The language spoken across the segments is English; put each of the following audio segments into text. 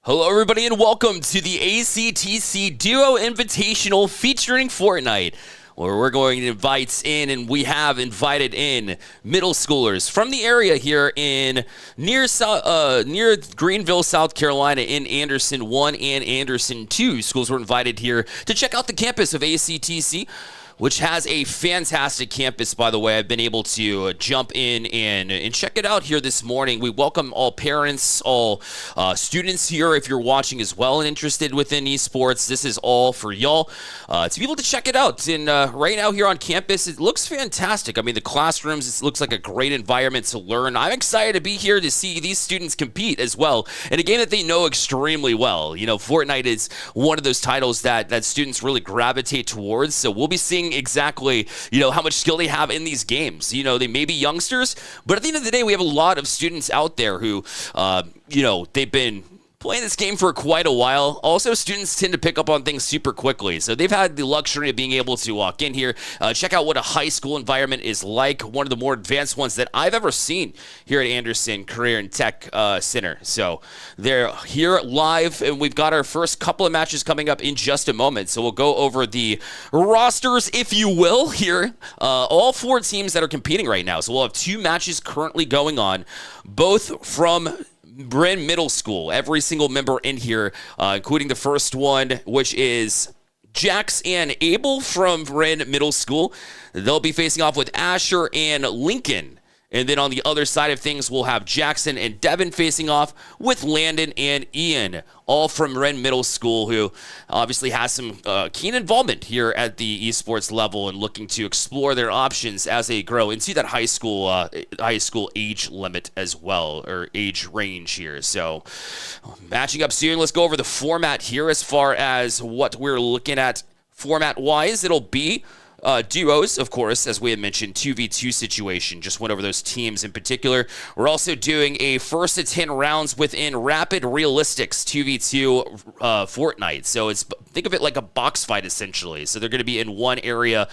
Hello, everybody, and welcome to the ACTC Duo Invitational featuring Fortnite, where we're going to invite in, and we have invited in middle schoolers from the area here in near Greenville, South Carolina, in Anderson 1 and Anderson 2. Schools were invited here to check out the campus of ACTC, which has a fantastic campus, by the way. I've been able to jump in and check it out here this morning. We welcome all parents, all students here. If you're watching as well and interested within esports, this is all for y'all to be able to check it out. And right now here on campus, it looks fantastic. I mean, the classrooms, it looks like a great environment to learn. I'm excited to be here to see these students compete as well in a game that they know extremely well. You know, Fortnite is one of those titles that students really gravitate towards, so we'll be seeing exactly, how much skill they have in these games. They may be youngsters, but at the end of the day, we have a lot of students out there who, they've been playing this game for quite a while. Also, students tend to pick up on things super quickly, so they've had the luxury of being able to walk in here, check out what a high school environment is like, one of the more advanced ones that I've ever seen here at Anderson Career and Tech Center. So they're here live, and we've got our first couple of matches coming up in just a moment. So we'll go over the rosters, if you will, here. All four teams that are competing right now. So we'll have two matches currently going on, both from Bryn Middle School. Every single member in here, including the first one, which is Jax and Abel from Bryn Middle School. They'll be facing off with Asher and Lincoln. And then on the other side of things, we'll have Jackson and Devin facing off with Landon and Ian, all from Wren Middle School, who obviously has some keen involvement here at the esports level and looking to explore their options as they grow into that high school age limit as well, or age range here. So matching up soon. Let's go over the format here as far as what we're looking at format-wise. It'll be duos, of course, as we had mentioned, 2v2 situation. Just went over those teams in particular. We're also doing a first to 10 rounds within Rapid Realistics 2v2 Fortnite. So think of it like a box fight, essentially. So they're going to be in one area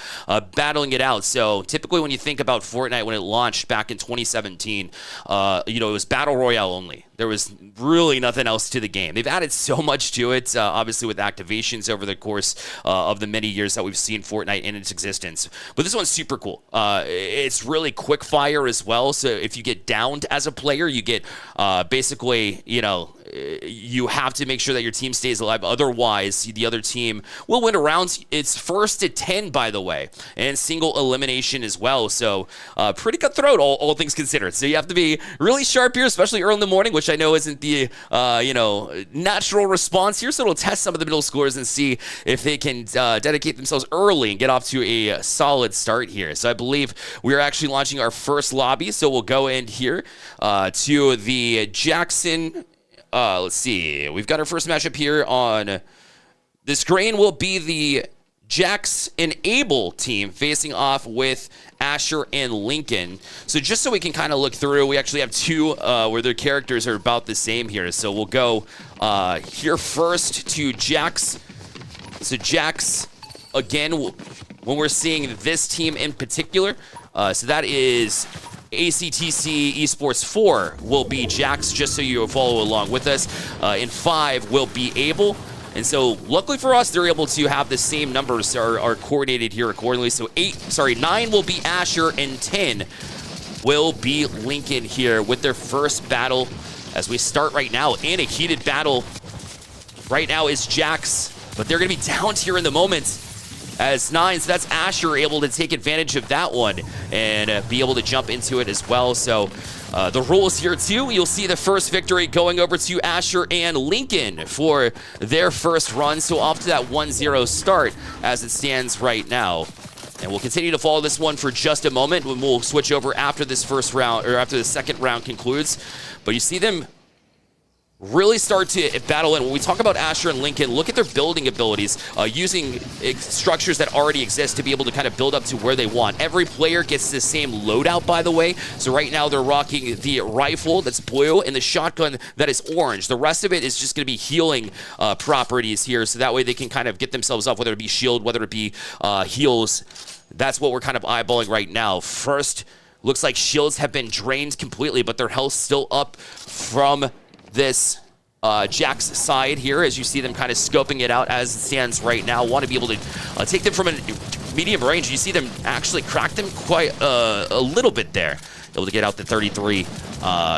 battling it out. So typically when you think about Fortnite when it launched back in 2017, it was Battle Royale only. There was really nothing else to the game. They've added so much to it, obviously with activations over the course of the many years that we've seen Fortnite in its existence. But this one's super cool. It's really quick fire as well. So if you get downed as a player, you get basically, you have to make sure that your team stays alive. Otherwise, the other team will win a round. It's first to 10, by the way, and single elimination as well. So pretty cutthroat, all things considered. So you have to be really sharp here, especially early in the morning, which I know isn't the natural response here. So it'll test some of the middle schoolers and see if they can dedicate themselves early and get off to a solid start here. So I believe we are actually launching our first lobby. So we'll go in here to the Jackson. Let's see. We've got our first matchup here on the screen. Will be the Jax and Abel team facing off with Asher and Lincoln. So just so we can kind of look through, we actually have two where their characters are about the same here. So we'll go here first to Jax. So Jax, again, when we're seeing this team in particular, so that is ACTC Esports 4 will be Jax, just so you follow along with us. In 5 will be Abel. And so luckily for us, they're able to have the same numbers are coordinated here accordingly. So 9 will be Asher, and 10 will be Lincoln here with their first battle as we start right now in a heated battle. Right now is Jax, but they're going to be downed here in the moment as 9, so that's Asher able to take advantage of that one and be able to jump into it as well. So the rules here too, you'll see the first victory going over to Asher and Lincoln for their first run. So off to that 1-0 start as it stands right now. And we'll continue to follow this one for just a moment when we'll switch over after this first round, or after the second round concludes. But you see them really start to battle in. When we talk about Asher and Lincoln, look at their building abilities, using structures that already exist to be able to kind of build up to where they want. Every player gets the same loadout, by the way. So right now they're rocking the rifle that's blue and the shotgun that is orange. The rest of it is just going to be healing properties here, so that way they can kind of get themselves up, whether it be shield, whether it be heals. That's what we're kind of eyeballing right now. First, looks like shields have been drained completely, but their health's still up from this Jack's side here, as you see them kind of scoping it out as it stands right now. Want to be able to take them from a medium range. You see them actually crack them quite a little bit there. Able to get out the 33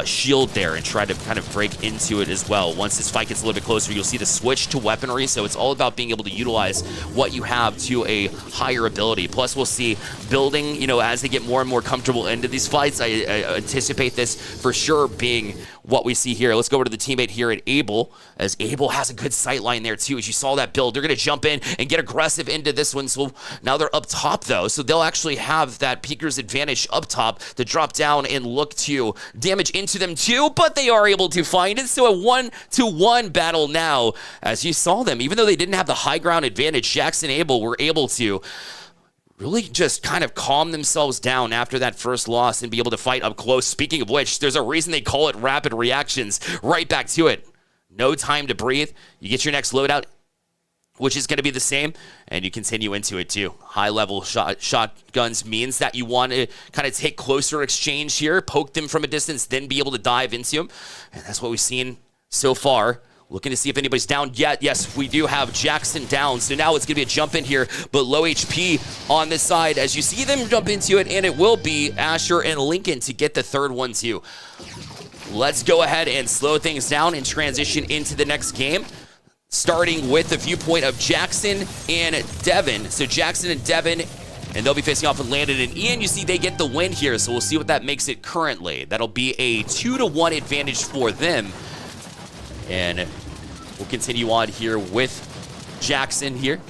shield there and try to kind of break into it as well. Once this fight gets a little bit closer, you'll see the switch to weaponry, so it's all about being able to utilize what you have to a higher ability. Plus, we'll see building, you know, as they get more and more comfortable into these fights. I anticipate this for sure being what we see here. Let's go over to the teammate here at Abel, as Abel has a good sight line there too. As you saw that build, they're going to jump in and get aggressive into this one. So now they're up top though, so they'll actually have that peeker's advantage up top to drop down and look to damage into them too, but they are able to find it. So a 1-to-1 battle now, as you saw them, even though they didn't have the high ground advantage, Jackson and Abel were able to really just kind of calm themselves down after that first loss and be able to fight up close. Speaking of which, there's a reason they call it rapid reactions. Right back to it. No time to breathe. You get your next loadout, which is going to be the same, and you continue into it too. High-level shotguns means that you want to kind of take closer exchange here, poke them from a distance, then be able to dive into them. And that's what we've seen so far. Looking to see if anybody's down yet. Yes, we do have Jackson down. So now it's going to be a jump in here, but low HP on this side as you see them jump into it, and it will be Asher and Lincoln to get the third one too. Let's go ahead and slow things down and transition into the next game, starting with the viewpoint of Jackson and Devin. So Jackson and Devin, and they'll be facing off with Landon and Ian. You see they get the win here, so we'll see what that makes it currently. That'll be a 2-to-1 advantage for them. And we'll continue on here with Jackson here,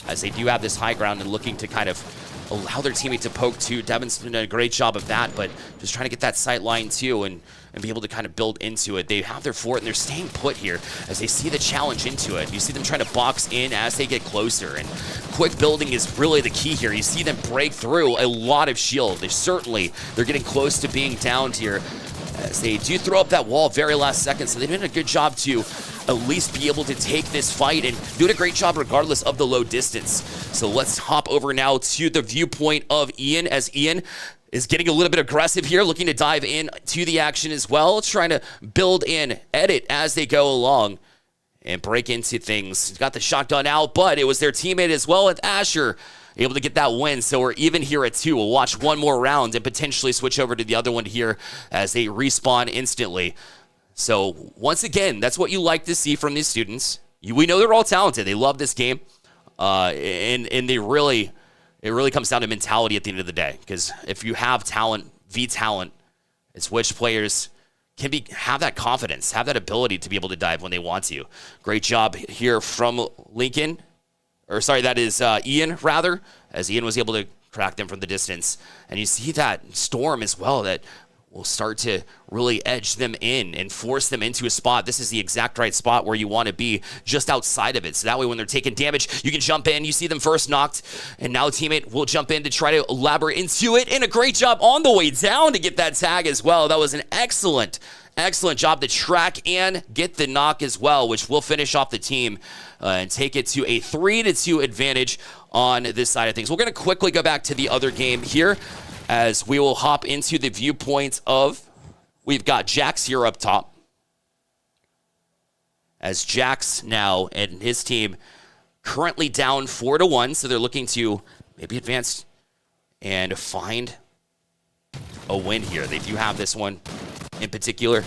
as they do have this high ground and looking to kind of allow their teammate to poke too. Devin's done a great job of that, but just trying to get that sight line too and be able to kind of build into it. They have their fort and they're staying put here as they see the challenge into it. You see them trying to box in as they get closer, and quick building is really the key here. You see them break through a lot of shield. They're getting close to being downed here, as they do throw up that wall very last second, so they've done a good job to at least be able to take this fight and doing a great job regardless of the low distance. So let's hop over now to the viewpoint of Ian, as Ian is getting a little bit aggressive here, looking to dive in to the action as well, trying to build and edit as they go along and break into things. Got the shotgun out, but it was their teammate as well with Asher able to get that win. So we're even here at 2. We'll watch one more round and potentially switch over to the other one here as they respawn instantly. So once again, that's what you like to see from these students. We know they're all talented. They love this game. And it really comes down to mentality at the end of the day. Because if you have talent, talent, it's which players can have that confidence, have that ability to be able to dive when they want to. Great job here from Lincoln. Or sorry, that is Ian, rather, as Ian was able to crack them from the distance. And you see that Storm as well that will start to really edge them in and force them into a spot. This is the exact right spot where you want to be, just outside of it. So that way when they're taking damage, you can jump in. You see them first knocked, and now a teammate will jump in to try to elaborate into it. And a great job on the way down to get that tag as well. That was an excellent job to track and get the knock as well, which will finish off the team and take it to a 3-2 advantage on this side of things. We're going to quickly go back to the other game here, as we will hop into the viewpoint of, we've got Jax here up top. As Jax now and his team currently down 4-1, so they're looking to maybe advance and find a win here. They do have this one in particular,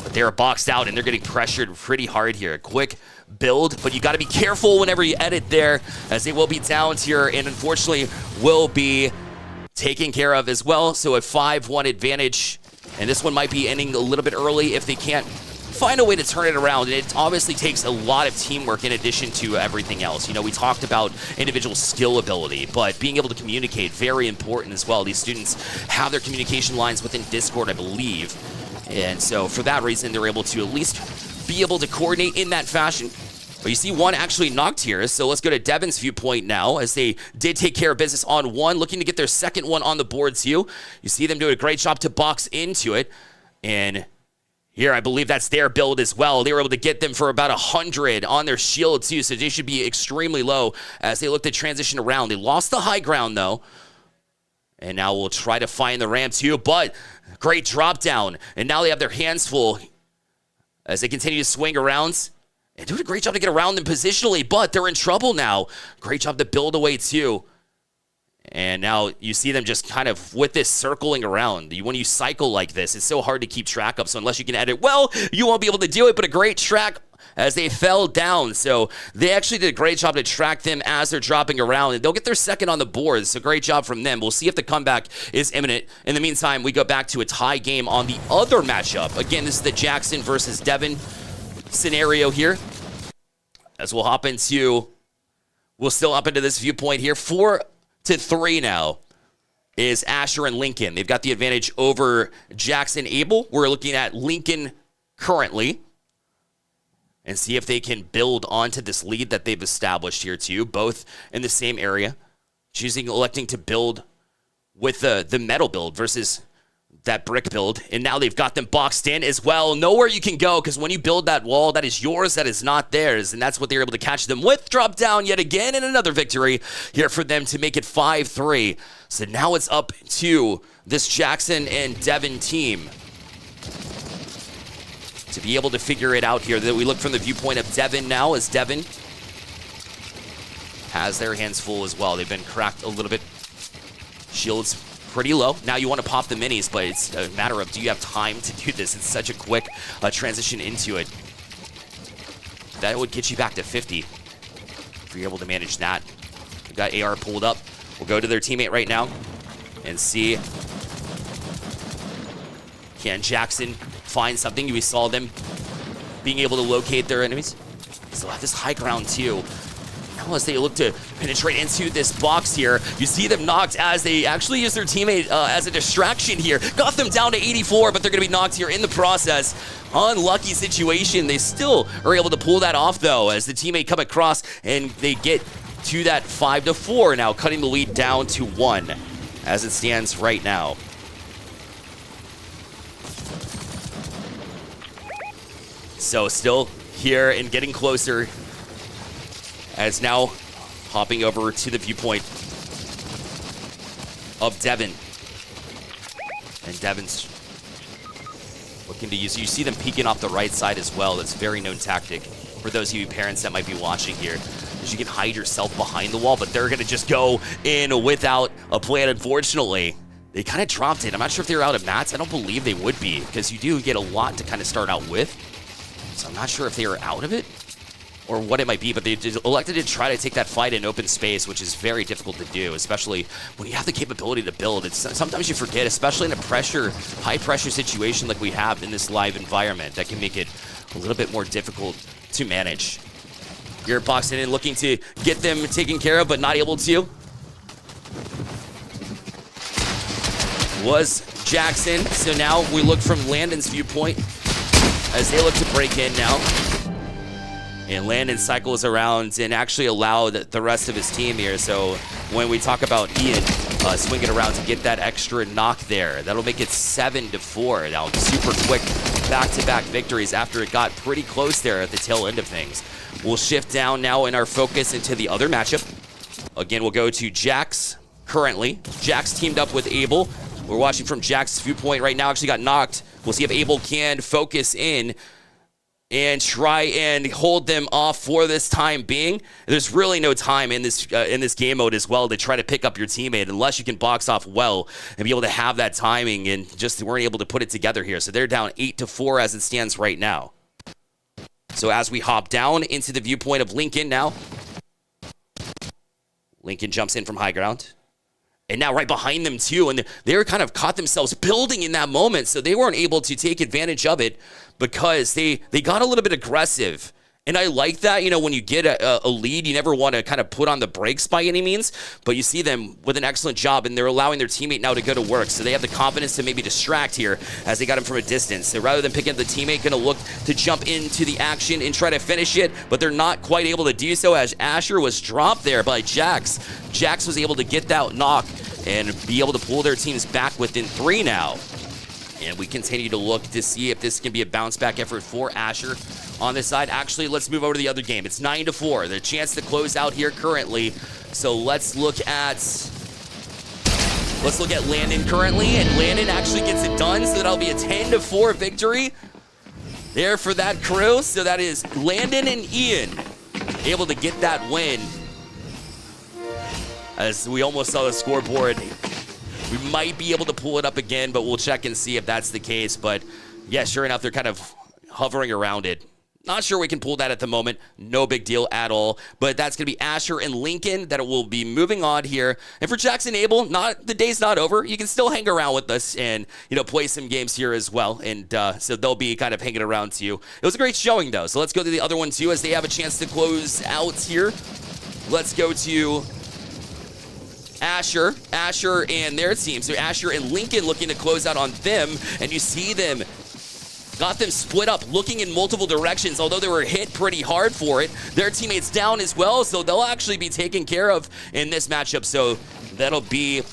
but they're boxed out and they're getting pressured pretty hard here. Quick build, but you got to be careful whenever you edit there, as they will be downed here and unfortunately will be taken care of as well. So a 5-1 advantage, and this one might be ending a little bit early if they can't find a way to turn it around. And it obviously takes a lot of teamwork in addition to everything else. You know, we talked about individual skill ability, but being able to communicate, very important as well. These students have their communication lines within Discord, I believe. And so for that reason, they're able to at least be able to coordinate in that fashion. But you see one actually knocked here, so let's go to Devin's viewpoint now, as they did take care of business on one, looking to get their second one on the board too. You see them do a great job to box into it, and here I believe that's their build as well. They were able to get them for about 100 on their shield too, so they should be extremely low as they look to transition around. They lost the high ground though, and now we'll try to find the ramp too, but great drop down, and now they have their hands full as they continue to swing around and doing a great job to get around them positionally, but they're in trouble now. Great job to build away too. And now you see them just kind of with this circling around. When you cycle like this, it's so hard to keep track of. So unless you can edit well, you won't be able to do it. But a great track as they fell down. So they actually did a great job to track them as they're dropping around. And they'll get their second on the board. So great job from them. We'll see if the comeback is imminent. In the meantime, we go back to a tie game on the other matchup. Again, this is the Jackson versus Devin scenario here. As we'll still hop into this viewpoint here. 4-3 now is Asher and Lincoln. They've got the advantage over Jackson Abel. We're looking at Lincoln currently and see if they can build onto this lead that they've established here too, both in the same area, electing to build with the metal build versus that brick build. And now they've got them boxed in as well. Nowhere you can go, because when you build that wall, that is yours, that is not theirs. And that's what they're able to catch them with. Drop down yet again, and another victory here for them to make it 5-3. So now it's up to this Jackson and Devin team to be able to figure it out here. That we look from the viewpoint of Devin now, as Devin has their hands full as well. They've been cracked a little bit. Shields pretty low. Now you want to pop the minis, but it's a matter of, do you have time to do this? It's such a quick transition into it. That would get you back to 50 if you're able to manage that. We've got AR pulled up. We'll go to their teammate right now and see, can Jackson find something? We saw them being able to locate their enemies. Still have this high ground too. Now as they look to penetrate into this box here, you see them knocked as they actually use their teammate as a distraction here. Got them down to 84, but they're going to be knocked here in the process. Unlucky situation. They still are able to pull that off though, as the teammate come across and they get to that 5-4 now, cutting the lead down to 1 as it stands right now. So still here and getting closer, as now hopping over to the viewpoint of Devin. And Devin's looking to use, you see them peeking off the right side as well. That's a very known tactic for those of you parents that might be watching here, is you can hide yourself behind the wall, but they're gonna just go in without a plan, unfortunately. They kind of dropped it. I'm not sure if they're out of mats. I don't believe they would be, because you do get a lot to kind of start out with. So I'm not sure if they are out of it or what it might be, but they elected to try to take that fight in open space, which is very difficult to do, especially when you have the capability to build. Sometimes you forget, especially in a high pressure situation like we have in this live environment, that can make it a little bit more difficult to manage. You're boxing in, looking to get them taken care of, but not able to. Was Jackson. So now we look from Landon's viewpoint as they look to break in now. And Landon cycles around and actually allowed the rest of his team here. So when we talk about Ian swinging around to get that extra knock there, that'll make it 7-4. Now, super quick back-to-back victories after it got pretty close there at the tail end of things. We'll shift down now in our focus into the other matchup. Again, we'll go to Jax currently. Jax teamed up with Abel. We're watching from Jax's viewpoint right now. Actually got knocked. We'll see if Abel can focus in and try and hold them off for this time being. There's really no time in this game mode as well to try to pick up your teammate unless you can box off well and be able to have that timing, and just weren't able to put it together here. So they're down 8-4 as it stands right now. So as we hop down into the viewpoint of Lincoln now, Lincoln jumps in from high ground. And now right behind them too, and they were kind of caught themselves building in that moment, so they weren't able to take advantage of it because they got a little bit aggressive. And I like that, you know, when you get a lead, you never want to kind of put on the brakes by any means, but you see them with an excellent job, and they're allowing their teammate now to go to work, so they have the confidence to maybe distract here as they got him from a distance. So rather than picking up the teammate, going to look to jump into the action and try to finish it, but they're not quite able to do so as Asher was dropped there by Jax. Jax was able to get that knock and be able to pull their teams back within 3 now. And we continue to look to see if this can be a bounce-back effort for Asher on this side. Actually, let's move over to the other game. It's 9-4. The chance to close out here currently. So let's look at Landon currently, and Landon actually gets it done. So that'll be a 10-4 victory. there for that crew. So that is Landon and Ian able to get that win. As we almost saw the scoreboard, we might be able to pull it up again, but we'll check and see if that's the case. But yeah, sure enough, they're kind of hovering around it. Not sure we can pull that at the moment. No big deal at all. But that's going to be Asher and Lincoln that will be moving on here. And for Jackson Abel, the day's not over. You can still hang around with us and, play some games here as well. And so they'll be kind of hanging around too. It was a great showing, though. So let's go to the other one, too, as they have a chance to close out here. Let's go to Asher and their team. So Asher and Lincoln looking to close out on them. And you see them. Got them split up, looking in multiple directions, although they were hit pretty hard for it. Their teammates down as well, so they'll actually be taken care of in this matchup. So that'll be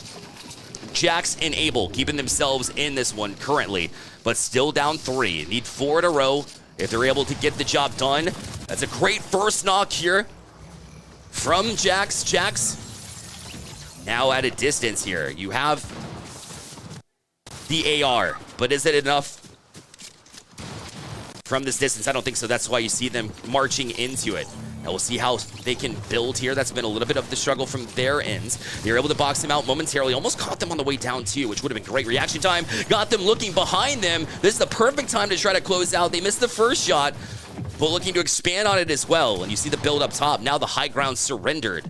Jax and Abel keeping themselves in this one currently, but still down 3. Need 4 in a row if they're able to get the job done. That's a great first knock here from Jax. Jax now at a distance here. You have the AR, but is it enough? From this distance, I don't think so. That's why you see them marching into it. Now we'll see how they can build here. That's been a little bit of the struggle from their ends. They're able to box them out momentarily. Almost caught them on the way down too, which would have been great reaction time. Got them looking behind them. This is the perfect time to try to close out. They missed the first shot, but looking to expand on it as well. And you see the build up top. Now the high ground surrendered.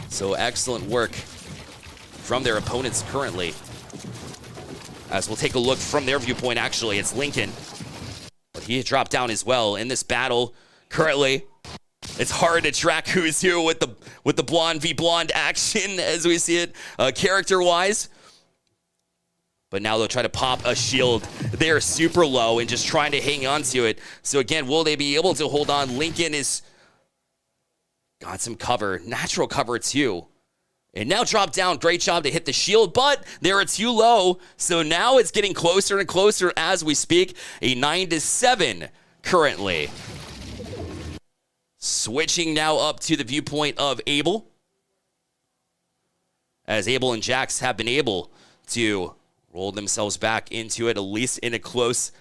So excellent work from their opponents currently. As we'll take a look from their viewpoint, actually, it's Lincoln. He dropped down as well in this battle. Currently, it's hard to track who's who with the blonde v blonde action as we see it character-wise. But now they'll try to pop a shield. They're super low and just trying to hang on to it. So again, will they be able to hold on? Lincoln is got some cover, natural cover too. And now drop down. Great job to hit the shield, but they were too low. So now it's getting closer and closer as we speak. A 9-7 currently. Switching now up to the viewpoint of Abel. As Abel and Jax have been able to roll themselves back into it, at least in a close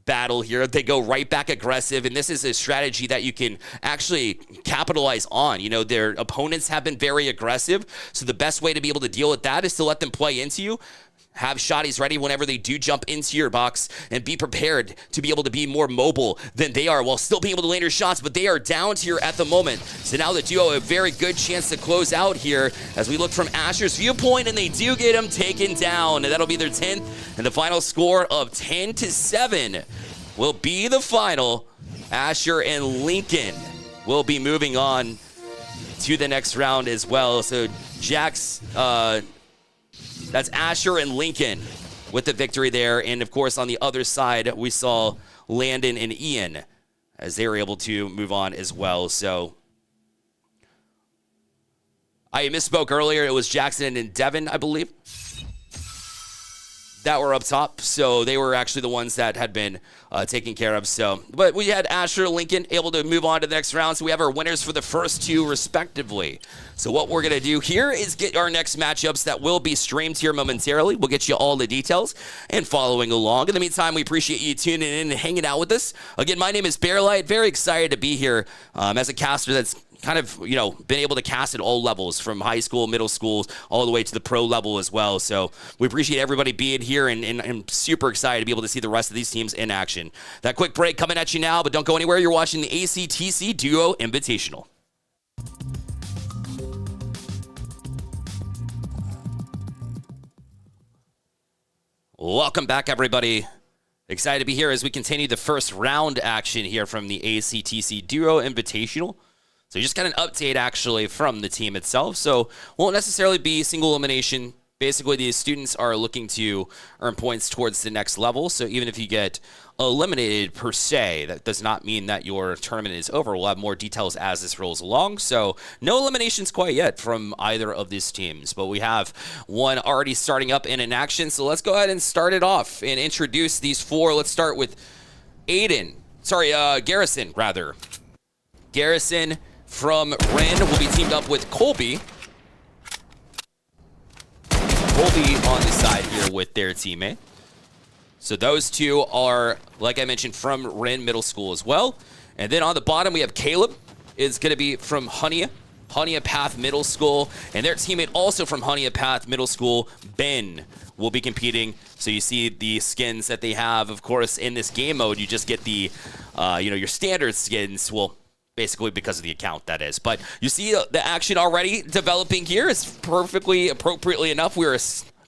battle here. They go right back aggressive, and this is a strategy that you can actually capitalize on. Their opponents have been very aggressive, so the best way to be able to deal with that is to let them play into you. Have shotties ready whenever they do jump into your box, and be prepared to be able to be more mobile than they are while still being able to land your shots, but they are downed here at the moment. So now the duo a very good chance to close out here as we look from Asher's viewpoint, and they do get him taken down, and that'll be their 10th, and the final score of 10-7 will be the final. Asher and Lincoln will be moving on to the next round as well. So Jax, that's Asher and Lincoln with the victory there. And, of course, on the other side, we saw Landon and Ian as they were able to move on as well. So I misspoke earlier. It was Jackson and Devin, I believe, that were up top. So they were actually the ones that had been taken care of. So, but we had Asher and Lincoln able to move on to the next round. So we have our winners for the first 2 respectively. So what we're going to do here is get our next matchups that will be streamed here momentarily. We'll get you all the details and following along. In the meantime, we appreciate you tuning in and hanging out with us. Again, my name is Bearlight. Very excited to be here as a caster that's kind of, been able to cast at all levels, from high school, middle schools, all the way to the pro level as well. So we appreciate everybody being here, and I'm super excited to be able to see the rest of these teams in action. That quick break coming at you now, but don't go anywhere. You're watching the ACTC Duo Invitational. Welcome back, everybody. Excited to be here as we continue the first round action here from the ACTC Duo Invitational. So just got an update, actually, from the team itself. So won't necessarily be single elimination. Basically, these students are looking to earn points towards the next level. So even if you get eliminated per se, that does not mean that your tournament is over. We'll have more details as this rolls along. So no eliminations quite yet from either of these teams. But we have one already starting up and in action. So let's go ahead and start it off and introduce these 4. Let's start with Garrison, rather. Garrison from Ren will be teamed up with Colby. Colby on the side here with their teammate. So those two are, like I mentioned, from Ren Middle School as well. And then on the bottom, we have Caleb. Is going to be from Hunia Path Middle School. And their teammate also from Hunia Path Middle School, Ben, will be competing. So you see the skins that they have, of course, in this game mode. You just get the, your standard skins. Well, basically because of the account, that is. But you see the action already developing here. It's perfectly appropriately enough. We're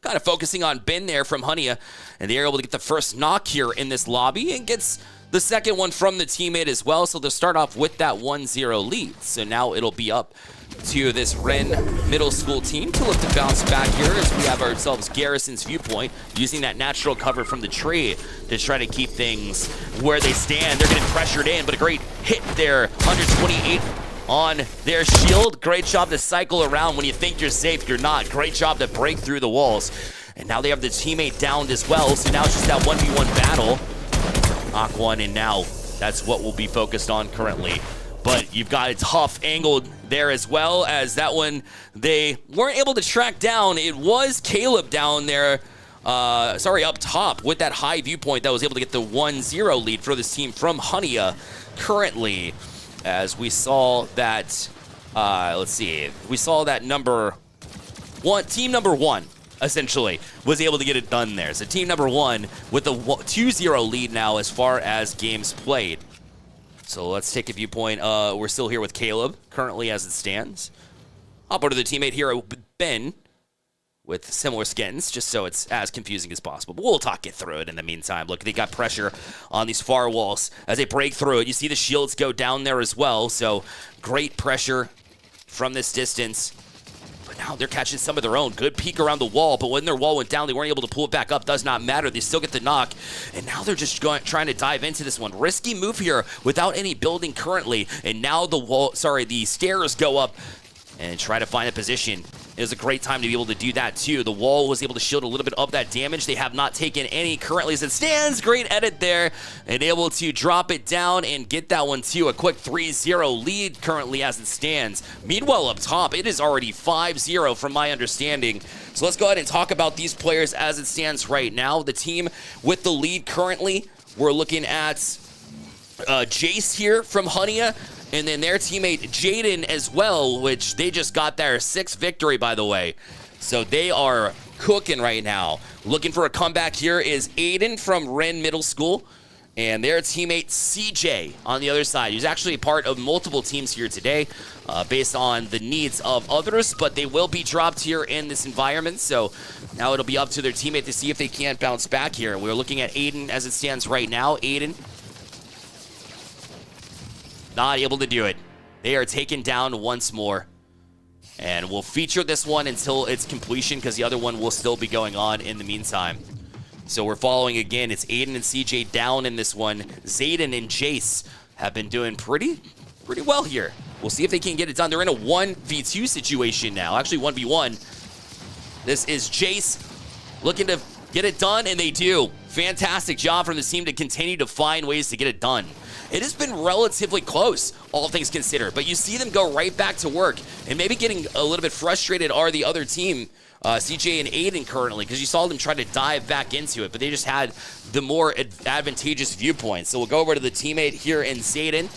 kind of focusing on Ben there from Hunia, and they're able to get the first knock here in this lobby and gets the second one from the teammate as well. So they'll start off with that 1-0 lead. So now it'll be up to this Ren Middle School team to look to bounce back here as we have ourselves Garrison's viewpoint, using that natural cover from the tree to try to keep things where they stand. They're getting pressured in, but a great hit there. 128 on their shield. Great job to cycle around. When you think you're safe, you're not. Great job to break through the walls. And now they have the teammate downed as well, so now it's just that 1v1 battle. Knock one, and now that's what we'll be focused on currently. But you've got a tough angle there as well, as that one they weren't able to track down. It was Caleb down there, up top with that high viewpoint that was able to get the 1-0 lead for this team from Hunia currently. As we saw that, we saw that team number one, essentially, was able to get it done there. So team number one with the 2-0 lead now as far as games played. So let's take a viewpoint. We're still here with Caleb, currently as it stands. I'll go to the teammate here, Ben, with similar skins, just so it's as confusing as possible. But we'll talk it through it in the meantime. Look, they got pressure on these far walls as they break through it. You see the shields go down there as well, so great pressure from this distance. But now they're catching some of their own. Good peek around the wall, but when their wall went down, they weren't able to pull it back up. Does not matter. They still get the knock, and now they're just trying to dive into this one. Risky move here without any building currently, and now the stairs go up and try to find a position. It was a great time to be able to do that too. The wall was able to shield a little bit of that damage. They have not taken any currently as it stands. Great edit there, and able to drop it down and get that one too. A quick 3-0 lead currently as it stands. Meanwhile, up top, it is already 5-0 from my understanding. So let's go ahead and talk about these players as it stands right now. The team with the lead currently, we're looking at Jace here from Hunia, and then their teammate Jaden as well, which they just got their 6th victory, by the way. So they are cooking right now. Looking for a comeback here is Aiden from Ren Middle School, and their teammate CJ on the other side. He's actually a part of multiple teams here today based on the needs of others, but they will be dropped here in this environment. So now it'll be up to their teammate to see if they can't bounce back here. We're looking at Aiden as it stands right now. Aiden not able to do it. They are taken down once more. And we'll feature this one until its completion because the other one will still be going on in the meantime. So we're following again. It's Aiden and CJ down in this one. Zayden and Jace have been doing pretty well here. We'll see if they can get it done. They're in a 1v2 situation now. Actually, 1v1. This is Jace looking to get it done, and they do. Fantastic job from the team to continue to find ways to get it done. It has been relatively close, all things considered, but you see them go right back to work, and maybe getting a little bit frustrated are the other team, CJ and Aiden currently, because you saw them try to dive back into it, but they just had the more advantageous viewpoint. So we'll go over to the teammate here in Zayden.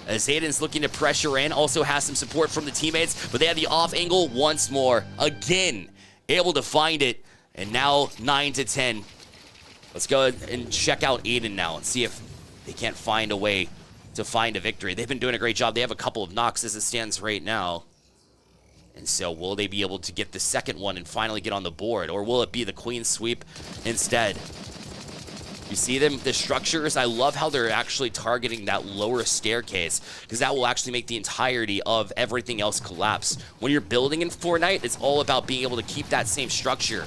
Zayden's looking to pressure in, also has some support from the teammates, but they have the off angle once more. Again, able to find it, and now 9-10. Let's go ahead and check out Aiden now and see if they can't find a way to find a victory. They've been doing a great job. They have a couple of knocks as it stands right now. And so will they be able to get the second one and finally get on the board? Or will it be the clean sweep instead? You see them, the structures, I love how they're actually targeting that lower staircase because that will actually make the entirety of everything else collapse. When you're building in Fortnite, it's all about being able to keep that same structure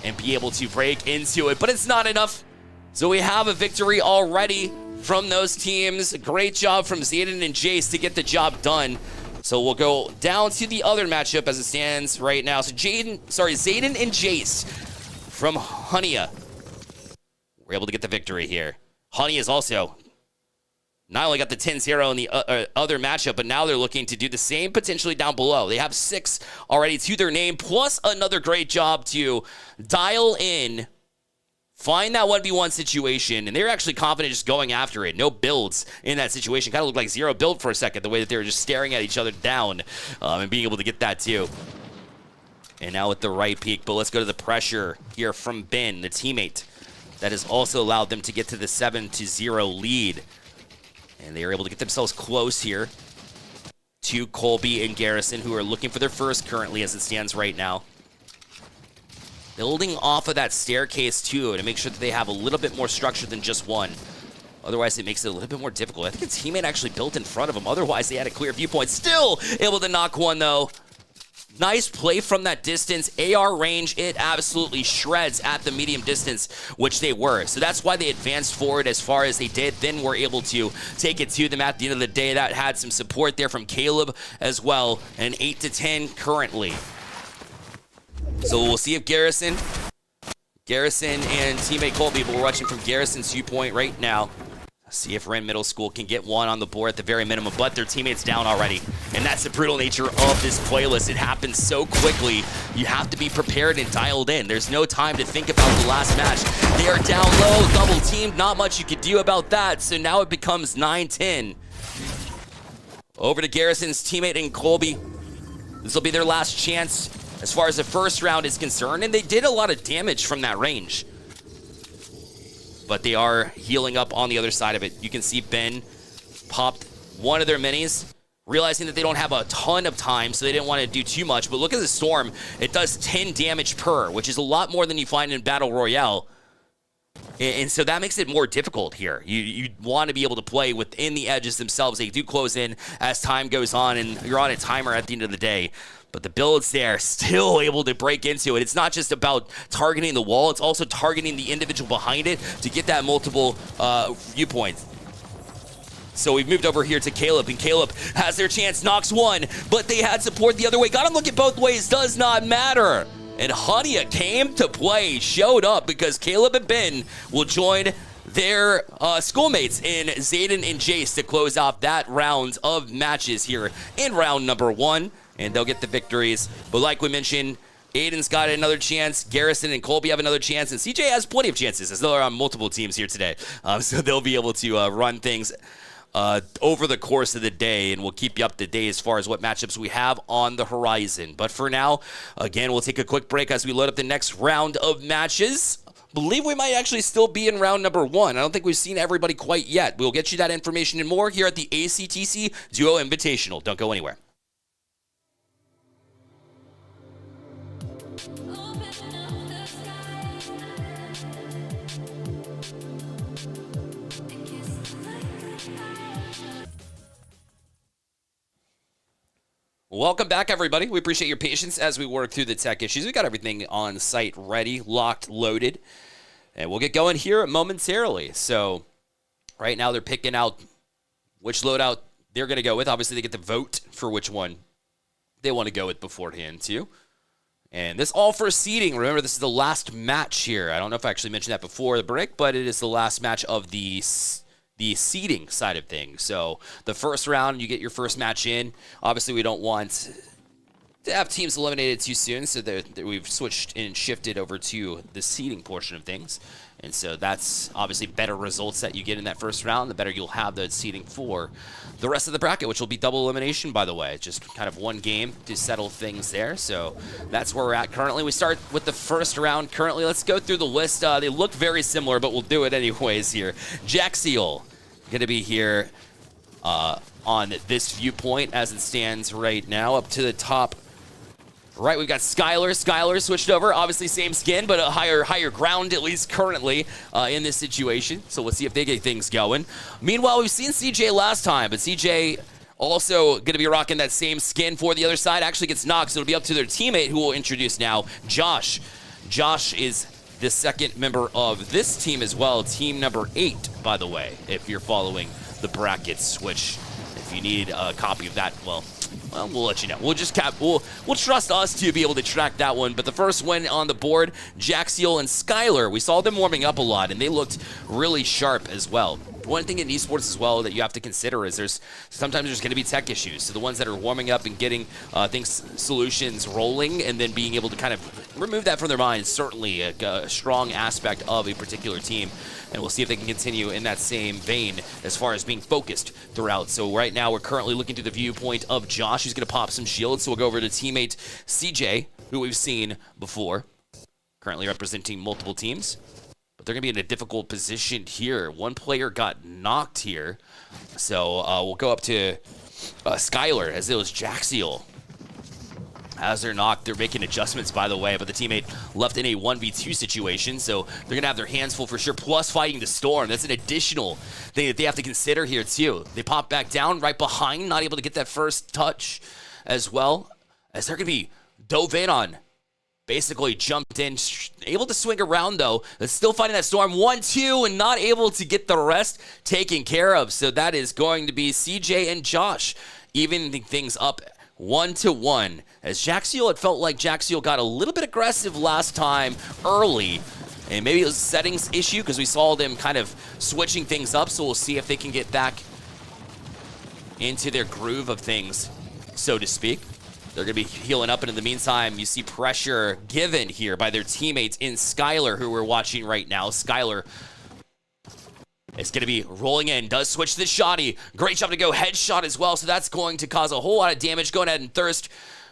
and be able to break into it, but it's not enough. So we have a victory already from those teams. Great job from Zayden and Jace to get the job done. So we'll go down to the other matchup as it stands right now. So Zayden and Jace from Hunia were able to get the victory here. Hunia is also not only got the 10-0 in the other matchup, but now they're looking to do the same potentially down below. They have 6 already to their name, plus another great job to dial in find that 1v1 situation, and they're actually confident just going after it. No builds in that situation. Kind of looked like zero build for a second, the way that they were just staring at each other down and being able to get that too. And now with the right peak, but let's go to the pressure here from Ben, the teammate that has also allowed them to get to the 7-0 lead. And they are able to get themselves close here to Colby and Garrison, who are looking for their first currently as it stands right now. Building off of that staircase too to make sure that they have a little bit more structure than just one. Otherwise, it makes it a little bit more difficult. I think his teammate actually built in front of him. Otherwise, they had a clear viewpoint. Still able to knock one though. Nice play from that distance. AR range, it absolutely shreds at the medium distance, which they were. So that's why they advanced forward as far as they did. Then were able to take it to them at the end of the day. That had some support there from Caleb as well. And 8-10 currently. So we'll see if Garrison and teammate Colby, but we're watching from Garrison's viewpoint right now. See if Wren Middle School can get one on the board at the very minimum, but their teammate's down already. And that's the brutal nature of this playlist. It happens so quickly. You have to be prepared and dialed in. There's no time to think about the last match. They are down low, double teamed. Not much you could do about that. So now it becomes 9-10. Over to Garrison's teammate and Colby. This will be their last chance as far as the first round is concerned. And they did a lot of damage from that range. But they are healing up on the other side of it. You can see Ben popped one of their minis, realizing that they don't have a ton of time, so they didn't want to do too much. But look at the Storm. It does 10 damage per, which is a lot more than you find in Battle Royale. And so that makes it more difficult here. You want to be able to play within the edges themselves. They do close in as time goes on, and you're on a timer at the end of the day. But the builds there, still able to break into it. It's not just about targeting the wall, it's also targeting the individual behind it to get that multiple viewpoints. So we've moved over here to Caleb, and Caleb has their chance, knocks one, but they had support the other way. Got him looking both ways, does not matter. And Hania came to play, showed up, because Caleb and Ben will join their schoolmates in Zayden and Jace to close off that round of matches here in round number 1. And they'll get the victories. But like we mentioned, Aiden's got another chance. Garrison and Colby have another chance. And CJ has plenty of chances as they're on multiple teams here today. So they'll be able to run things over the course of the day. And we'll keep you up to date as far as what matchups we have on the horizon. But for now, again, we'll take a quick break as we load up the next round of matches. Believe we might actually still be in round number 1. I don't think we've seen everybody quite yet. We'll get you that information and more here at the ACTC Duo Invitational. Don't go anywhere. Welcome back, everybody. We appreciate your patience as we work through the tech issues. We got everything on site ready, locked, loaded, and we'll get going here momentarily. So right now they're picking out which loadout they're going to go with. Obviously, they get to vote for which one they want to go with beforehand, too. And this all for seeding. Remember, this is the last match here. I don't know if I actually mentioned that before the break, but it is the last match of the seeding side of things. So the first round, you get your first match in. Obviously, we don't want to have teams eliminated too soon, so we've switched and shifted over to the seeding portion of things. And so that's obviously better results that you get in that first round, the better you'll have the seeding for the rest of the bracket, which will be double elimination, by the way. Just kind of one game to settle things there. So that's where we're at currently. We start with the first round currently. Let's go through the list. They look very similar, but we'll do it anyways here. Jaxiel going to be here on this viewpoint as it stands right now. Up to the top right, we've got Skylar. Skylar switched over. Obviously same skin, but a higher ground, at least currently, in this situation. So let's see if they get things going. Meanwhile, we've seen CJ last time, but CJ also going to be rocking that same skin for the other side. Actually gets knocked, so it'll be up to their teammate, who will introduce now, Josh. Josh is the second member of this team as well. Team number 8, by the way, if you're following the brackets, which if you need a copy of that, well, we'll let you know. We'll trust us to be able to track that one. But the first one on the board, Jaxiel and Skylar, we saw them warming up a lot, and they looked really sharp as well. One thing in esports as well that you have to consider is sometimes there's going to be tech issues. So the ones that are warming up and getting solutions rolling and then being able to kind of remove that from their minds, certainly a strong aspect of a particular team. And we'll see if they can continue in that same vein as far as being focused throughout. So right now we're currently looking through the viewpoint of Josh, who's going to pop some shields. So we'll go over to teammate CJ, who we've seen before, currently representing multiple teams. But they're going to be in a difficult position here. One player got knocked here. So we'll go up to Skylar, as it was Jaxiel. As they're knocked, they're making adjustments, by the way, but the teammate left in a 1v2 situation, so they're going to have their hands full for sure, plus fighting the Storm. That's an additional thing that they have to consider here, too. They pop back down right behind, not able to get that first touch as well, as they're going to be dove in on. Basically jumped in, able to swing around though. They're still fighting that Storm 1-2 and not able to get the rest taken care of. So that is going to be CJ and Josh evening things up 1-1. As Jaxiel, it felt like Jaxiel got a little bit aggressive last time early. And maybe it was a settings issue because we saw them kind of switching things up. So we'll see if they can get back into their groove of things, so to speak. They're going to be healing up, and in the meantime, you see pressure given here by their teammates in Skylar, who we're watching right now. Skylar is going to be rolling in, does switch to the shotty. Great job to go headshot as well, so that's going to cause a whole lot of damage. Go ahead and Thirst,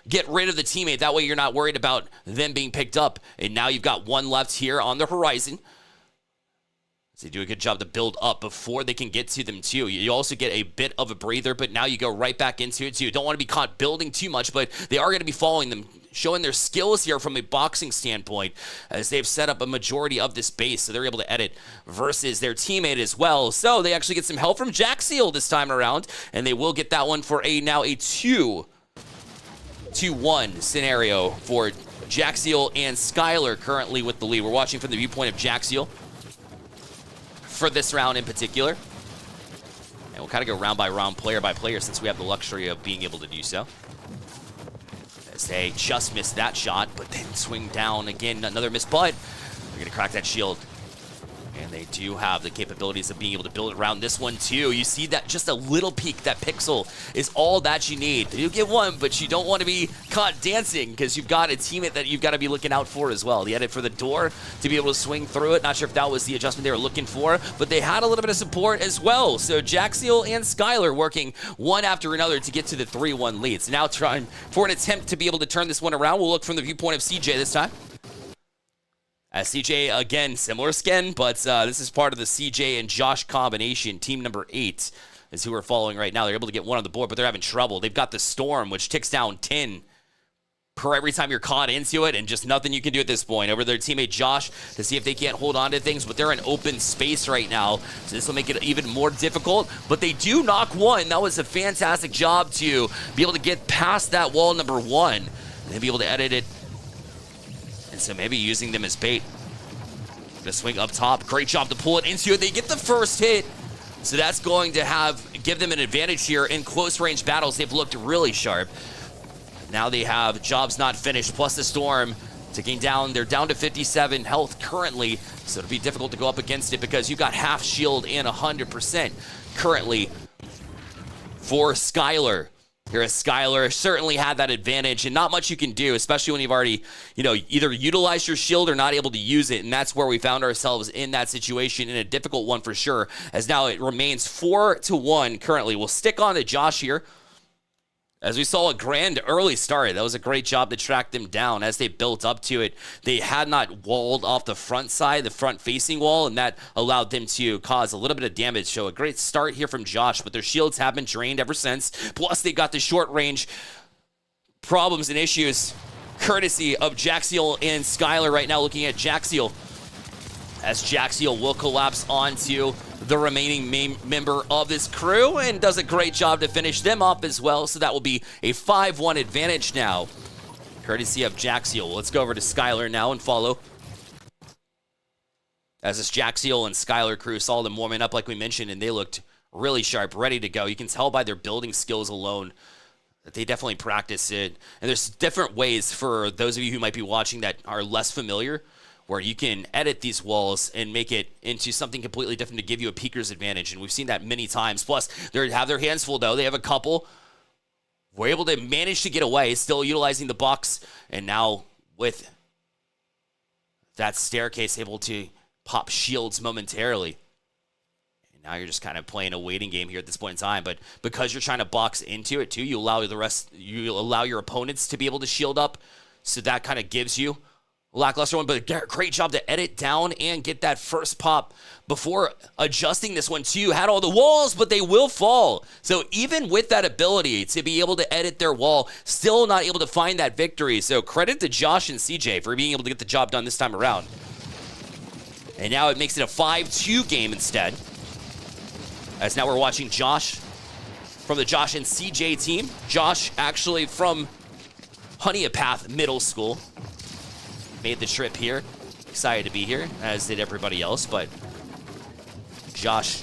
get rid of the teammate. That way you're not worried about them being picked up. And now you've got one left here on the horizon. They do a good job to build up before they can get to them, too. You also get a bit of a breather, but now you go right back into it, too. You don't want to be caught building too much, but they are going to be following them, showing their skills here from a boxing standpoint, as they've set up a majority of this base, so they're able to edit versus their teammate as well. So they actually get some help from Jaxiel this time around, and they will get that one for now a 2-1 scenario for Jaxiel and Skylar currently with the lead. We're watching from the viewpoint of Jaxiel for this round in particular. And we'll kind of go round by round, player by player, since we have the luxury of being able to do so. As they just missed that shot, but then swing down again, another miss, but they're going to crack that shield. And they do have the capabilities of being able to build around this one too. You see that just a little peek, that pixel is all that you need. You get one, but you don't want to be caught dancing because you've got a teammate that you've got to be looking out for as well. The edit for the door to be able to swing through it. Not sure if that was the adjustment they were looking for, but they had a little bit of support as well. So Jaxiel and Skylar working one after another to get to the 3-1 lead. So now trying for an attempt to be able to turn this one around. We'll look from the viewpoint of CJ this time. As CJ, again, similar skin, but this is part of the CJ and Josh combination. Team number 8 is who we're following right now. They're able to get one on the board, but they're having trouble. They've got the Storm, which ticks down 10 per every time you're caught into it, and just nothing you can do at this point. Over their teammate Josh to see if they can't hold on to things, but they're in open space right now, so this will make it even more difficult. But they do knock one. That was a fantastic job to be able to get past that wall number 1 and be able to edit it. And so maybe using them as bait. The swing up top. Great job to pull it into it. They get the first hit. So that's going to give them an advantage here in close range battles. They've looked really sharp. Now they have jobs not finished, plus the Storm ticking down. They're down to 57 health currently. So it'll be difficult to go up against it because you've got half shield and 100% currently for Skylar. Here as Skylar certainly had that advantage, and not much you can do, especially when you've already, either utilized your shield or not able to use it, and that's where we found ourselves in that situation, in a difficult one for sure, as now it remains 4-1 currently. We'll stick on to Josh here, as we saw a grand early start. That was a great job to track them down as they built up to it. They had not walled off the front side, the front-facing wall, and that allowed them to cause a little bit of damage. So a great start here from Josh, but their shields have been drained ever since. Plus, they got the short-range problems and issues courtesy of Jaxiel and Skylar right now. Looking at Jaxiel, as Jaxiel will collapse onto the remaining member of this crew and does a great job to finish them off as well. So that will be a 5-1 advantage now, courtesy of Jaxiel. Let's go over to Skylar now and follow. As this Jaxiel and Skylar crew saw them warming up like we mentioned, and they looked really sharp, ready to go. You can tell by their building skills alone that they definitely practice it. And there's different ways for those of you who might be watching that are less familiar where you can edit these walls and make it into something completely different to give you a peeker's advantage. And we've seen that many times. Plus, they have their hands full, though. They have a couple. We're able to manage to get away, still utilizing the box. And now with that staircase, able to pop shields momentarily. And now you're just kind of playing a waiting game here at this point in time. But because you're trying to box into it, too, you allow your opponents to be able to shield up. So that kind of gives you lackluster one, but great job to edit down and get that first pop before adjusting this one too. Had all the walls, but they will fall. So even with that ability to be able to edit their wall, still not able to find that victory. So credit to Josh and CJ for being able to get the job done this time around. And now it makes it a 5-2 game instead. As now we're watching Josh from the Josh and CJ team. Josh actually from Honeypath Middle School. Made the trip here. Excited to be here, as did everybody else. But Josh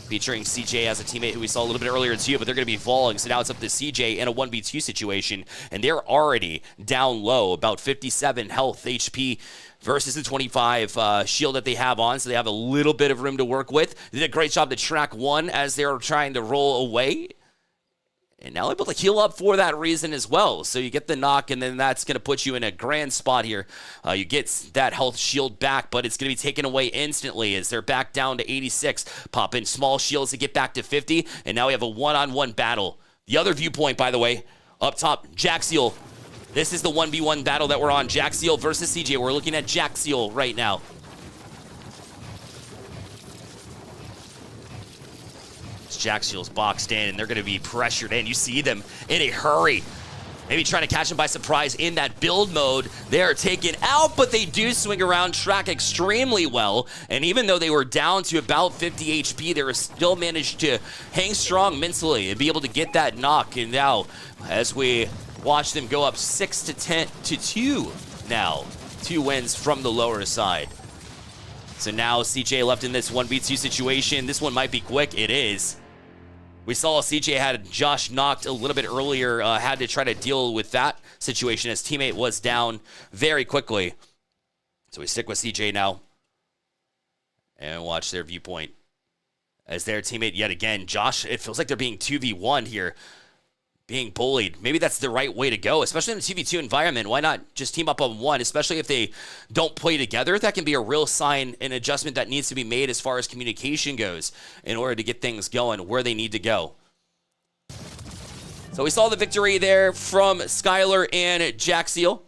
featuring CJ as a teammate who we saw a little bit earlier too, but they're going to be falling. So now it's up to CJ in a 1v2 situation, and they're already down low, about 57 health HP versus the 25 shield that they have on. So they have a little bit of room to work with. They did a great job to track one as they're trying to roll away. And now able to heal up for that reason as well. So you get the knock, and then that's going to put you in a grand spot here. You get that health shield back, but it's going to be taken away instantly as they're back down to 86. Pop in small shields to get back to 50, and now we have a one-on-one battle. The other viewpoint, by the way, up top, Jaxiel. This is the 1v1 battle that we're on. Jaxiel versus CJ. We're looking at Jaxiel right now. Jaxiel's boxed in, and they're going to be pressured in. You see them in a hurry. Maybe trying to catch them by surprise in that build mode. They're taken out, but they do swing around track extremely well. And even though they were down to about 50 HP, they were still managed to hang strong mentally and be able to get that knock. And now, as we watch them go up 6-2 now. 2 wins from the lower side. So now CJ left in this 1v2 situation. This one might be quick. It is. We saw CJ had Josh knocked a little bit earlier, had to try to deal with that situation as teammate was down very quickly. So we stick with CJ now and watch their viewpoint as their teammate yet again. Josh, it feels like they're being 2v1 here, being bullied. Maybe that's the right way to go, especially in a 2v2 environment. Why not just team up on one, especially if they don't play together? That can be a real sign and adjustment that needs to be made as far as communication goes in order to get things going where they need to go. So we saw the victory there from Skylar and Jaxiel.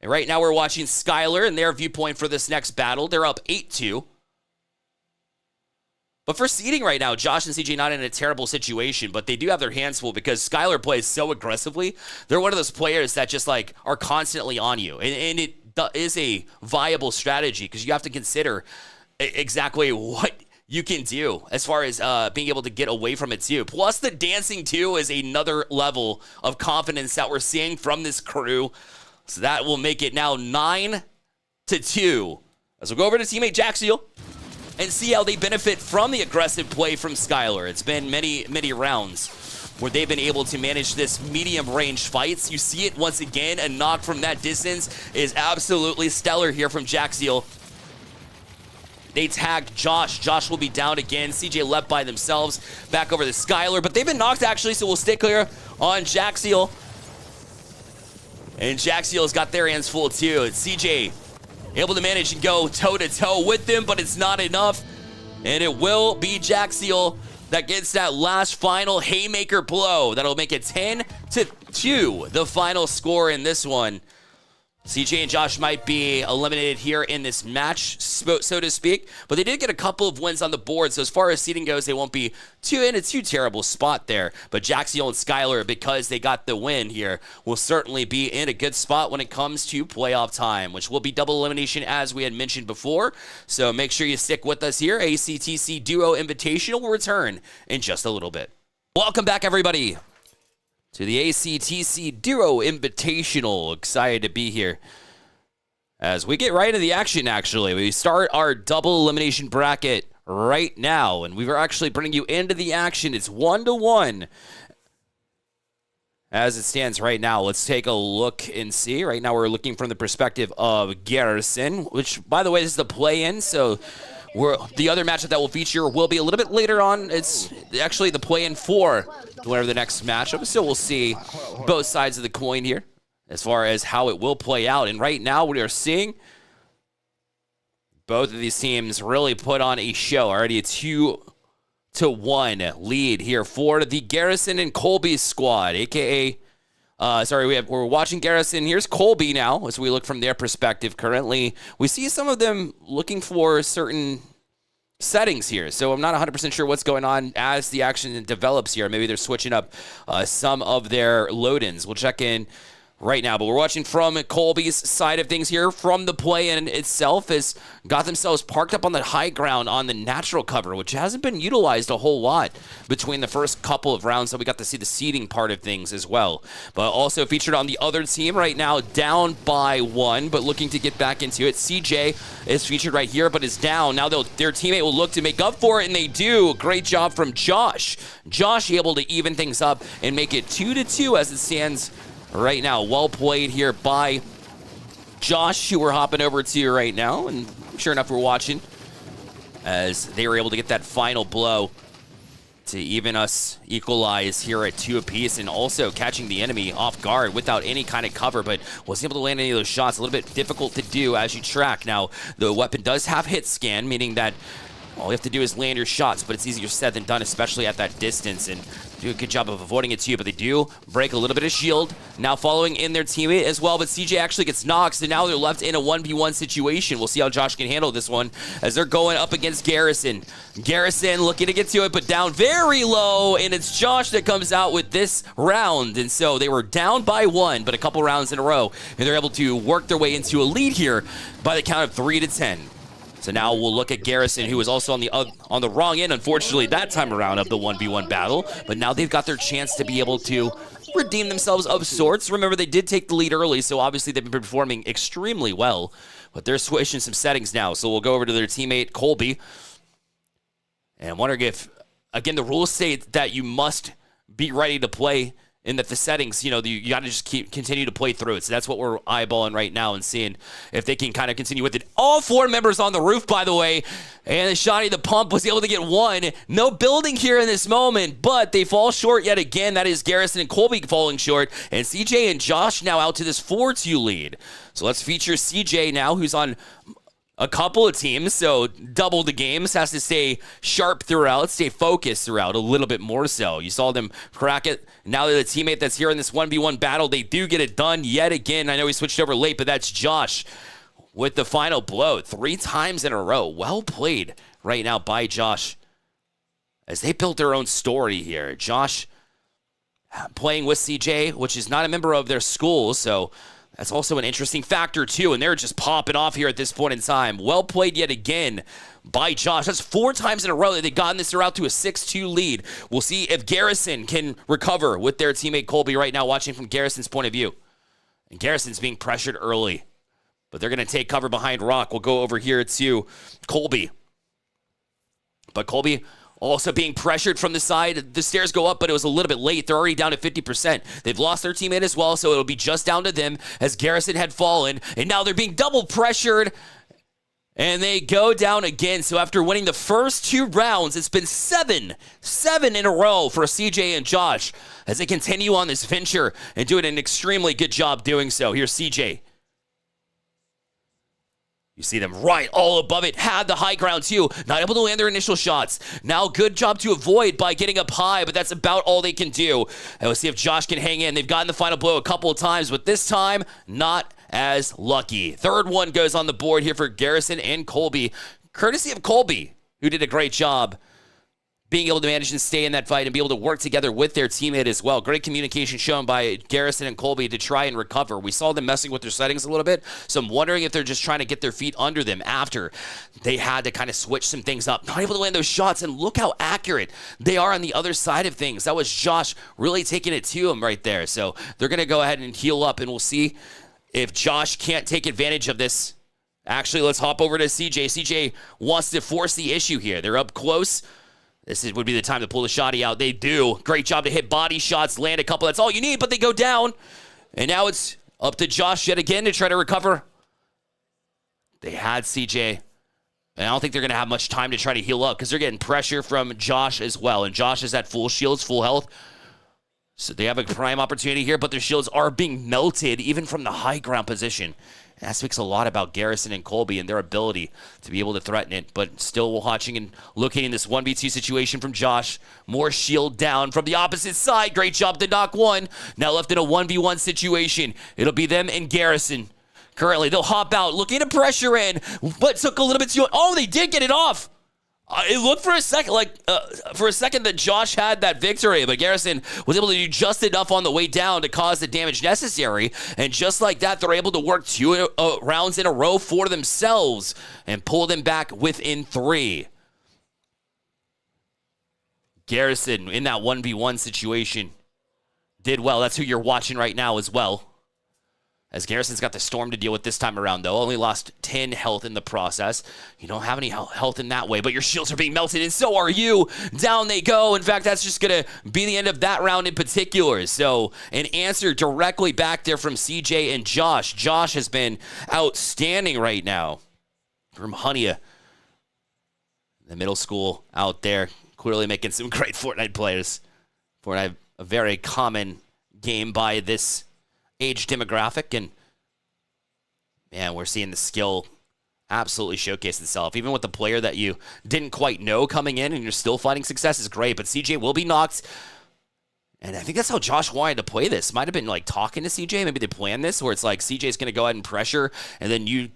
And right now we're watching Skylar and their viewpoint for this next battle. They're up 8-2. But for seeding right now, Josh and CJ not in a terrible situation, but they do have their hands full because Skylar plays so aggressively. They're one of those players that just like are constantly on you. And it is a viable strategy because you have to consider exactly what you can do as far as being able to get away from it too. Plus the dancing too is another level of confidence that we're seeing from this crew. So that will make it now 9-2. As we'll go over to teammate Jaxiel and see how they benefit from the aggressive play from Skylar. It's been many, many rounds where they've been able to manage this medium-range fights. You see it once again. A knock from that distance is absolutely stellar here from Jaxiel. They tagged Josh. Josh will be down again. CJ left by themselves. Back over to Skylar. But they've been knocked, actually, so we'll stick here on Jaxiel. And Jaxiel's got their hands full, too. It's CJ able to manage and go toe-to-toe with them, but it's not enough. And it will be Jaxiel that gets that last final haymaker blow. That'll make it 10-2, the final score in this one. CJ and Josh might be eliminated here in this match, so to speak, but they did get a couple of wins on the board, so as far as seeding goes, they won't be in a too terrible spot there. But Jaxiel and Skylar, because they got the win here, will certainly be in a good spot when it comes to playoff time, which will be double elimination as we had mentioned before. So make sure you stick with us here. ACTC Duo Invitational will return in just a little bit. Welcome back, everybody, to the ACTC Duo Invitational. Excited to be here as we get right into the action, actually. We start our double elimination bracket right now, and we were actually bringing you into the action. It's 1-1 as it stands right now. Let's take a look and see. Right now we're looking from the perspective of Garrison, which, by the way, this is the play-in, so the other matchup that will feature will be a little bit later on. It's actually the play-in for whatever the next matchup, so we'll see both sides of the coin here as far as how it will play out. And right now we are seeing both of these teams really put on a show. Already a 2-1 lead here for the Garrison and Colby squad, aka we're watching Garrison. Here's Colby now as we look from their perspective currently. We see some of them looking for certain settings here, so I'm not 100% sure what's going on as the action develops here. Maybe they're switching up some of their load-ins. We'll check in right now, but we're watching from Colby's side of things here. From the play-in itself, has got themselves parked up on the high ground on the natural cover, which hasn't been utilized a whole lot between the first couple of rounds, so we got to see the seeding part of things as well. But also featured on the other team right now, down by 1, but looking to get back into it. CJ is featured right here, but is down. Now their teammate will look to make up for it, and they do. Great job from Josh. Josh able to even things up and make it 2-2 as it stands right now. Well played here by Josh, who we're hopping over to right now. And sure enough, we're watching as they were able to get that final blow to even us equalize here at 2 apiece, and also catching the enemy off guard without any kind of cover, but wasn't able to land any of those shots. A little bit difficult to do as you track. Now, the weapon does have hit scan, meaning that all you have to do is land your shots, but it's easier said than done, especially at that distance, and do a good job of avoiding it too. But they do break a little bit of shield. Now following in their teammate as well, but CJ actually gets knocked, so now they're left in a 1v1 situation. We'll see how Josh can handle this one as they're going up against Garrison. Garrison looking to get to it, but down very low, and it's Josh that comes out with this round. And so they were down by 1, but a couple rounds in a row, and they're able to work their way into a lead here by the count of 3-10. So now we'll look at Garrison, who was also on the wrong end, unfortunately, that time around of the 1v1 battle. But now they've got their chance to be able to redeem themselves of sorts. Remember, they did take the lead early, so obviously they've been performing extremely well. But they're switching some settings now. So we'll go over to their teammate, Colby. And I'm wondering if, again, the rules state that you must be ready to play, and that the settings, you got to just continue to play through it. So that's what we're eyeballing right now and seeing if they can kind of continue with it. All 4 members on the roof, by the way, and Shotty the Pump was able to get 1. No building here in this moment, but they fall short yet again. That is Garrison and Colby falling short, and CJ and Josh now out to this 4-2 lead. So let's feature CJ now, who's on a couple of teams, so double the games, has to stay sharp throughout, stay focused throughout a little bit more so. You saw them crack it. Now they're the teammate that's here in this 1v1 battle. They do get it done yet again. I know he switched over late, but that's Josh with the final blow 3 times in a row. Well played right now by Josh as they built their own story here. Josh playing with CJ, which is not a member of their school, so that's also an interesting factor, too, and they're just popping off here at this point in time. Well played yet again by Josh. That's 4 times in a row that they've gotten this out to a 6-2 lead. We'll see if Garrison can recover with their teammate Colby right now, watching from Garrison's point of view. And Garrison's being pressured early, but they're going to take cover behind rock. We'll go over here to Colby. But Colby also being pressured from the side. The stairs go up, but it was a little bit late. They're already down to 50%. They've lost their teammate as well, so it'll be just down to them as Garrison had fallen. And now they're being double pressured, and they go down again. So after winning the first 2 rounds, it's been 7 in a row for CJ and Josh as they continue on this venture and doing an extremely good job doing so. Here's CJ. You see them right all above it. Had the high ground too. Not able to land their initial shots. Now good job to avoid by getting up high, but that's about all they can do. And we'll see if Josh can hang in. They've gotten the final blow a couple of times, but this time, not as lucky. Third one goes on the board here for Garrison and Colby. Courtesy of Colby, who did a great job being able to manage and stay in that fight and be able to work together with their teammate as well. Great communication shown by Garrison and Colby to try and recover. We saw them messing with their settings a little bit, so I'm wondering if they're just trying to get their feet under them after they had to kind of switch some things up. Not able to land those shots, and look how accurate they are on the other side of things. That was Josh really taking it to him right there. So they're going to go ahead and heal up, and we'll see if Josh can't take advantage of this. Actually, let's hop over to CJ. CJ wants to force the issue here. They're up close. would be the time to pull the shotty out. They do. Great job to hit body shots, land a couple. That's all you need, but they go down. And now it's up to Josh yet again to try to recover. They had CJ. And I don't think they're going to have much time to try to heal up because they're getting pressure from Josh as well. And Josh is at full shields, full health. So they have a prime opportunity here, but their shields are being melted even from the high ground position. That speaks a lot about Garrison and Colby and their ability to be able to threaten it. But still watching and looking in this 1v2 situation from Josh. More shield down from the opposite side. Great job to knock one. Now left in a 1v1 situation. It'll be them and Garrison. Currently, they'll hop out, looking to pressure in, but took a little bit too... Oh, they did get it off. It looked for a second that Josh had that victory, but Garrison was able to do just enough on the way down to cause the damage necessary. And just like that, they're able to work 2 rounds in a row for themselves and pull them back within 3. Garrison, in that 1v1 situation, did well. That's who you're watching right now as well. As Garrison's got the storm to deal with this time around, though. Only lost 10 health in the process. You don't have any health in that way, but your shields are being melted, and so are you. Down they go. In fact, that's just going to be the end of that round in particular. So an answer directly back there from CJ and Josh. Josh has been outstanding right now from Hunia. The middle school out there, clearly making some great Fortnite players. Fortnite, a very common game by this age demographic, and man, we're seeing the skill absolutely showcase itself. Even with the player that you didn't quite know coming in and you're still finding success is great, but CJ will be knocked. And I think that's how Josh wanted to play this. Might have been like talking to CJ. Maybe they planned this where it's like CJ's going to go ahead and pressure, and then you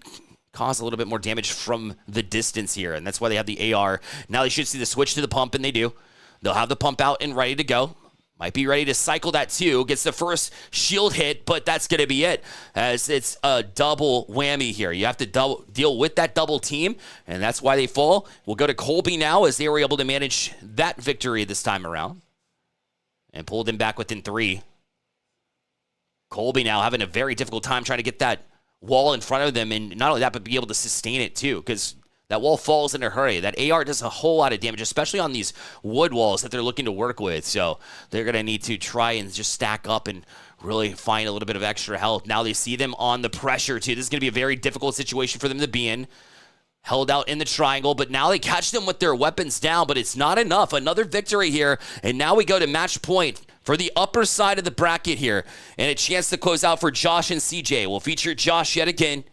cause a little bit more damage from the distance here. And that's why they have the AR. Now they should see the switch to the pump, and they do. They'll have the pump out and ready to go. Might be ready to cycle that too. Gets the first shield hit, but that's going to be it, as it's a double whammy here. You have to deal with that double team, and that's why they fall. We'll go to Colby now, as they were able to manage that victory this time around and pulled him back within 3. Colby now having a very difficult time trying to get that wall in front of them, and not only that, but be able to sustain it too, because that wall falls in a hurry. That AR does a whole lot of damage, especially on these wood walls that they're looking to work with. So they're going to need to try and just stack up and really find a little bit of extra health. Now they see them on the pressure, too. This is going to be a very difficult situation for them to be in. Held out in the triangle, but now they catch them with their weapons down, but it's not enough. Another victory here, and now we go to match point for the upper side of the bracket here, and a chance to close out for Josh and CJ. We'll feature Josh yet again.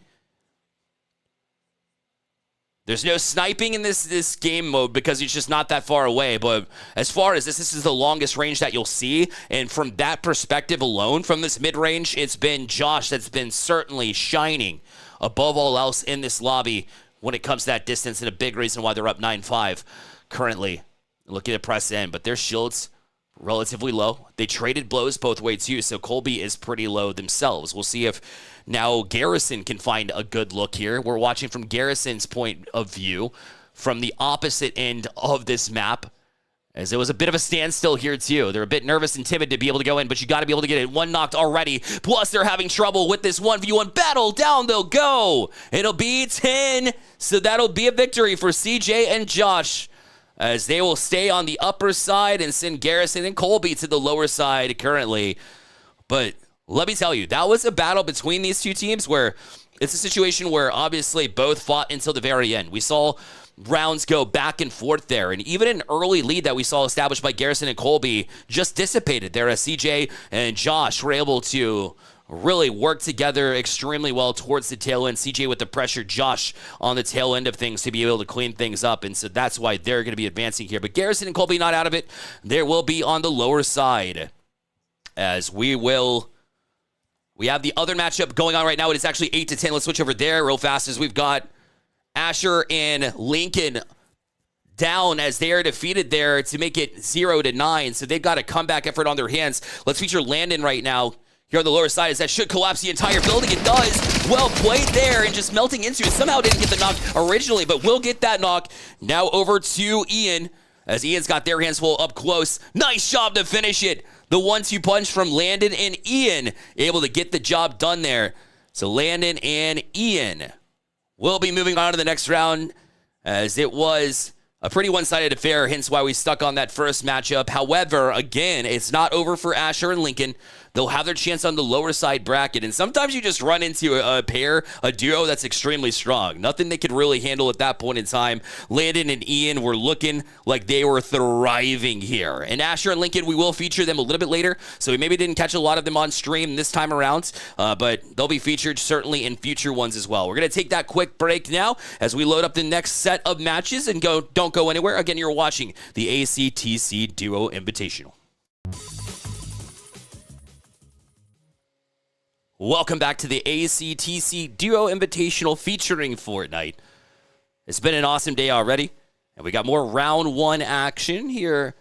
There's no sniping in this game mode because it's just not that far away. But as far as this is the longest range that you'll see. And from that perspective alone, from this mid-range, it's been Josh that's been certainly shining above all else in this lobby when it comes to that distance, and a big reason why they're up 9-5 currently. Looking to press in, but their shields relatively low. They traded blows both ways too, so Colby is pretty low themselves. We'll see if now Garrison can find a good look here. We're watching from Garrison's point of view from the opposite end of this map, as it was a bit of a standstill here too. They're a bit nervous and timid to be able to go in, but you got to be able to get it. One knocked already. Plus they're having trouble with this 1v1 battle. Down they'll go. It'll be 10. So that'll be a victory for CJ and Josh, as they will stay on the upper side and send Garrison and Colby to the lower side currently. But let me tell you, that was a battle between these two teams where it's a situation where obviously both fought until the very end. We saw rounds go back and forth there, and even an early lead that we saw established by Garrison and Colby just dissipated there, as CJ and Josh were able to really work together extremely well towards the tail end. CJ with the pressure, Josh on the tail end of things to be able to clean things up, and so that's why they're going to be advancing here. But Garrison and Colby not out of it. They will be on the lower side, as we have the other matchup going on right now. It is actually 8-10. Let's switch over there real fast, as we've got Asher and Lincoln down, as they are defeated there to make it 0-9. So they've got a comeback effort on their hands. Let's feature Landon right now here on the lower side, as that should collapse the entire building. It does. Well played there, and just melting into it. Somehow didn't get the knock originally, but will get that knock. Now over to Ian, as Ian's got their hands full up close. Nice job to finish it. The 1-2 punch from Landon and Ian, able to get the job done there. So Landon and Ian will be moving on to the next round, as it was A pretty one-sided affair, hence why we stuck on that first matchup. However, again, it's not over for Asher and Lincoln. They'll have their chance on the lower side bracket, and sometimes you just run into a pair, a duo that's extremely strong. Nothing they could really handle at that point in time. Landon and Ian were looking like they were thriving here. And Asher and Lincoln, we will feature them a little bit later, so we maybe didn't catch a lot of them on stream this time around, but they'll be featured certainly in future ones as well. We're going to take that quick break now as we load up the next set of matches and don't go anywhere. Again, you're watching the ACTC Duo Invitational. Welcome back to the ACTC Duo Invitational featuring Fortnite. It's been an awesome day already, and we got more round one action here.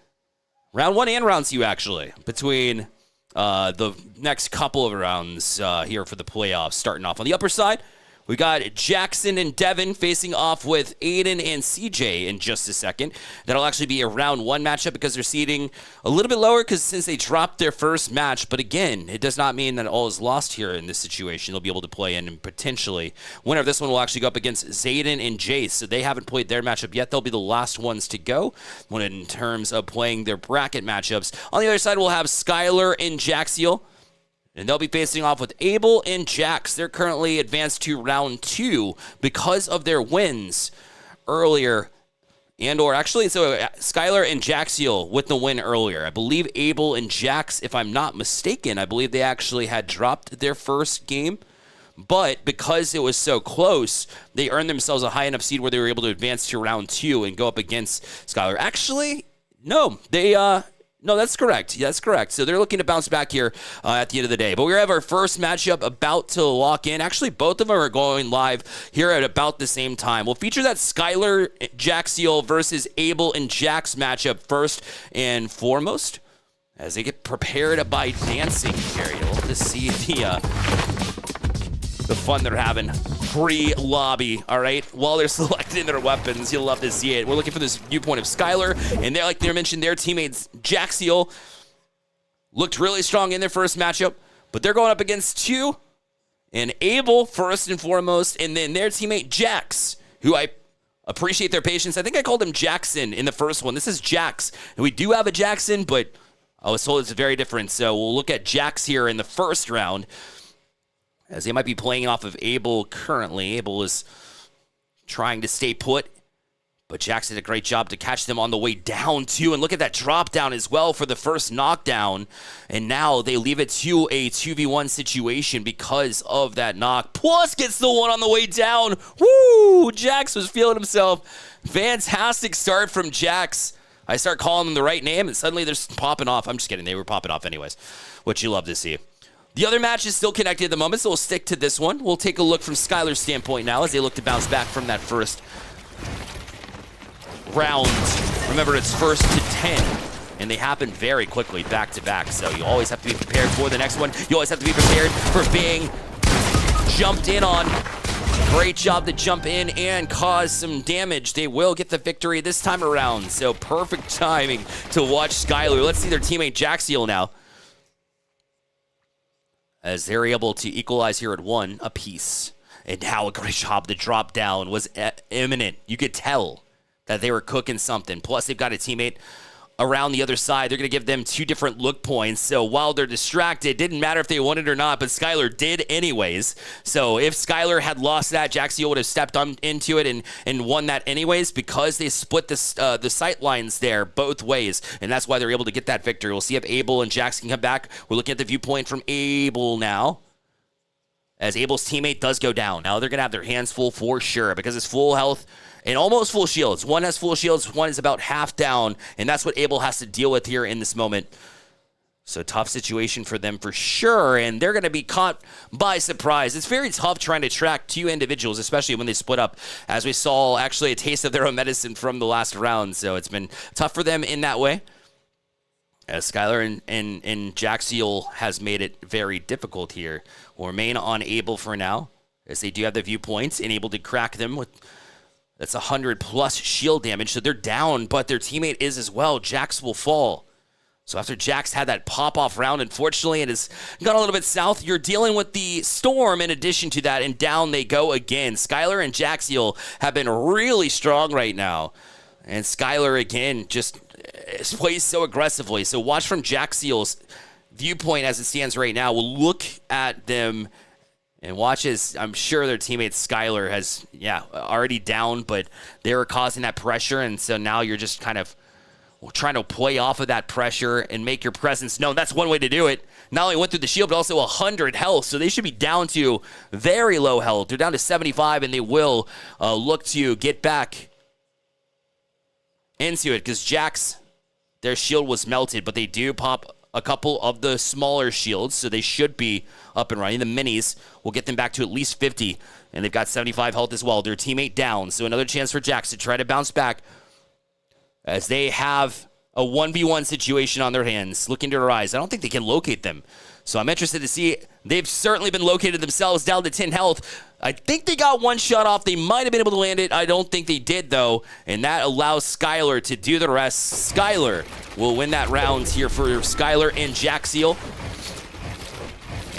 Round one and round two, actually, between the next couple of rounds here for the playoffs. Starting off on the upper side, we got Jackson and Devin facing off with Aiden and CJ in just a second. That'll actually be a round one matchup because they're seeding a little bit lower since they dropped their first match. But again, it does not mean that all is lost here in this situation. They'll be able to play in and potentially winner of this one will actually go up against Zayden and Jace. So they haven't played their matchup yet. They'll be the last ones to go when in terms of playing their bracket matchups. On the other side, we'll have Skylar and Jaxiel. And they'll be facing off with Abel and Jax. They're currently advanced to round two because of their wins earlier. Skylar and Jaxiel with the win earlier. I believe Abel and Jax, if I'm not mistaken, I believe they actually had dropped their first game. But because it was so close, they earned themselves a high enough seed where they were able to advance to round two and go up against Skylar. Actually, no, No, that's correct. That's correct. So they're looking to bounce back here at the end of the day. But we have our first matchup about to lock in. Actually, both of them are going live here at about the same time. We'll feature that Skylar Jaxiel versus Abel and Jax matchup first and foremost as they get prepared by dancing here. You'll have to see the fun they're having pre-lobby, all right? While they're selecting their weapons, you'll love to see it. We're looking for this viewpoint of Skylar, and they're like they mentioned, their teammates Jaxiel looked really strong in their first matchup, but they're going up against two, and Abel first and foremost, and then their teammate Jax, who I appreciate their patience. I think I called him Jackson in the first one. This is Jax, and we do have a Jackson, but I was told it's very different. So we'll look at Jax here in the first round, as they might be playing off of Abel currently. Abel is trying to stay put, but Jax did a great job to catch them on the way down, too. And look at that drop down as well for the first knockdown. And now they leave it to a 2v1 situation because of that knock. Plus gets the one on the way down. Woo! Jax was feeling himself. Fantastic start from Jax. I start calling them the right name, and suddenly they're popping off. I'm just kidding. They were popping off anyways, which you love to see. The other match is still connected at the moment, so we'll stick to this one. We'll take a look from Skylar's standpoint now as they look to bounce back from that first round. Remember, it's first to 10, and they happen very quickly back to back, so you always have to be prepared for the next one. You always have to be prepared for being jumped in on. Great job to jump in and cause some damage. They will get the victory this time around, so perfect timing to watch Skylar. Let's see their teammate Jaxiel now, as they're able to equalize here at 1 apiece. And how a great job. The drop down was imminent. You could tell that they were cooking something. Plus, they've got a teammate around the other side. They're going to give them 2 different look points. So while they're distracted, it didn't matter if they won it or not, but Skylar did anyways. So if Skylar had lost that, Jaxiel would have stepped into it and won that anyways, because they split the sight lines there both ways. And that's why they're able to get that victory. We'll see if Abel and Jax can come back. We're looking at the viewpoint from Abel now, as Abel's teammate does go down. Now they're going to have their hands full for sure because it's full health and almost full shields. One has full shields, one is about half down, and that's what Abel has to deal with here in this moment. So tough situation for them for sure, and they're going to be caught by surprise. It's very tough trying to track 2 individuals, especially when they split up, as we saw actually a taste of their own medicine from the last round. So it's been tough for them in that way, as Skylar and Jaxiel has made it very difficult here. We'll remain on Abel for now, as they do have the viewpoints and able to crack them with... That's 100+ shield damage, so they're down, but their teammate is as well. Jax will fall. So after Jax had that pop-off round, unfortunately, it has gone a little bit south. You're dealing with the storm in addition to that, and down they go again. Skylar and Jaxiel have been really strong right now. And Skylar, again, just plays so aggressively. So watch from Jack Seal's viewpoint as it stands right now. We'll look at them and watch as I'm sure their teammate Skylar has, already down, but they were causing that pressure. And so now you're just kind of trying to play off of that pressure and make your presence known. That's one way to do it. Not only went through the shield, but also 100 health. So they should be down to very low health. They're down to 75, and they will look to get back into it because Jack's, their shield was melted, but they do pop a couple of the smaller shields, so they should be up and running. The minis will get them back to at least 50, and they've got 75 health as well. Their teammate down, so another chance for Jax to try to bounce back as they have a 1v1 situation on their hands, looking to rise. I don't think they can locate them, so I'm interested to see. They've certainly been located themselves, down to 10 health. I think they got one shot off. They might have been able to land it. I don't think they did, though, and that allows Skylar to do the rest. Skylar will win that round here for Skylar and Jaxiel,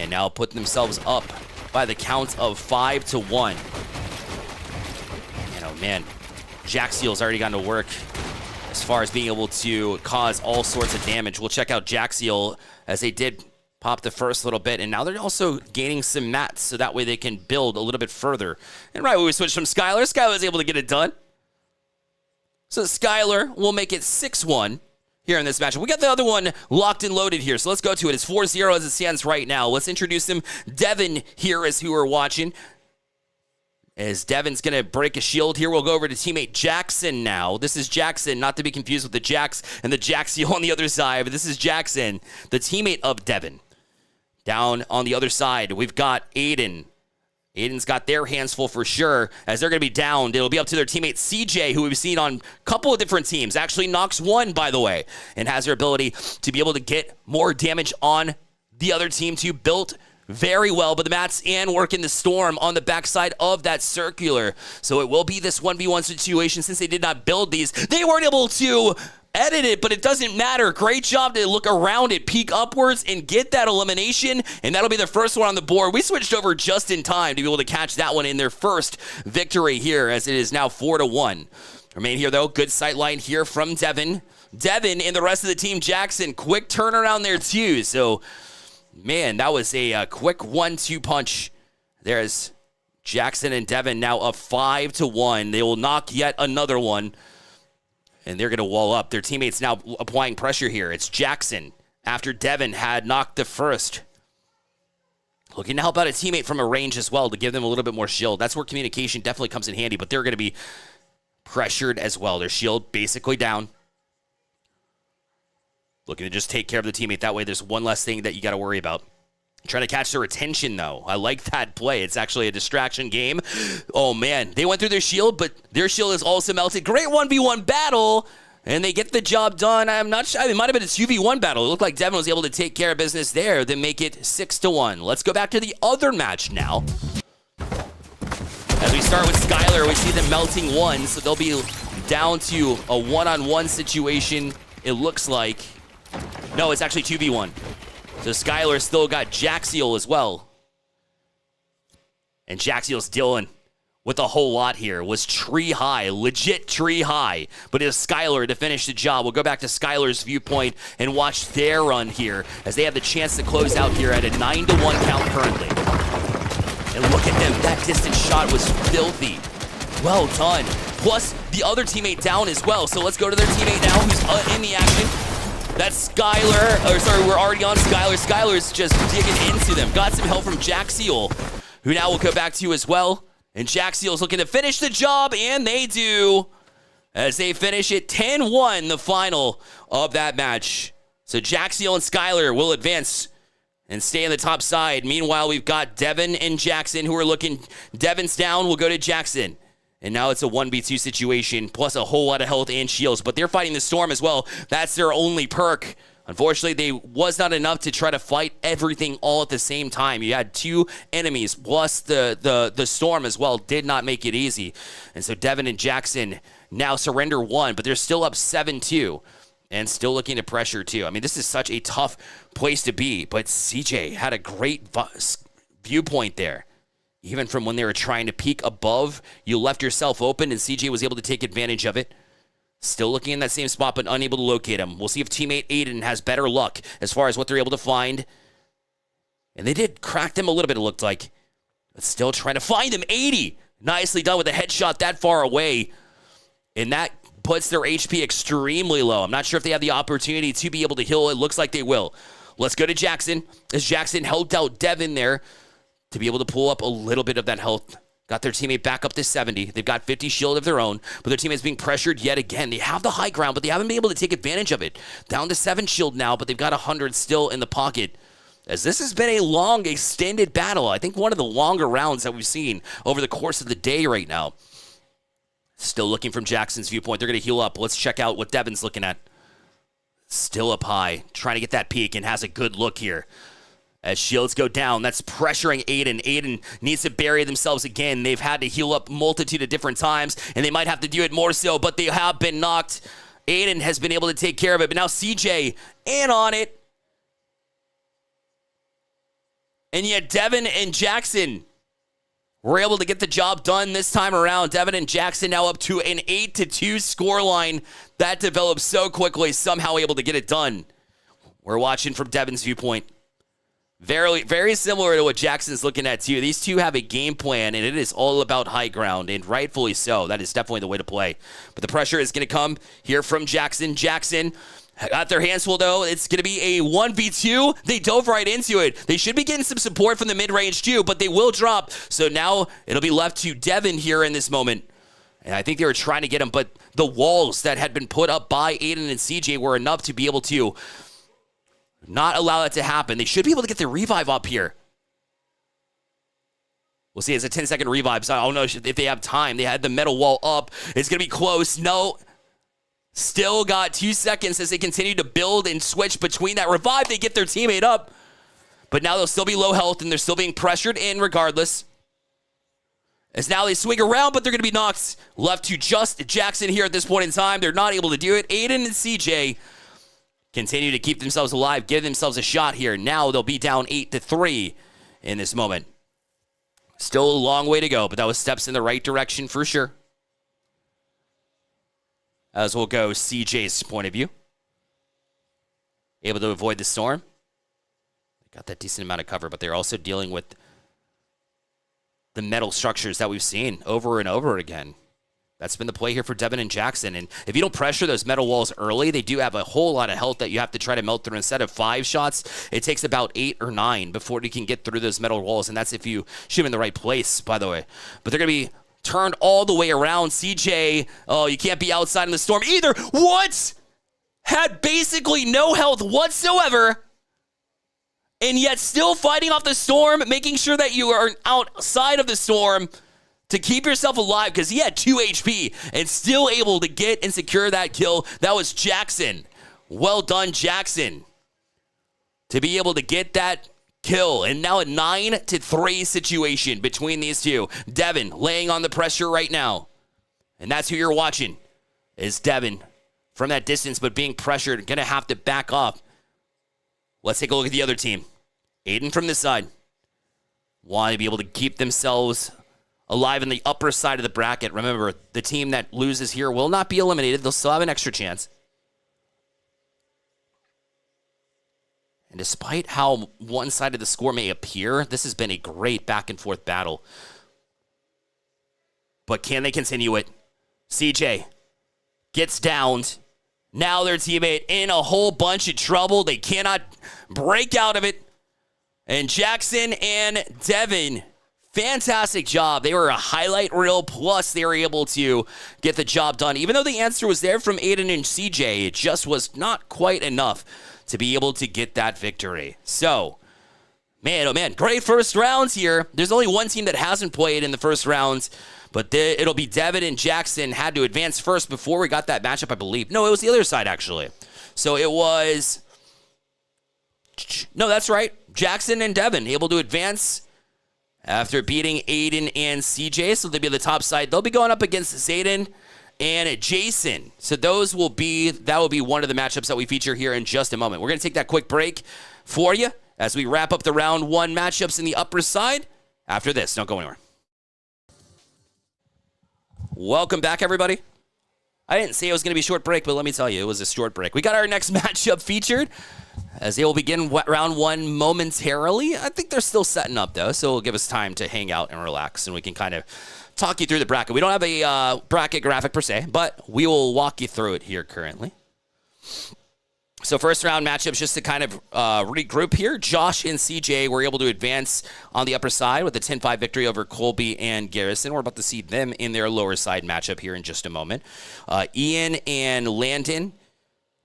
and now put themselves up by the count of 5-1. And oh man, Jaxiel's already gotten to work as far as being able to cause all sorts of damage. We'll check out Jaxiel as they did pop the first little bit, and now they're also gaining some mats, so that way they can build a little bit further. And right when we switched from Skylar, Skylar was able to get it done. So Skylar will make it 6-1 here in this match. We got the other one locked and loaded here, so let's go to it. It's 4-0 as it stands right now. Let's introduce him. Devin here is who we're watching. As Devin's going to break a shield here, we'll go over to teammate Jackson now. This is Jackson, not to be confused with the Jax and the Jaxiel on the other side, but this is Jackson, the teammate of Devin. Down on the other side, we've got Aiden. Aiden's got their hands full for sure, as they're going to be downed. It'll be up to their teammate CJ, who we've seen on a couple of different teams. Actually, Nox 1, by the way, and has their ability to be able to get more damage on the other team too. Built very well, but the mats and work in the storm on the backside of that circular. So it will be this 1v1 situation. Since they did not build these, they weren't able to edit it, but it doesn't matter. Great job to look around it, peek upwards, and get that elimination, and that'll be the first one on the board. We switched over just in time to be able to catch that one in their first victory here, as it is now 4-1. Remain here, though. Good sight line here from Devin. Devin and the rest of the team, Jackson, quick turnaround there, too. So, man, that was a quick 1-2 punch. There's Jackson and Devin now up 5-1. They will knock yet another one, and they're going to wall up. Their teammates now applying pressure here. It's Jackson after Devin had knocked the first. Looking to help out a teammate from a range as well to give them a little bit more shield. That's where communication definitely comes in handy, but they're going to be pressured as well. Their shield basically down. Looking to just take care of the teammate. That way there's one less thing that you got to worry about. Trying to catch their attention, though. I like that play. It's actually a distraction game. Oh, man. They went through their shield, but their shield is also melted. Great 1v1 battle, and they get the job done. I'm not sure. It might have been a 2v1 battle. It looked like Devin was able to take care of business there, then make it 6-1. Let's go back to the other match now. As we start with Skylar, we see them melting one, so they'll be down to a one-on-one situation, it looks like. No, it's actually 2v1. So Skylar still got Jaxiel as well. And Jaxiel's dealing with a whole lot here. Was tree high, legit tree high. But it is Skylar to finish the job. We'll go back to Skylar's viewpoint and watch their run here as they have the chance to close out here at a 9-1 count currently. And look at them. That distance shot was filthy. Well done. Plus, the other teammate down as well. So let's go to their teammate now who's in the action. That's Skylar, or sorry, we're already on Skylar. Skylar's just digging into them. Got some help from Jaxiel, who now we'll go back to as well. And Jaxiel's looking to finish the job, and they do, as they finish it 10-1, the final of that match. So Jaxiel and Skylar will advance and stay on the top side. Meanwhile, we've got Devin and Jackson who are looking. Devin's down, we'll go to Jackson. And now it's a 1v2 situation, plus a whole lot of health and shields. But they're fighting the storm as well. That's their only perk. Unfortunately, they was not enough to try to fight everything all at the same time. You had two enemies, plus the storm as well. Did not make it easy. And so Devin and Jackson now surrender one, but they're still up 7-2. And still looking to pressure too. I mean, this is such a tough place to be. But CJ had a great viewpoint there. Even from when they were trying to peek above, you left yourself open, and CJ was able to take advantage of it. Still looking in that same spot, but unable to locate him. We'll see if teammate Aiden has better luck as far as what they're able to find. And they did crack them a little bit, it looked like. But still trying to find him. 80. Nicely done with a headshot that far away. And that puts their HP extremely low. I'm not sure if they have the opportunity to be able to heal. It looks like they will. Let's go to Jackson. As Jackson helped out Devin there to be able to pull up a little bit of that health. Got their teammate back up to 70. They've got 50 shield of their own, but their teammate's being pressured yet again. They have the high ground, but they haven't been able to take advantage of it. Down to 7 shield now, but they've got 100 still in the pocket. As this has been a long, extended battle. I think one of the longer rounds that we've seen over the course of the day right now. Still looking from Jackson's viewpoint. They're going to heal up. Let's check out what Devin's looking at. Still up high, trying to get that peek and has a good look here. As shields go down, that's pressuring Aiden. Aiden needs to bury themselves again. They've had to heal up multitude of different times, and they might have to do it more so, but they have been knocked. Aiden has been able to take care of it, but now CJ in on it. And yet Devin and Jackson were able to get the job done this time around. Devin and Jackson now up to an 8-2 scoreline. That developed so quickly, somehow able to get it done. We're watching from Devin's viewpoint. Very, very similar to what Jackson's looking at, too. These two have a game plan, and it is all about high ground, and rightfully so. That is definitely the way to play. But the pressure is going to come here from Jackson. Jackson got their hands full, though. It's going to be a 1v2. They dove right into it. They should be getting some support from the mid-range, too, but they will drop. So now it'll be left to Devin here in this moment. And I think they were trying to get him, but the walls that had been put up by Aiden and CJ were enough to be able to not allow that to happen. They should be able to get the revive up here. We'll see. It's a 10-second revive, so I don't know if they have time. They had the metal wall up. It's going to be close. No. Still got 2 seconds as they continue to build and switch between that revive. They get their teammate up. But now they'll still be low health, and they're still being pressured in regardless. As now they swing around, but they're going to be knocked left to just Jackson here at this point in time. They're not able to do it. Aiden and CJ continue to keep themselves alive, give themselves a shot here. Now they'll be down 8-3 in this moment. Still a long way to go, but that was steps in the right direction for sure. As we'll go CJ's point of view. Able to avoid the storm. They got that decent amount of cover, but they're also dealing with the metal structures that we've seen over and over again. That's been the play here for Devin and Jackson. And if you don't pressure those metal walls early, they do have a whole lot of health that you have to try to melt through. Instead of 5 shots, it takes about 8 or 9 before you can get through those metal walls. And that's if you shoot them in the right place, by the way. But they're going to be turned all the way around. CJ, oh, you can't be outside in the storm either. What? Had basically no health whatsoever. And yet still fighting off the storm, making sure that you are outside of the storm to keep yourself alive, because he had 2 HP and still able to get and secure that kill. That was Jackson. Well done, Jackson, to be able to get that kill. And now a 9-3 situation between these two. Devin laying on the pressure right now. And that's who you're watching, is Devin from that distance, but being pressured, going to have to back off. Let's take a look at the other team. Aiden from this side. Want to be able to keep themselves alive in the upper side of the bracket. Remember, the team that loses here will not be eliminated. They'll still have an extra chance. And despite how one side of the score may appear, this has been a great back-and-forth battle. But can they continue it? CJ gets downed. Now their teammate in a whole bunch of trouble. They cannot break out of it. And Jackson and Devin, fantastic job. They were a highlight reel, plus they were able to get the job done. Even though the answer was there from Aiden and CJ, it just was not quite enough to be able to get that victory. So, man, oh man, great first rounds here. There's only one team that hasn't played in the first rounds, but it'll be Devin and Jackson had to advance first before we got that matchup, I believe. No, it was the other side, actually. So it was... No, that's right. Jackson and Devin able to advance after beating Aiden and CJ. So they'll be the top side. They'll be going up against Zayden and Jason. So that will be one of the matchups that we feature here in just a moment. We're going to take that quick break for you as we wrap up the round 1 matchups in the upper side. After this, don't go anywhere. Welcome back, everybody. I didn't say it was going to be a short break, but let me tell you, it was a short break. We got our next matchup featured as they will begin round one momentarily. I think they're still setting up, though, so it'll give us time to hang out and relax, and we can kind of talk you through the bracket. We don't have a bracket graphic per se, but we will walk you through it here currently. So first round matchups, just to kind of regroup here. Josh and CJ were able to advance on the upper side with a 10-5 victory over Colby and Garrison. We're about to see them in their lower side matchup here in just a moment. Ian and Landon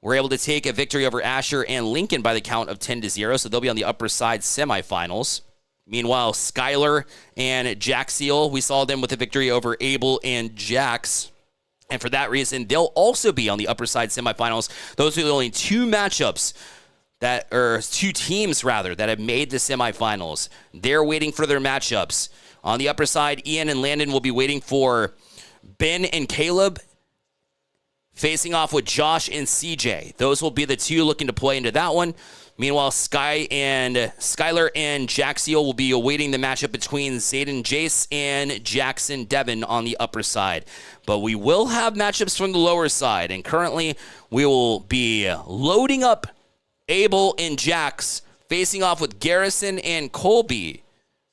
were able to take a victory over Asher and Lincoln by the count of 10-0, so they'll be on the upper side semifinals. Meanwhile, Skylar and Jaxiel, we saw them with a victory over Abel and Jax. And for that reason, they'll also be on the upper side semifinals. Those are the only two matchups two teams rather, that have made the semifinals. They're waiting for their matchups. On the upper side, Ian and Landon will be waiting for Ben and Caleb facing off with Josh and CJ. Those will be the two looking to play into that one. Meanwhile, Skylar and Jaxiel will be awaiting the matchup between Zayden Jace and Jackson Devin on the upper side. But we will have matchups from the lower side, and currently we will be loading up Abel and Jax facing off with Garrison and Colby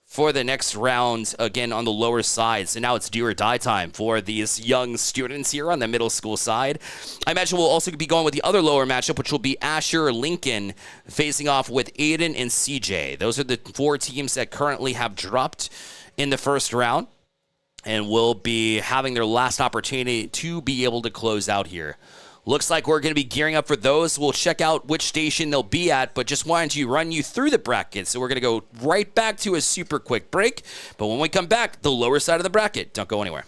for the next round, again, on the lower side. So now it's do or die time for these young students here on the middle school side. I imagine we'll also be going with the other lower matchup, which will be Asher Lincoln facing off with Aiden and CJ. Those are the four teams that currently have dropped in the first round and will be having their last opportunity to be able to close out here. Looks like we're going to be gearing up for those. We'll check out which station they'll be at, but just wanted to run you through the bracket. So we're going to go right back to a super quick break. But when we come back, the lower side of the bracket. Don't go anywhere.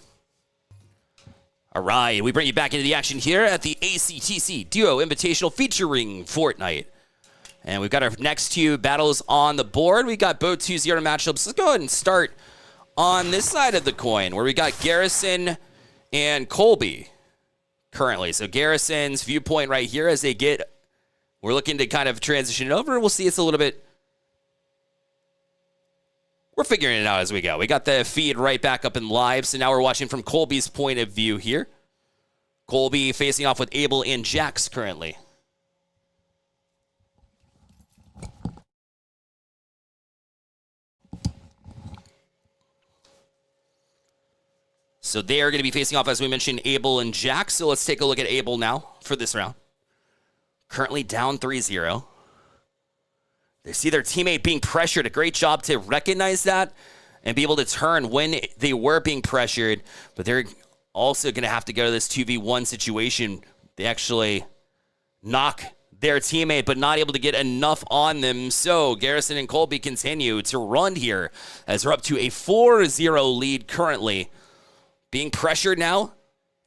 All right, we bring you back into the action here at the ACTC Duo Invitational featuring Fortnite. And we've got our next two battles on the board. We got both 2-0 matchups. Let's go ahead and start on this side of the coin where we got Garrison and Colby currently. So Garrison's viewpoint right here as we're looking to kind of transition it over. We'll see it's a little bit, we're figuring it out as we go. We got the feed right back up in live. So now we're watching from Colby's point of view here. Colby facing off with Abel and Jax currently. So they are going to be facing off, as we mentioned, Abel and Jax. So let's take a look at Abel now for this round. Currently down 3-0. They see their teammate being pressured. A great job to recognize that and be able to turn when they were being pressured. But they're also going to have to go to this 2v1 situation. They actually knock their teammate, but not able to get enough on them. So Garrison and Colby continue to run here as they're up to a 4-0 lead currently. Being pressured now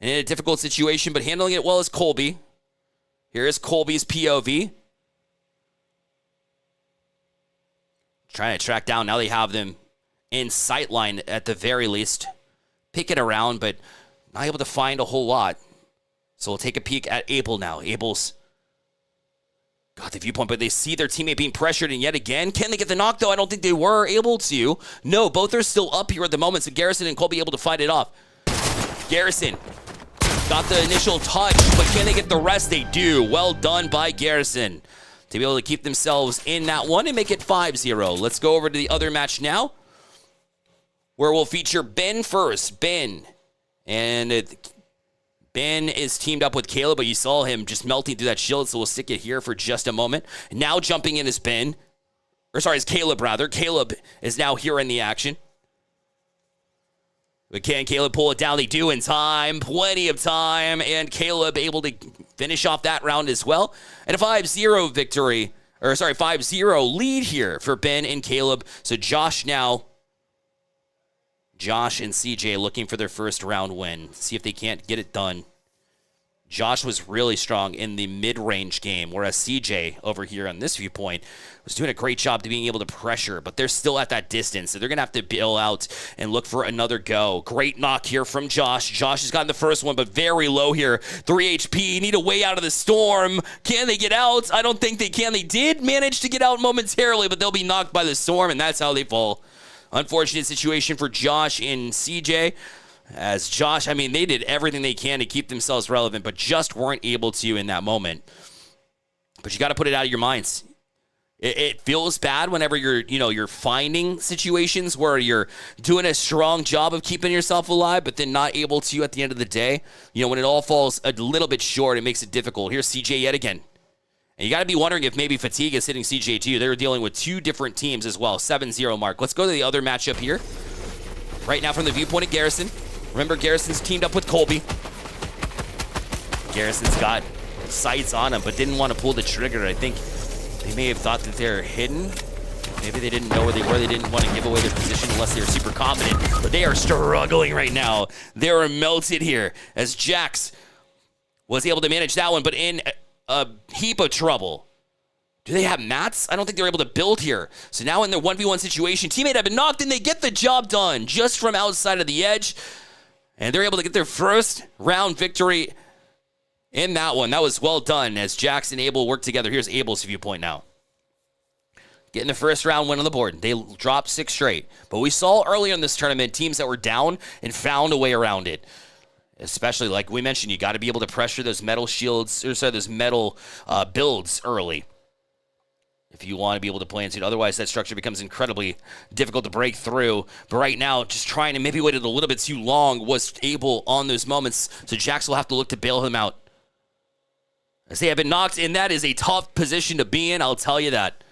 and in a difficult situation, but handling it well is Colby. Here is Colby's POV. Trying to track down. Now they have them in sightline at the very least. Picking around, but not able to find a whole lot. So we'll take a peek at Abel now. Abel's got the viewpoint, but they see their teammate being pressured, and yet again, can they get the knock, though? I don't think they were able to. No, both are still up here at the moment, so Garrison and Colby able to fight it off. Garrison got the initial touch, but can they get the rest? They do. Well done by Garrison to be able to keep themselves in that one and make it 5-0. Let's go over to the other match now, where we'll feature Ben first. Ben is teamed up with Caleb, but you saw him just melting through that shield, so we'll stick it here for just a moment. Now jumping in is Caleb rather. Caleb is now here in the action. But can Caleb pull it down? They do in time. Plenty of time. And Caleb able to finish off that round as well. And a 5-0 victory. 5-0 lead here for Ben and Caleb. So Josh and CJ looking for their first round win. See if they can't get it done. Josh was really strong in the mid-range game, whereas CJ over here on this viewpoint was doing a great job to being able to pressure, but they're still at that distance, so they're going to have to bail out and look for another go. Great knock here from Josh. Josh has gotten the first one, but very low here. 3 HP, need a way out of the storm. Can they get out? I don't think they can. They did manage to get out momentarily, but they'll be knocked by the storm, and that's how they fall. Unfortunate situation for Josh and CJ. As Josh, I mean, they did everything they can to keep themselves relevant, but just weren't able to in that moment. But you got to put it out of your minds. It feels bad whenever you're finding situations where you're doing a strong job of keeping yourself alive, but then not able to at the end of the day. When it all falls a little bit short, it makes it difficult. Here's CJ yet again. And you got to be wondering if maybe fatigue is hitting CJ too. They were dealing with two different teams as well. 7-0 mark. Let's go to the other matchup here. Right now from the viewpoint of Garrison. Remember, Garrison's teamed up with Colby. Garrison's got sights on him, but didn't want to pull the trigger. I think they may have thought that they're hidden. Maybe they didn't know where they were. They didn't want to give away their position unless they were super confident. But they are struggling right now. They are melted here as Jax was able to manage that one, but in a heap of trouble. Do they have mats? I don't think they're able to build here. So now in their 1v1 situation, teammate have been knocked and they get the job done just from outside of the edge. And they're able to get their first round victory in that one. That was well done as Jax and Abel work together. Here's Abel's viewpoint now. Getting the first round win on the board. They dropped 6 straight. But we saw earlier in this tournament teams that were down and found a way around it. Especially, like we mentioned, you got to be able to pressure those metal shields, or sorry, those metal builds early if you want to be able to play into it. Otherwise, that structure becomes incredibly difficult to break through. But right now, just trying to maybe waited a little bit too long was Abel on those moments. So Jax will have to look to bail him out. As they have been knocked, and that is a tough position to be in, I'll tell you that.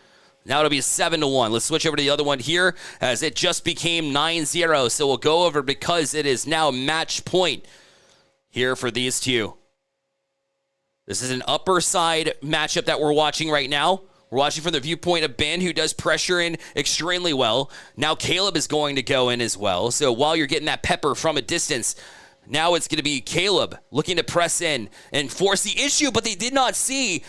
Now it'll be 7-1. Let's switch over to the other one here as it just became 9-0. So we'll go over because it is now match point here for these two. This is an upper side matchup that we're watching right now. We're watching from the viewpoint of Ben, who does pressure in extremely well. Now Caleb is going to go in as well. So while you're getting that pepper from a distance, now it's going to be Caleb looking to press in and force the issue, but they did not see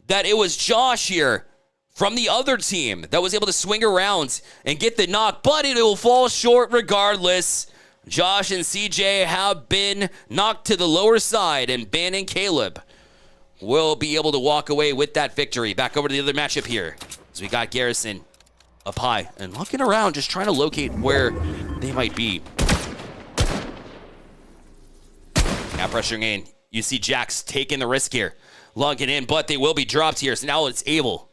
that it was Josh here from the other team that was able to swing around and get the knock, but it will fall short regardless. Josh and CJ have been knocked to the lower side, and Ben and Caleb will be able to walk away with that victory. Back over to the other matchup here as we got Garrison up high and looking around, just trying to locate where they might be. Now pressuring in. You see Jax taking the risk here. Logging in, but they will be dropped here. So now it's Abel.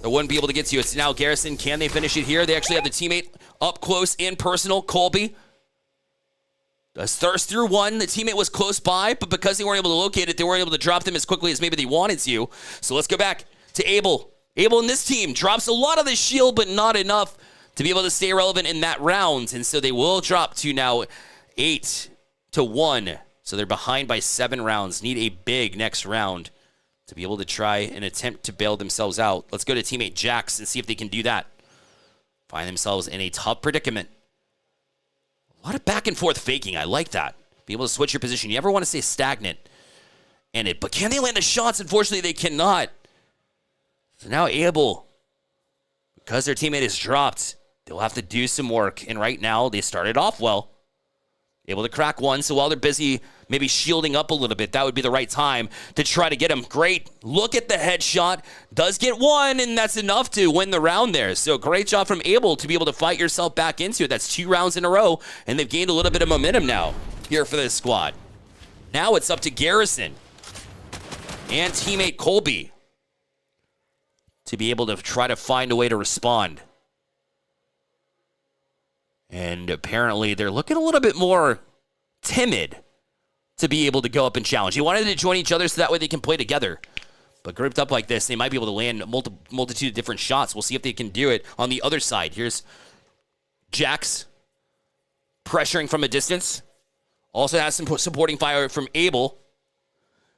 They wouldn't be able to get to you. It's now Garrison. Can they finish it here? They actually have the teammate up close and personal. Colby does thirst through one. The teammate was close by, but because they weren't able to locate it, they weren't able to drop them as quickly as maybe they wanted to. So let's go back to Abel. Abel in this team drops a lot of the shield, but not enough to be able to stay relevant in that round. And so they will drop to now 8-1. So they're behind by 7 rounds. Need a big next round to be able to try and attempt to bail themselves out. Let's go to teammate Jax and see if they can do that. Find themselves in a tough predicament. A lot of back and forth faking. I like that. Be able to switch your position. You ever want to stay stagnant in it, but can they land the shots? Unfortunately, they cannot. So now Abel, because their teammate is dropped, they'll have to do some work. And right now, they started off well. Able to crack one, so while they're busy maybe shielding up a little bit, that would be the right time to try to get him. Great look at the headshot. Does get one, and that's enough to win the round there. So great job from Abel to be able to fight yourself back into it. That's 2 rounds in a row, and they've gained a little bit of momentum now here for this squad. Now it's up to Garrison and teammate Colby to be able to try to find a way to respond. And apparently they're looking a little bit more timid to be able to go up and challenge. They wanted to join each other so that way they can play together. But grouped up like this, they might be able to land a multitude of different shots. We'll see if they can do it on the other side. Here's Jax pressuring from a distance. Also has some supporting fire from Abel,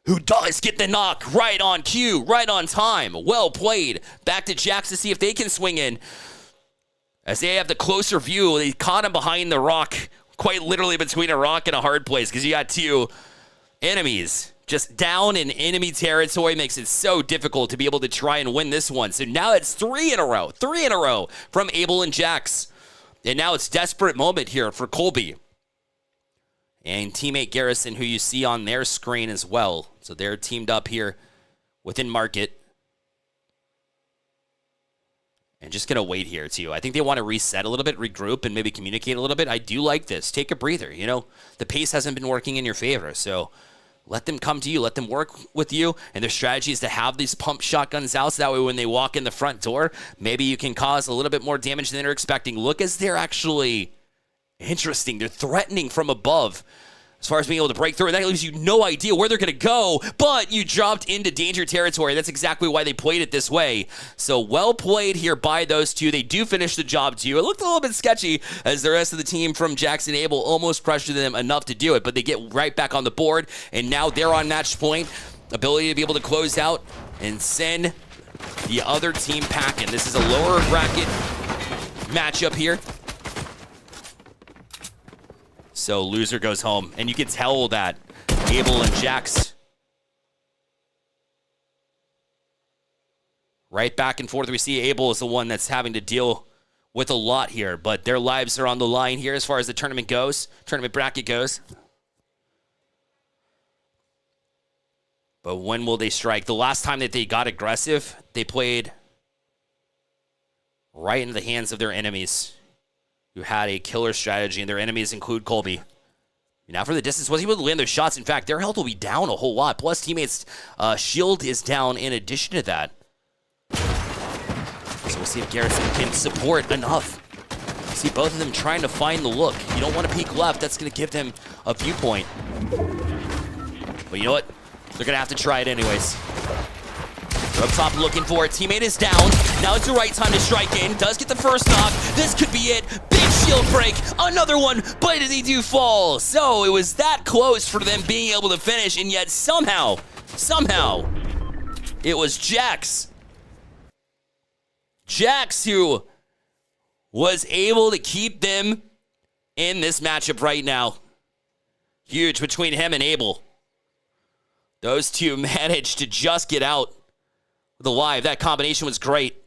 who does get the knock right on cue, right on time. Well played. Back to Jax to see if they can swing in. As they have the closer view, they caught him behind the rock, quite literally between a rock and a hard place, because you got 2 enemies just down in enemy territory. Makes it so difficult to be able to try and win this one. So now it's 3 in a row from Abel and Jax. And now it's desperate moment here for Colby and teammate Garrison, who you see on their screen as well. So they're teamed up here within Market. And just going to wait here, too. I think they want to reset a little bit, regroup, and maybe communicate a little bit. I do like this. Take a breather. You know, the pace hasn't been working in your favor, so let them come to you. Let them work with you. And their strategy is to have these pump shotguns out, so that way when they walk in the front door, maybe you can cause a little bit more damage than they're expecting. Look, as they're actually interesting. They're threatening from above. As far as being able to break through, that leaves you no idea where they're going to go, but you dropped into danger territory. That's exactly why they played it this way. So well played here by those two. They do finish the job too. It looked a little bit sketchy as the rest of the team from Jackson Able almost pressured them enough to do it, but they get right back on the board, and now they're on match point. Ability to be able to close out and send the other team packing. This is a lower bracket matchup here. So loser goes home, and you can tell that Able and Jax right back and forth. We see Able is the one that's having to deal with a lot here, but their lives are on the line here as far as the tournament bracket goes. But when will they strike? The last time that they got aggressive, they played right into the hands of their enemies, who had a killer strategy, and their enemies include Colby. Now for the distance, was he able to land those shots? In fact, their health will be down a whole lot. Plus, teammates' shield is down in addition to that. So we'll see if Garrison can support enough. See both of them trying to find the look. You don't want to peek left. That's going to give them a viewpoint. But you know what? They're going to have to try it anyways. They're up top looking for it. Teammate is down. Now it's the right time to strike in. Does get the first knock. This could be it. Big shield break. Another one, but they do fall. So it was that close for them being able to finish, and yet somehow, it was Jax. Jax who was able to keep them in this matchup right now. Huge between him and Able. Those two managed to just get out with a live. That combination was great.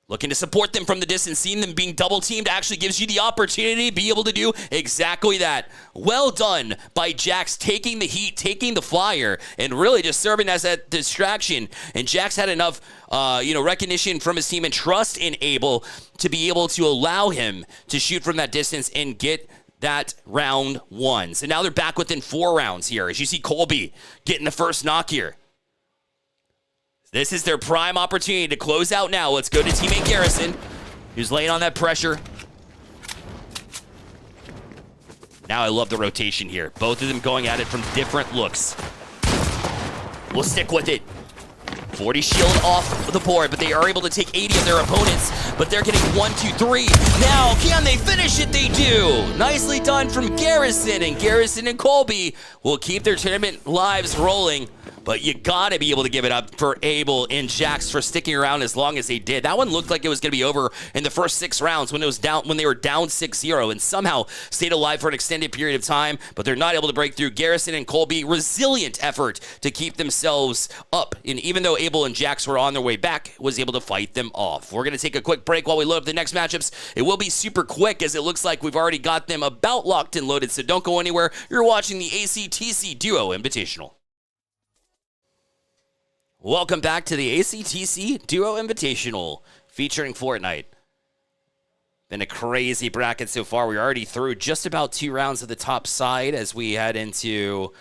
Looking to support them from the distance, seeing them being double teamed actually gives you the opportunity to be able to do exactly that. Well done by Jax, taking the heat, taking the flyer, and really just serving as that distraction. And Jax had enough recognition from his team and trust in Able to be able to allow him to shoot from that distance and get that round one. So now they're back within 4 rounds here, as you see Colby getting the first knock here. This is their prime opportunity to close out now. Let's go to teammate Garrison, who's laying on that pressure. Now I love the rotation here. Both of them going at it from different looks. We'll stick with it. 40 shield off the board, but they are able to take 80 of their opponents, but they're getting 1, 2, 3. Now, can they finish it? They do. Nicely done from Garrison, and Garrison and Colby will keep their tournament lives rolling. But you gotta be able to give it up for Able and Jax for sticking around as long as they did. That one looked like it was gonna be over in the first 6 rounds when they were down 6-0 and somehow stayed alive for an extended period of time, but they're not able to break through. Garrison and Colby, resilient effort to keep themselves up. And even though Able and Jax were on their way back, was able to fight them off. We're gonna take a quick break while we load up the next matchups. It will be super quick as it looks like we've already got them about locked and loaded, so don't go anywhere. You're watching the ACTC Duo Invitational. Welcome back to the ACTC Duo Invitational featuring Fortnite. Been a crazy bracket so far. We're already through just about 2 rounds of the top side as we head into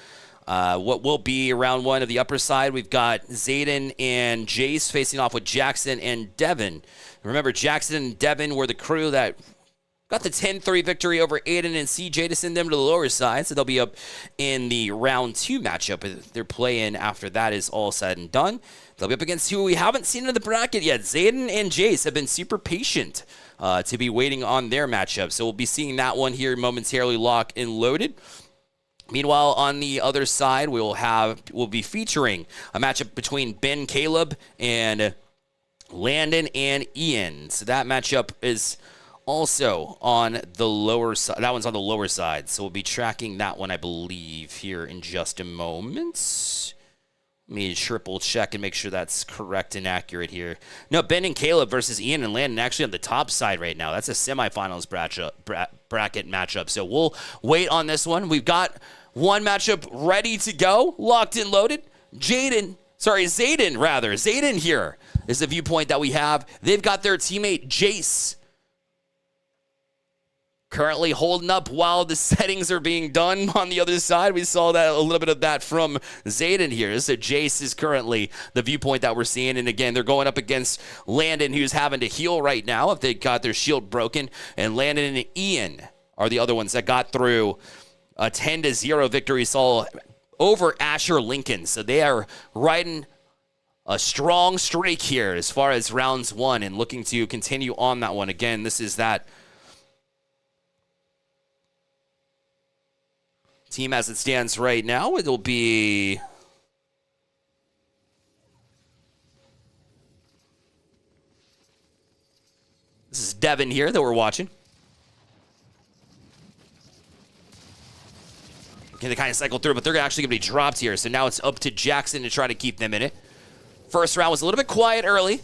what will be round 1 of the upper side. We've got Zayden and Jace facing off with Jackson and Devin. Remember, Jackson and Devin were the crew that got the 10-3 victory over Aiden and CJ to send them to the lower side, so they'll be up in the round 2 matchup. They're playing after that is all said and done. They'll be up against who we haven't seen in the bracket yet. Zayden and Jace have been super patient to be waiting on their matchup, so we'll be seeing that one here momentarily locked and loaded. Meanwhile, on the other side, we'll be featuring a matchup between Ben Caleb and Landon and Ian. So that matchup is also on the lower side. That one's on the lower side, so we'll be tracking that one, I believe, here in just a moment. Let me triple check and make sure that's correct and accurate here. No, Ben and Caleb versus Ian and Landon actually on the top side right now. That's a semifinals bracket matchup, so we'll wait on this one. We've got one matchup ready to go, locked and loaded. Zayden here is the viewpoint that we have. They've got their teammate Jace currently holding up while the settings are being done on the other side. We saw that a little bit of that from Zayden here. So Jace is currently the viewpoint that we're seeing. And again, they're going up against Landon, who's having to heal right now if they got their shield broken. And Landon and Ian are the other ones that got through a 10-0 victory over Asher Lincoln. So they are riding a strong streak here as far as rounds one and looking to continue on that one. Again, this is that team as it stands right now. It'll be this is Devin here that we're watching. Okay, they kind of cycle through, but they're actually going to be dropped here. So now it's up to Jackson to try to keep them in it. First round was a little bit quiet early.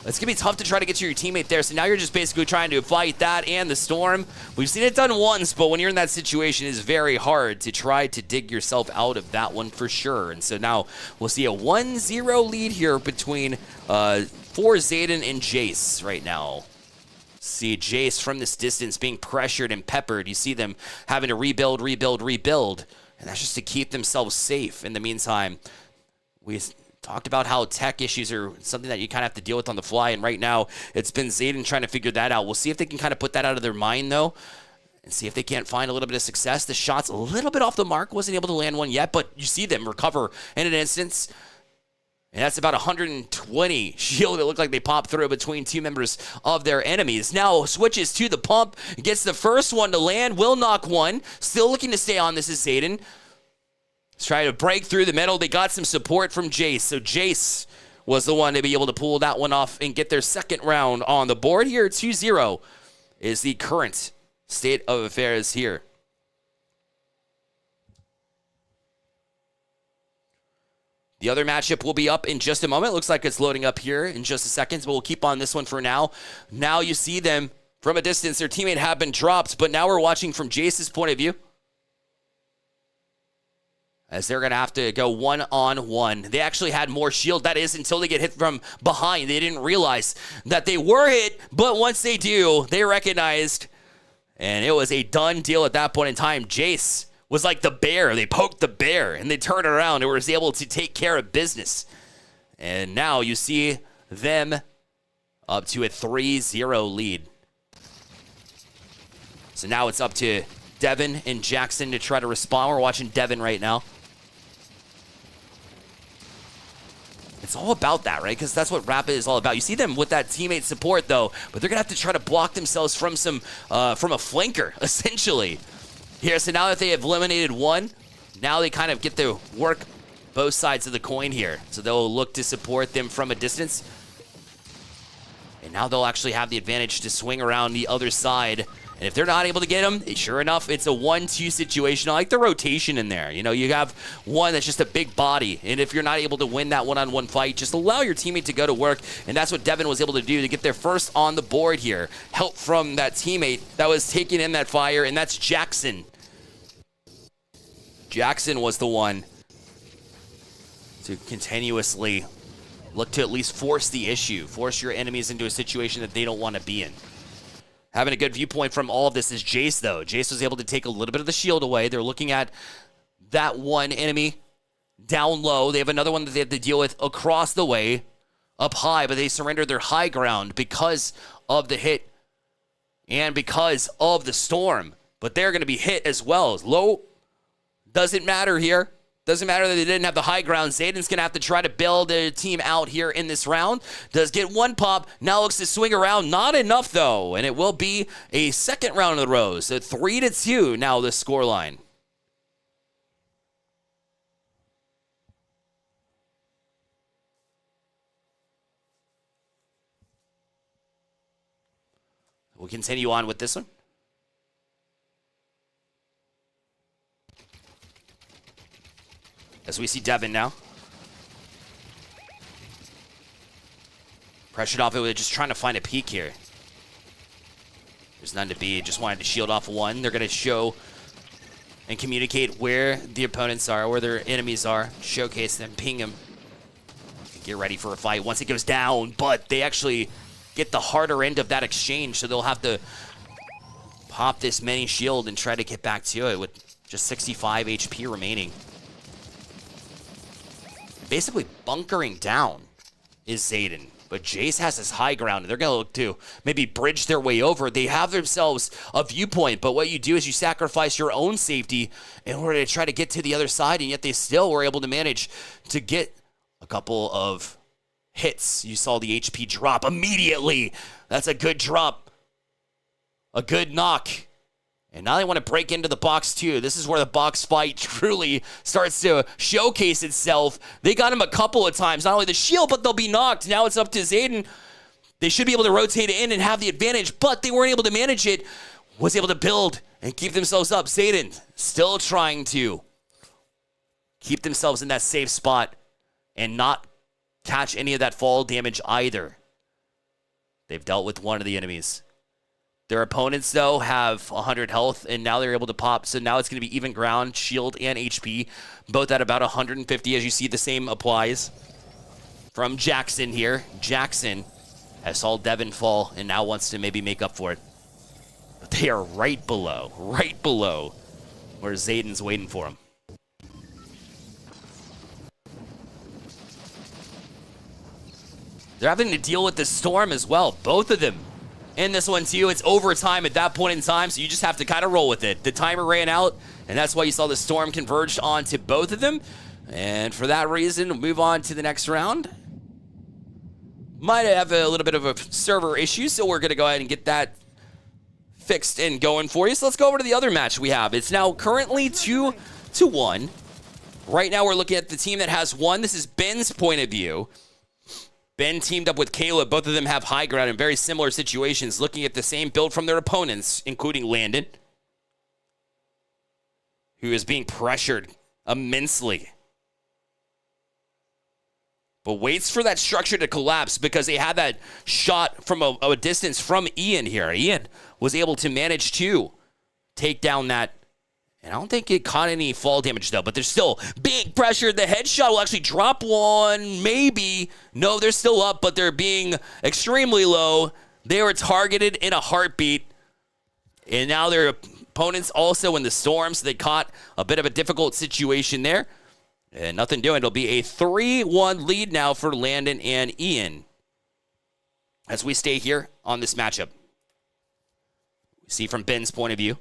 It's going to be tough to try to get to your teammate there. So now you're just basically trying to fight that and the storm. We've seen it done once, but when you're in that situation, it's very hard to try to dig yourself out of that one for sure. And so now we'll see a 1-0 lead here between for Zayden and Jace right now. See Jace from this distance being pressured and peppered. You see them having to rebuild. And that's just to keep themselves safe. In the meantime, we talked about how tech issues are something that you kind of have to deal with on the fly, and right now it's been Zayden trying to figure that out. We'll see if they can kind of put that out of their mind, though, and see if they can't find a little bit of success. The shot's a little bit off the mark. Wasn't able to land one yet, but you see them recover in an instance, and that's about 120 shield. It looked like they popped through between two members of their enemies. Now switches to the pump, gets the first one to land, will knock one. Still looking to stay on. This is Zayden. Let's try to break through the middle. They got some support from Jace. So Jace was the one to be able to pull that one off and get their second round on the board here. 2-0 is the current state of affairs here. The other matchup will be up in just a moment. Looks like it's loading up here in just a second, but we'll keep on this one for now. Now you see them from a distance. Their teammate have been dropped, but now we're watching from Jace's point of view, as they're going to have to go one-on-one. They actually had more shield. That is until they get hit from behind. They didn't realize that they were hit, but once they do, they recognized, and it was a done deal at that point in time. Jace was like the bear. They poked the bear, and they turned around and was able to take care of business. And now you see them up to a 3-0 lead. So now it's up to Devin and Jackson to try to respond. We're watching Devin right now. It's all about that, right? Because that's what Rapid is all about. You see them with that teammate support, though, but they're going to have to try to block themselves from from a flanker, essentially. Here, so now that they have eliminated one, now they kind of get to work both sides of the coin here. So they'll look to support them from a distance. And now they'll actually have the advantage to swing around the other side. And if they're not able to get them, sure enough, it's a 1-2 situation. I like the rotation in there. You know, you have one that's just a big body. And if you're not able to win that one-on-one fight, just allow your teammate to go to work. And that's what Devin was able to do to get their first on the board here. Help from that teammate that was taking in that fire, and that's Jackson. Jackson was the one to continuously look to at least force the issue. Force your enemies into a situation that they don't want to be in. Having a good viewpoint from all of this is Jace, though. Jace was able to take a little bit of the shield away. They're looking at that one enemy down low. They have another one that they have to deal with across the way, up high, but they surrendered their high ground because of the hit and because of the storm. But they're going to be hit as well. Low doesn't matter here. Doesn't matter that they didn't have the high ground. Zayden's going to have to try to build a team out here in this round. Does get one pop. Now looks to swing around. Not enough, though. And it will be a second round of the Rose. So 3-2 now the scoreline. We'll continue on with this one. As we see Devin now. Pressured off it with just trying to find a peek here. There's none to be. Just wanted to shield off one. They're going to show and communicate where the opponents are, where their enemies are. Showcase them, ping them. get ready for a fight once it goes down, but they actually get the harder end of that exchange, so they'll have to pop this mini shield and try to get back to it with just 65 HP remaining. Basically bunkering down is Zayden, but Jace has his high ground, and they're going to look to maybe bridge their way over. They have themselves a viewpoint, but what you do is you sacrifice your own safety in order to try to get to the other side, and yet they still were able to manage to get a couple of hits. You saw the HP drop immediately. That's a good drop. A good knock. And now they want to break into the box too. This is where the box fight truly starts to showcase itself. They got him a couple of times. Not only the shield, but they'll be knocked. Now it's up to Zayden. They should be able to rotate in and have the advantage, but they weren't able to manage it. Was able to build and keep themselves up. Zayden still trying to keep themselves in that safe spot and not catch any of that fall damage either. They've dealt with one of the enemies. Their opponents, though, have 100 health, and now they're able to pop. So now it's going to be even ground, shield, and HP, both at about 150. As you see, the same applies from Jackson here. Jackson has saw Devin fall and now wants to maybe make up for it. But they are right below where Zayden's waiting for him. They're having to deal with the storm as well, both of them. In this one, too, it's overtime at that point in time, so you just have to kind of roll with it. The timer ran out, and that's why you saw the storm converged onto both of them. And for that reason, we'll move on to the next round. Might have a little bit of a server issue, so we're going to go ahead and get that fixed and going for you. So let's go over to the other match we have. It's now currently 2-1. Right now, we're looking at the team that has won. This is Ben's point of view. Ben teamed up with Caleb. Both of them have high ground in very similar situations, looking at the same build from their opponents, including Landon, who is being pressured immensely, but waits for that structure to collapse because they had that shot from a distance from Ian here. Ian was able to manage to take down that. And I don't think it caught any fall damage, though. But there's still big pressure. The headshot will actually drop one, maybe. No, they're still up, but they're being extremely low. They were targeted in a heartbeat. And now their opponents also in the storm, so they caught a bit of a difficult situation there. And nothing doing. It'll be a 3-1 lead now for Landon and Ian as we stay here on this matchup. We see from Ben's point of view.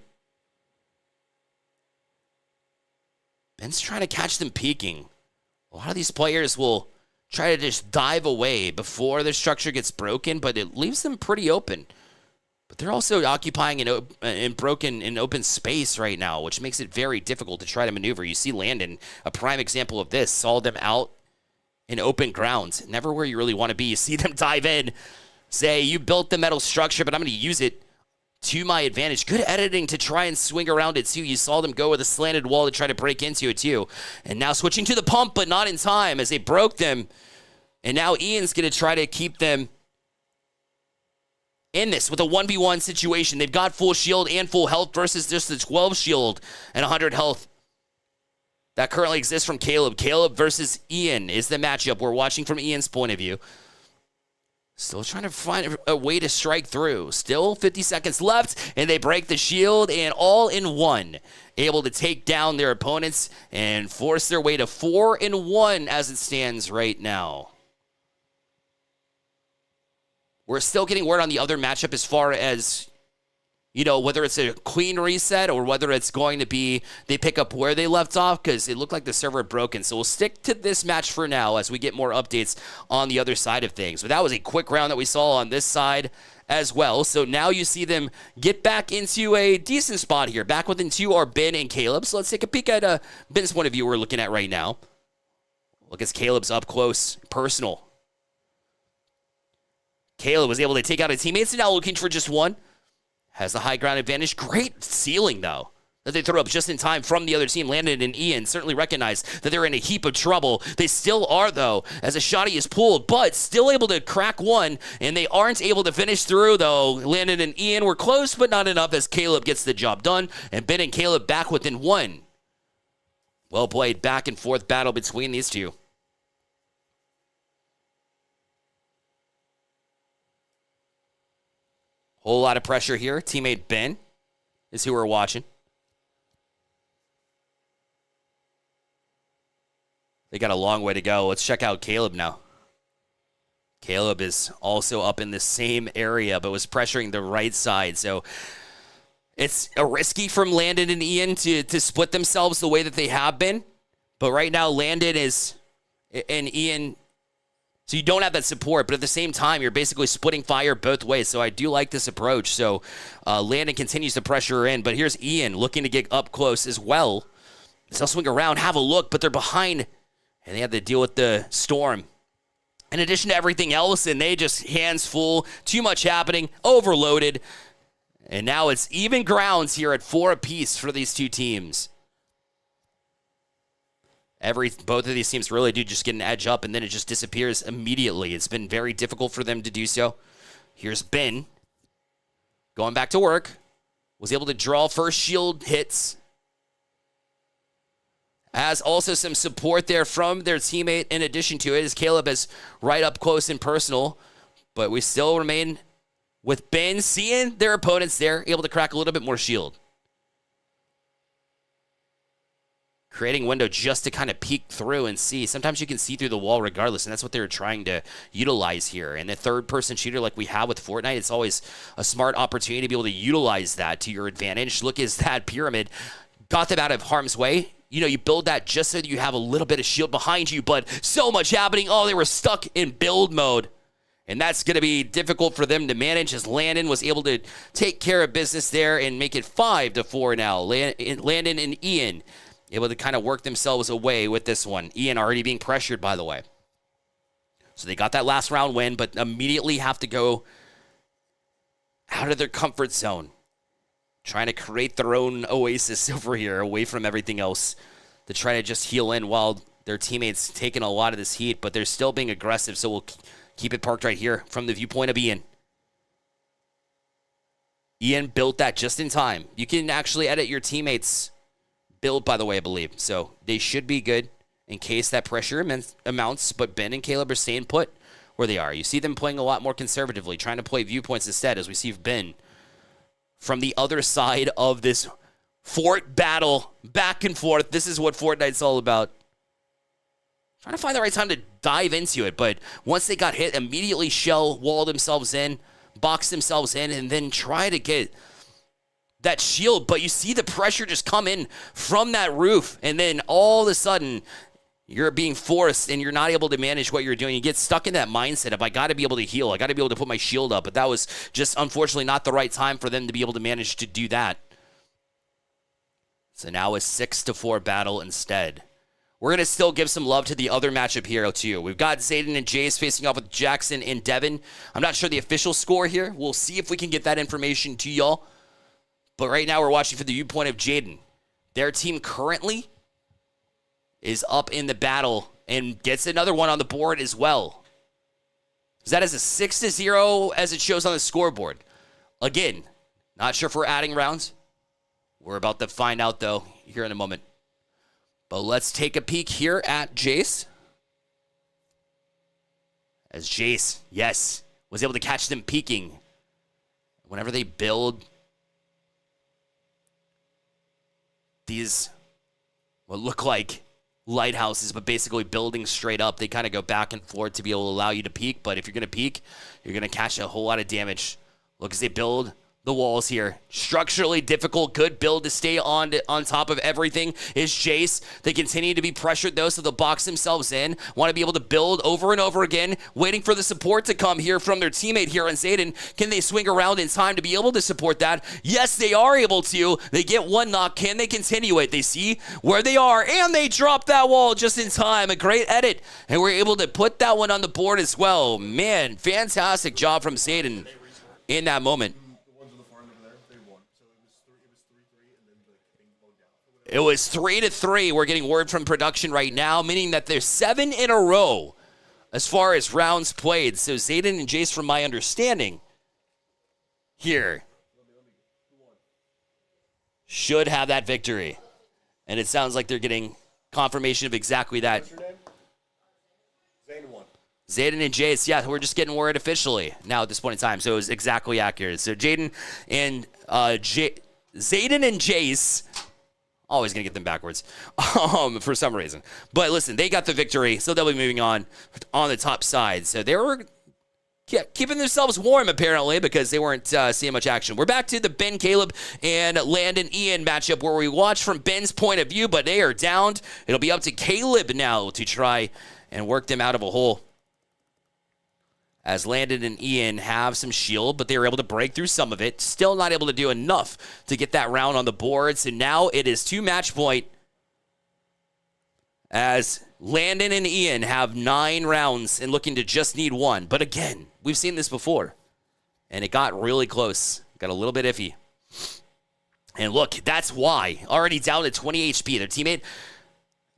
Ben's trying to catch them peeking. A lot of these players will try to just dive away before their structure gets broken, but it leaves them pretty open. But they're also occupying an open space right now, which makes it very difficult to try to maneuver. You see Landon, a prime example of this, saw them out in open ground. Never where you really want to be. You see them dive in, say, you built the metal structure, but I'm going to use it to my advantage. Good editing to try and swing around it, too. You saw them go with a slanted wall to try to break into it, too. And now switching to the pump, but not in time as they broke them. And now Ian's going to try to keep them in this with a 1v1 situation. They've got full shield and full health versus just the 12 shield and 100 health that currently exists from Caleb. Caleb versus Ian is the matchup we're watching from Ian's point of view. Still trying to find a way to strike through. Still 50 seconds left, and they break the shield, and all in one, able to take down their opponents and force their way to 4-1 as it stands right now. We're still getting word on the other matchup as far as, you know, whether it's a clean reset or whether it's going to be they pick up where they left off, because it looked like the server had broken. So we'll stick to this match for now as we get more updates on the other side of things. But that was a quick round that we saw on this side as well. So now you see them get back into a decent spot here. Back within two are Ben and Caleb. So let's take a peek at Ben's point of view we're looking at right now. Look as Caleb's up close, personal. Caleb was able to take out his teammates and now looking for just one. Has the high ground advantage. Great ceiling, though, that they throw up just in time from the other team. Landon and Ian certainly recognize that they're in a heap of trouble. They still are, though, as a shotty is pulled, but still able to crack one, and they aren't able to finish through, though. Landon and Ian were close, but not enough as Caleb gets the job done, and Ben and Caleb back within one. Well played back and forth battle between these two. Whole lot of pressure here. Teammate Ben is who we're watching. They got a long way to go. Let's check out Caleb now. Caleb is also up in the same area, but was pressuring the right side. So it's risky from Landon and Ian to split themselves the way that they have been. But right now, Landon and Ian, so you don't have that support, but at the same time, you're basically splitting fire both ways. So I do like this approach. So Landon continues to pressure in, but here's Ian looking to get up close as well. They'll swing around, have a look, but they're behind, and they have to deal with the storm. In addition to everything else, and they just hands full, too much happening, overloaded. And now it's even grounds here at 4 apiece for these two teams. Both of these teams really do just get an edge up, and then it just disappears immediately. It's been very difficult for them to do so. Here's Ben going back to work. Was able to draw first shield hits. Has also some support there from their teammate in addition to it, as Caleb is right up close and personal. But we still remain with Ben seeing their opponents there, able to crack a little bit more shield. Creating a window just to kind of peek through and see. Sometimes you can see through the wall regardless, and that's what they're trying to utilize here. And a third-person shooter like we have with Fortnite, it's always a smart opportunity to be able to utilize that to your advantage. Look, as that pyramid got them out of harm's way. You know, you build that just so that you have a little bit of shield behind you, but so much happening. Oh, they were stuck in build mode. And that's going to be difficult for them to manage, as Landon was able to take care of business there and make it 5-4 now. Landon and Ian able to kind of work themselves away with this one. Ian already being pressured, by the way. So they got that last round win, but immediately have to go out of their comfort zone. Trying to create their own oasis over here, away from everything else, to try to just heal in while their teammates taking a lot of this heat, but they're still being aggressive, so we'll keep it parked right here from the viewpoint of Ian. Ian built that just in time. You can actually edit your teammates' build, by the way, I believe. So they should be good in case that pressure amounts, but Ben and Caleb are staying put where they are. You see them playing a lot more conservatively, trying to play viewpoints instead, as we see Ben from the other side of this fort battle, back and forth. This is what Fortnite's all about. Trying to find the right time to dive into it, but once they got hit, immediately shell wall themselves in, box themselves in, and then try to get that shield. But you see the pressure just come in from that roof, and then all of a sudden, you're being forced, and you're not able to manage what you're doing. You get stuck in that mindset of, I got to be able to heal. I got to be able to put my shield up. But that was just, unfortunately, not the right time for them to be able to manage to do that. So now a 6-4 battle instead. We're going to still give some love to the other matchup here, too. We've got Zayden and Jace facing off with Jackson and Devin. I'm not sure the official score here. We'll see if we can get that information to y'all. But right now, we're watching from the viewpoint of Jaden. Their team currently is up in the battle and gets another one on the board as well. So that is a 6-0 as it shows on the scoreboard. Again, not sure if we're adding rounds. We're about to find out, though, here in a moment. But let's take a peek here at Jace. As Jace, yes, was able to catch them peeking. Whenever they build these, what look like lighthouses, but basically buildings straight up, they kind of go back and forth to be able to allow you to peek. But if you're going to peek, you're going to catch a whole lot of damage. Look as they build the walls here. Structurally difficult, good build to stay on top of everything is Jace. They continue to be pressured, though, so they'll box themselves in. Want to be able to build over and over again, waiting for the support to come here from their teammate here on Zayden. Can they swing around in time to be able to support that? Yes, they are able to. They get one knock. Can they continue it? They see where they are, and they drop that wall just in time. A great edit, and we're able to put that one on the board as well. Man, fantastic job from Zayden in that moment. It was 3-3. We're getting word from production right now, meaning that there's 7 in a row as far as rounds played. So Zayden and Jace, from my understanding, here should have that victory. And it sounds like they're getting confirmation of exactly that. What's your name? Zayden won. Zayden and Jace, yeah, we're just getting word officially now at this point in time, so it was exactly accurate. So Zayden and Jace, always going to get them backwards for some reason. But listen, they got the victory, so they'll be moving on the top side. So they were keeping themselves warm, apparently, because they weren't seeing much action. We're back to the Ben, Caleb, and Landon Ian matchup where we watch from Ben's point of view, but they are downed. It'll be up to Caleb now to try and work them out of a hole, as Landon and Ian have some shield, but they were able to break through some of it. Still not able to do enough to get that round on the board. So now it is 2 match point, as Landon and Ian have 9 rounds and looking to just need 1. But again, we've seen this before, and it got really close. Got a little bit iffy. And look, that's why. Already down to 20 HP. Their teammate...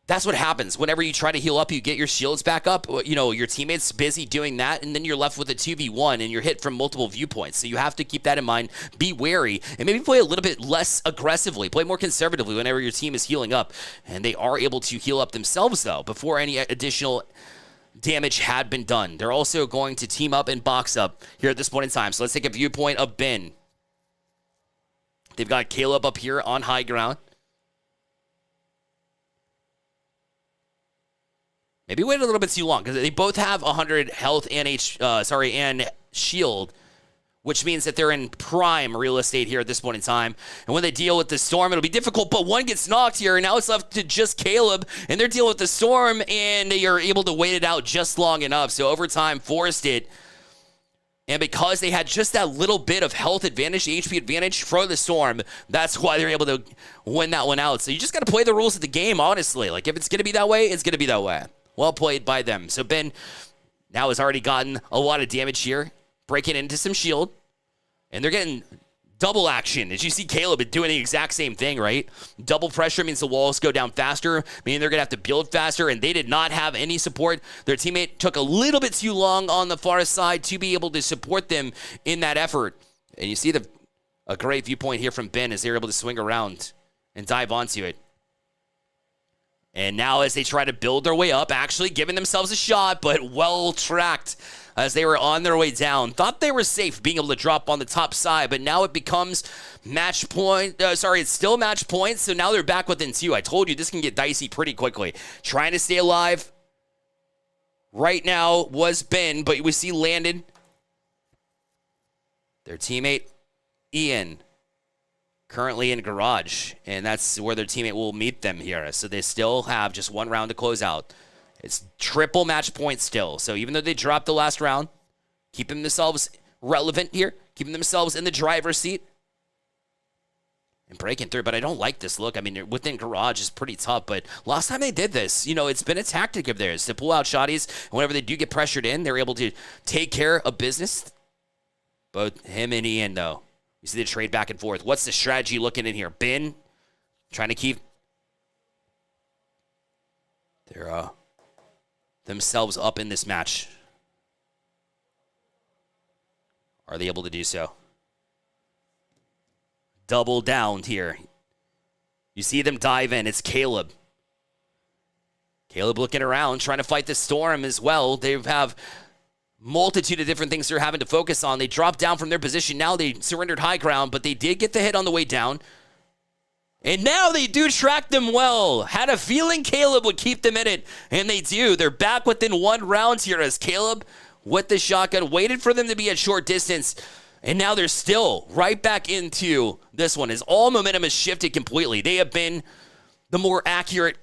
That's what happens. Whenever you try to heal up, you get your shields back up. You know, your teammate's busy doing that, and then you're left with a 2v1, and you're hit from multiple viewpoints. So you have to keep that in mind. Be wary, and maybe play a little bit less aggressively. Play more conservatively whenever your team is healing up. And they are able to heal up themselves, though, before any additional damage had been done. They're also going to team up and box up here at this point in time. So let's take a viewpoint of Ben. They've got Caleb up here on high ground. Maybe wait a little bit too long, because they both have 100 health and and shield, which means that they're in prime real estate here at this point in time. And when they deal with the storm, it'll be difficult, but one gets knocked here, and now it's left to just Caleb, and they're dealing with the storm, and they are able to wait it out just long enough. So overtime forced it. And because they had just that little bit of health advantage, the HP advantage for the storm, that's why they're able to win that one out. So you just got to play the rules of the game, honestly. Like, if it's going to be that way, it's going to be that way. Well played by them. So Ben now has already gotten a lot of damage here, breaking into some shield. And they're getting double action. As you see Caleb doing the exact same thing, right? Double pressure means the walls go down faster, meaning they're going to have to build faster, and they did not have any support. Their teammate took a little bit too long on the far side to be able to support them in that effort. And you see a great viewpoint here from Ben as they're able to swing around and dive onto it. And now as they try to build their way up, actually giving themselves a shot, but well tracked as they were on their way down. Thought they were safe being able to drop on the top side, but now it becomes match point. It's still match points, so now they're back within 2. I told you this can get dicey pretty quickly. Trying to stay alive right now was Ben, but we see Landon, their teammate, Ian, currently in garage, and that's where their teammate will meet them here. So they still have just 1 round to close out. It's triple match point still. So even though they dropped the last round, keeping themselves relevant here, keeping themselves in the driver's seat, and breaking through. But I don't like this look. I mean, within garage is pretty tough, but last time they did this, you know, it's been a tactic of theirs to pull out shotties, and whenever they do get pressured in, they're able to take care of business. Both him and Ian, though. You see the trade back and forth. What's the strategy looking in here? Ben trying to keep their themselves up in this match. Are they able to do so? Double downed here. You see them dive in. It's Caleb. Caleb looking around, trying to fight the storm as well. They have multitude of different things they're having to focus on. They dropped down from their position. Now they surrendered high ground, but they did get the hit on the way down. And now they do track them well. Had a feeling Caleb would keep them in it, and they do. They're back within 1 round here as Caleb, with the shotgun, waited for them to be at short distance, and now they're still right back into this one as all momentum has shifted completely. They have been the more accurate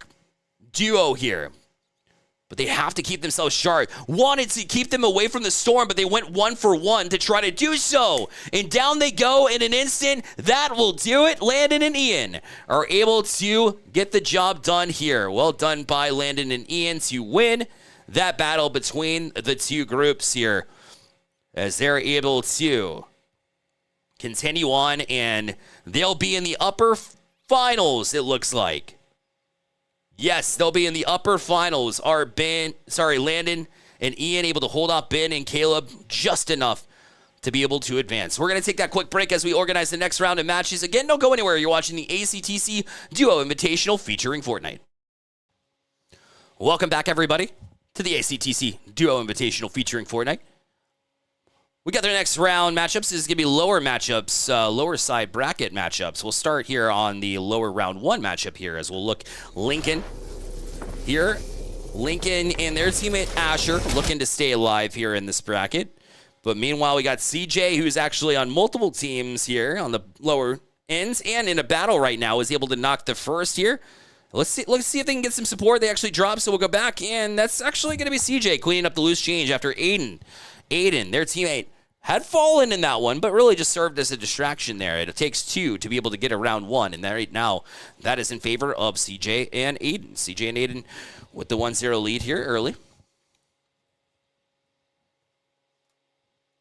duo here. But they have to keep themselves sharp. Wanted to keep them away from the storm, but they went 1 for 1 to try to do so. And down they go in an instant. That will do it. Landon and Ian are able to get the job done here. Well done by Landon and Ian to win that battle between the 2 groups here, as they're able to continue on, and they'll be in the upper finals, it looks like. Yes, they'll be in the upper finals. Are Landon and Ian able to hold off Ben and Caleb just enough to be able to advance? We're going to take that quick break as we organize the next round of matches. Again, don't go anywhere. You're watching the ACTC Duo Invitational featuring Fortnite. Welcome back, everybody. to the ACTC Duo Invitational featuring Fortnite. We got their next round matchups. This is going to be lower matchups, lower side bracket matchups. We'll start here on the lower round 1 matchup here as we'll look Lincoln here. Lincoln and their teammate Asher looking to stay alive here in this bracket. But meanwhile, we got CJ, who's actually on multiple teams here on the lower ends and in a battle right now, is able to knock the first here. Let's see if they can get some support. They actually dropped, so we'll go back, and that's actually going to be CJ cleaning up the loose change after Aiden, their teammate, had fallen in that one, but really just served as a distraction there. It takes 2 to be able to get a round 1, and right now, that is in favor of CJ and Aiden. CJ and Aiden with the 1-0 lead here early.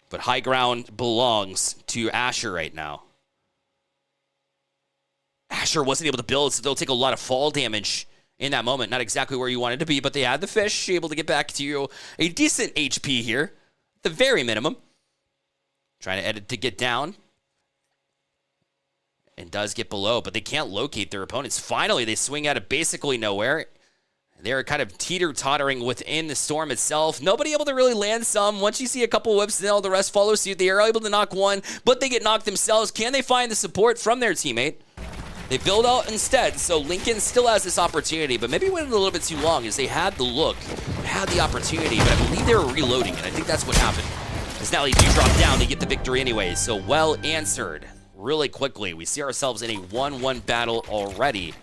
But high ground belongs to Asher right now. Asher wasn't able to build, so they'll take a lot of fall damage in that moment. Not exactly where you wanted to be, but they had the fish, able to get back to a decent HP here, at the very minimum. Trying to edit to get down. And does get below, but they can't locate their opponents. Finally, they swing out of basically nowhere. They're kind of teeter-tottering within the storm itself. Nobody able to really land some. Once you see a couple whips, then all the rest follow suit. They are able to knock one, but they get knocked themselves. Can they find the support from their teammate? They build out instead, so Lincoln still has this opportunity, but maybe waited a little bit too long as they had the look, had the opportunity, but I believe they were reloading, and I think that's what happened. As now they do drop down, they get the victory anyway, so well answered really quickly. We see ourselves in a 1-1 battle already.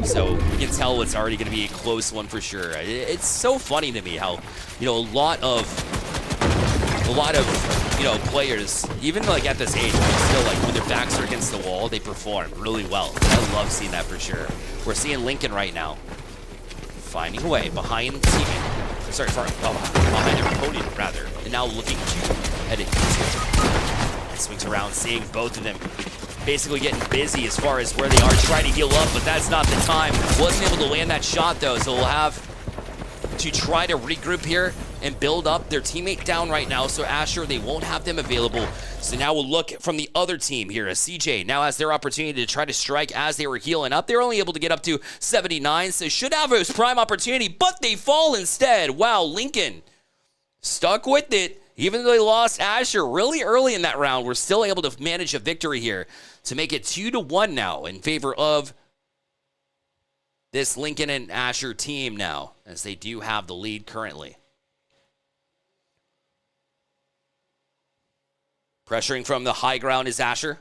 So you can tell it's already going to be a close one for sure. It's so funny to me how, a lot of players, even like at this age, still like when their backs are against the wall, they perform really well. I love seeing that for sure. We're seeing Lincoln right now finding a way behind teammate. Behind their opponent rather, and now looking to edit. Swings around, seeing both of them basically getting busy as far as where they are trying to heal up, but that's not the time. Wasn't able to land that shot though, so we'll have to try to regroup here and build up. Their teammate down right now, so Asher, they won't have them available. So now we'll look from the other team here as CJ now has their opportunity to try to strike as they were healing up. They're only able to get up to 79, so should have a prime opportunity, but they fall instead. Wow, Lincoln stuck with it. Even though they lost Asher really early in that round, we're still able to manage a victory here to make it 2-1 now in favor of this Lincoln and Asher team now, as they do have the lead currently. Pressuring from the high ground is Asher.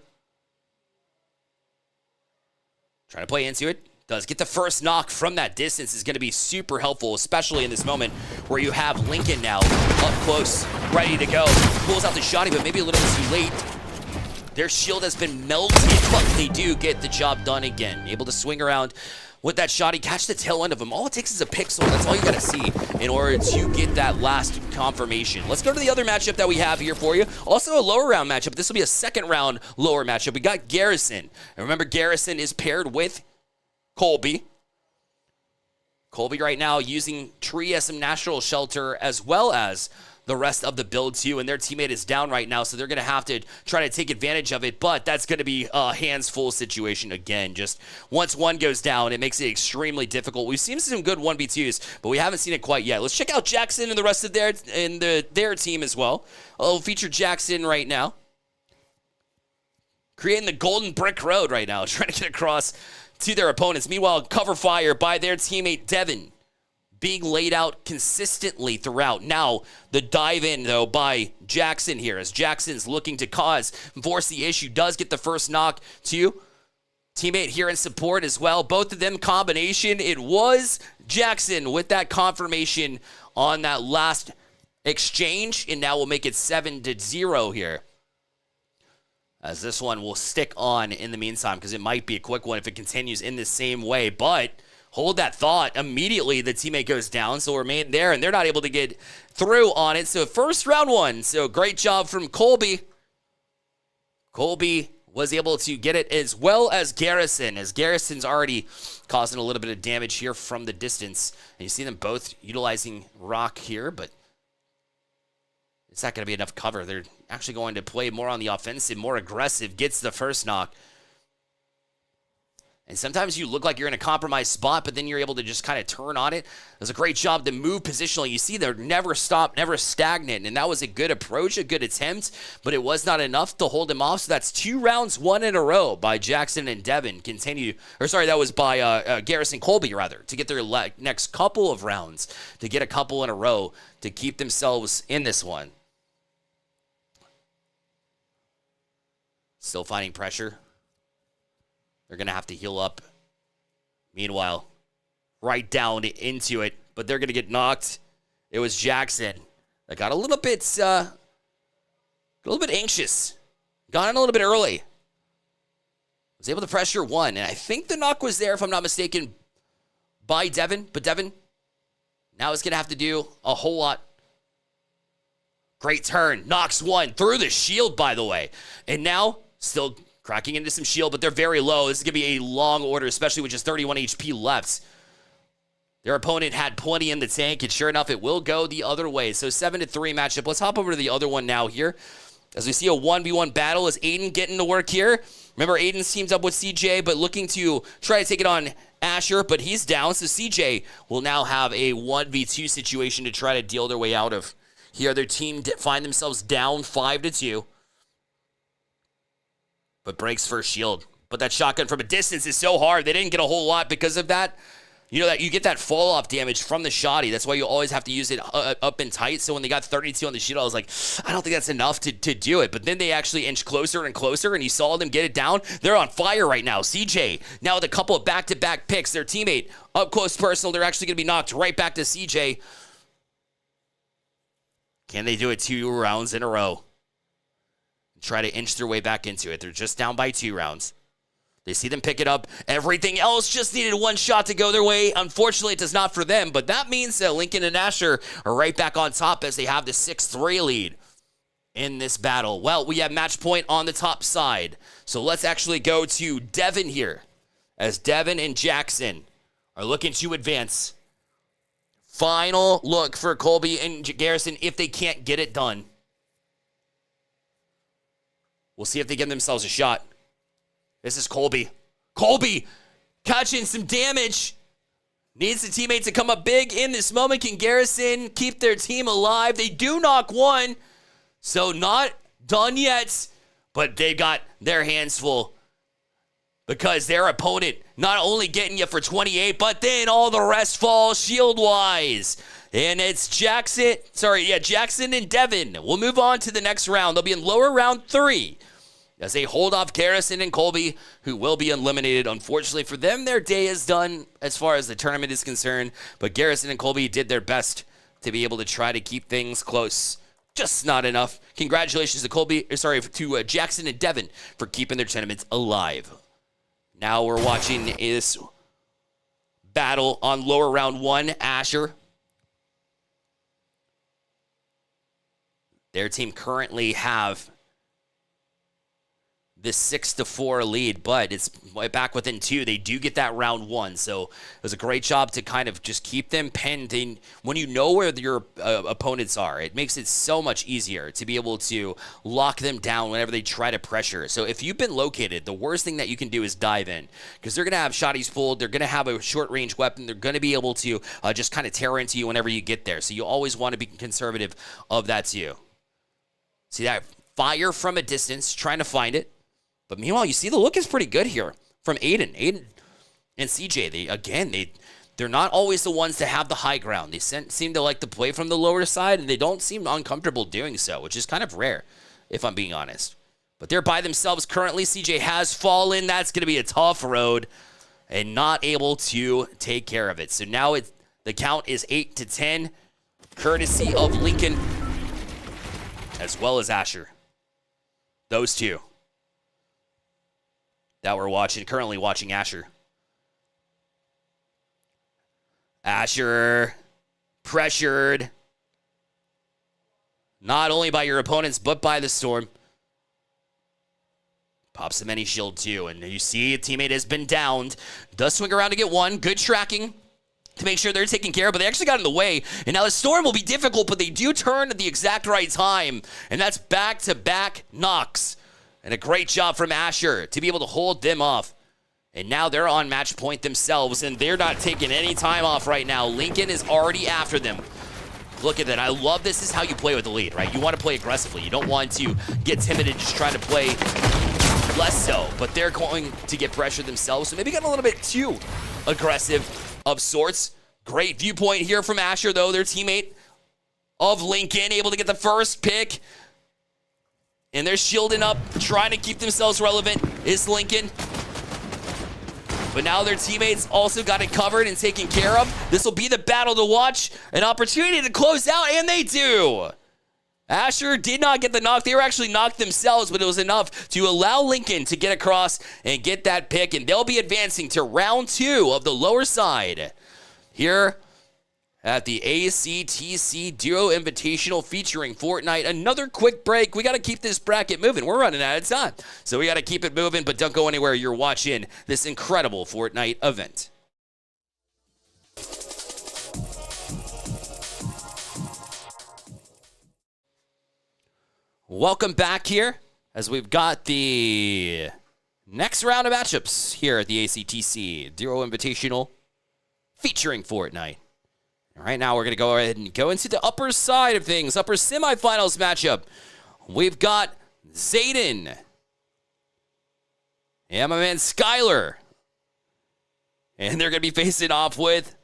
Trying to play into it. Does get the first knock from that distance is going to be super helpful, especially in this moment where you have Lincoln now up close, ready to go. Pulls out the shotty, but maybe a little bit too late. Their shield has been melted, but they do get the job done again. Able to swing around with that shotty, catch the tail end of him. All it takes is a pixel. That's all you got to see in order to get that last confirmation. Let's go to the other matchup that we have here for you. Also a lower round matchup. This will be a second round lower matchup. We got Garrison. And remember, Garrison is paired with Colby. Colby right now using Tree as some natural shelter as well as the rest of the build too, and their teammate is down right now, so they're going to have to try to take advantage of it, but that's going to be a hands-full situation again. Just once one goes down, it makes it extremely difficult. We've seen some good 1v2s, but we haven't seen it quite yet. Let's check out Jackson and the rest of their team as well. I'll feature Jackson right now. Creating the golden brick road right now, trying to get across to their opponents. Meanwhile, cover fire by their teammate Devin being laid out consistently throughout. Now, the dive in, though, by Jackson here, as Jackson's looking to force the issue, does get the first knock to teammate here in support as well. Both of them combination. It was Jackson with that confirmation on that last exchange, and now we'll make it 7-0 here. As this one will stick on in the meantime, because it might be a quick one if it continues in the same way, but hold that thought. Immediately, the teammate goes down, so remain there, and they're not able to get through on it. So first round one. So great job from Colby. Colby was able to get it as well as Garrison, as Garrison's already causing a little bit of damage here from the distance. And you see them both utilizing rock here, but it's not going to be enough cover. They're actually going to play more on the offensive, more aggressive, gets the first knock. And sometimes you look like you're in a compromised spot, but then you're able to just kind of turn on it. It was a great job to move positionally. You see, they're never stopped, never stagnant. And that was a good approach, a good attempt, but it was not enough to hold him off. So that's 2 rounds, 1 in a row by Jackson and Devin. That was by Garrison Colby, rather, to get their next couple of rounds, to get a couple in a row to keep themselves in this one. Still finding pressure. They're going to have to heal up. Meanwhile, right down into it, but they're going to get knocked. It was Jackson that got a little bit anxious. Got in a little bit early. Was able to pressure 1, and I think the knock was there, if I'm not mistaken, by Devin. But Devin now is going to have to do a whole lot. Great turn. Knocks 1 through the shield, by the way. And now, still cracking into some shield, but they're very low. This is going to be a long order, especially with just 31 HP left. Their opponent had plenty in the tank, and sure enough, it will go the other way. So 7-3 matchup. Let's hop over to the other one now here. As we see a 1v1 battle, is Aiden getting to work here? Remember, Aiden's teamed up with CJ, but looking to try to take it on Asher, but he's down. So CJ will now have a 1v2 situation to try to deal their way out of. Here, their team find themselves down 5-2. But breaks first shield. But that shotgun from a distance is so hard. They didn't get a whole lot because of that. You know that you get that fall off damage from the shotty. That's why you always have to use it up and tight. So when they got 32 on the shield, I was like, I don't think that's enough to do it. But then they actually inch closer and closer, and you saw them get it down. They're on fire right now. CJ now with a couple of back-to-back picks. Their teammate up close personal. They're actually going to be knocked right back to CJ. Can they do it 2 rounds in a row? Try to inch their way back into it. They're just down by 2 rounds. They see them pick it up. Everything else just needed 1 shot to go their way. Unfortunately, it does not for them, but that means that Lincoln and Asher are right back on top as they have the 6-3 lead in this battle. Well, we have match point on the top side. So let's actually go to Devin here, as Devin and Jackson are looking to advance. Final look for Colby and Garrison if they can't get it done. We'll see if they give themselves a shot. This is Colby. Colby catching some damage. Needs the teammate to come up big in this moment. Can Garrison keep their team alive? They do knock 1. So not done yet. But they got their hands full. Because their opponent not only getting you for 28, but then all the rest fall shield-wise. And it's Jackson and Devin. We'll move on to the next round. They'll be in lower round 3 as they hold off Garrison and Colby, who will be eliminated. Unfortunately for them, their day is done as far as the tournament is concerned. But Garrison and Colby did their best to be able to try to keep things close. Just not enough. Congratulations to Jackson and Devin for keeping their tournaments alive. Now we're watching this battle on lower round 1. Asher. Their team currently have this 6-4 lead, but it's back within 2. They do get that round 1, so it was a great job to kind of just keep them pinned in. When you know where your opponents are, it makes it so much easier to be able to lock them down whenever they try to pressure. So if you've been located, the worst thing that you can do is dive in, because they're going to have shotties pulled, they're going to have a short-range weapon, they're going to be able to just kind of tear into you whenever you get there. So you always want to be conservative of that too. See that? Fire from a distance, trying to find it. But meanwhile, you see the look is pretty good here from Aiden. Aiden and CJ, they're not always the ones that have the high ground. They seem to like to play from the lower side, and they don't seem uncomfortable doing so, which is kind of rare, if I'm being honest. But they're by themselves currently. CJ has fallen. That's going to be a tough road and not able to take care of it. So now the count is 8-10, courtesy of Lincoln as well as Asher. Those two that we're currently watching Asher. Asher pressured not only by your opponents, but by the Storm. Pops the mini shield too, and you see a teammate has been downed. Does swing around to get 1. Good tracking to make sure they're taken care of, but they actually got in the way. And now the Storm will be difficult, but they do turn at the exact right time. And that's back-to-back knocks. And a great job from Asher to be able to hold them off And now they're on match point themselves, and they're not taking any time off right now. Lincoln is already after them. Look at that. I love this is how you play with the lead, right? You want to play aggressively. You don't want to get timid and just try to play less so. But they're going to get pressure themselves, so maybe get a little bit too aggressive of sorts. Great viewpoint here from Asher, though, their teammate of Lincoln, able to get the first pick. And they're shielding up, trying to keep themselves relevant, is Lincoln. But now their teammates also got it covered and taken care of. This will be the battle to watch. An opportunity to close out, and they do. Asher did not get the knock. They were actually knocked themselves, but it was enough to allow Lincoln to get across and get that pick. And they'll be advancing to round 2 of the lower side here at the ACTC Duo Invitational featuring Fortnite. Another quick break. We got to keep this bracket moving. We're running out of time. So we got to keep it moving, but don't go anywhere. You're watching this incredible Fortnite event. Welcome back here as we've got the next round of matchups here at the ACTC Duo Invitational featuring Fortnite. Right now, we're going to go ahead and go into the upper side of things, upper semifinals matchup. We've got Zayden and my man Skylar. And they're going to be facing off with...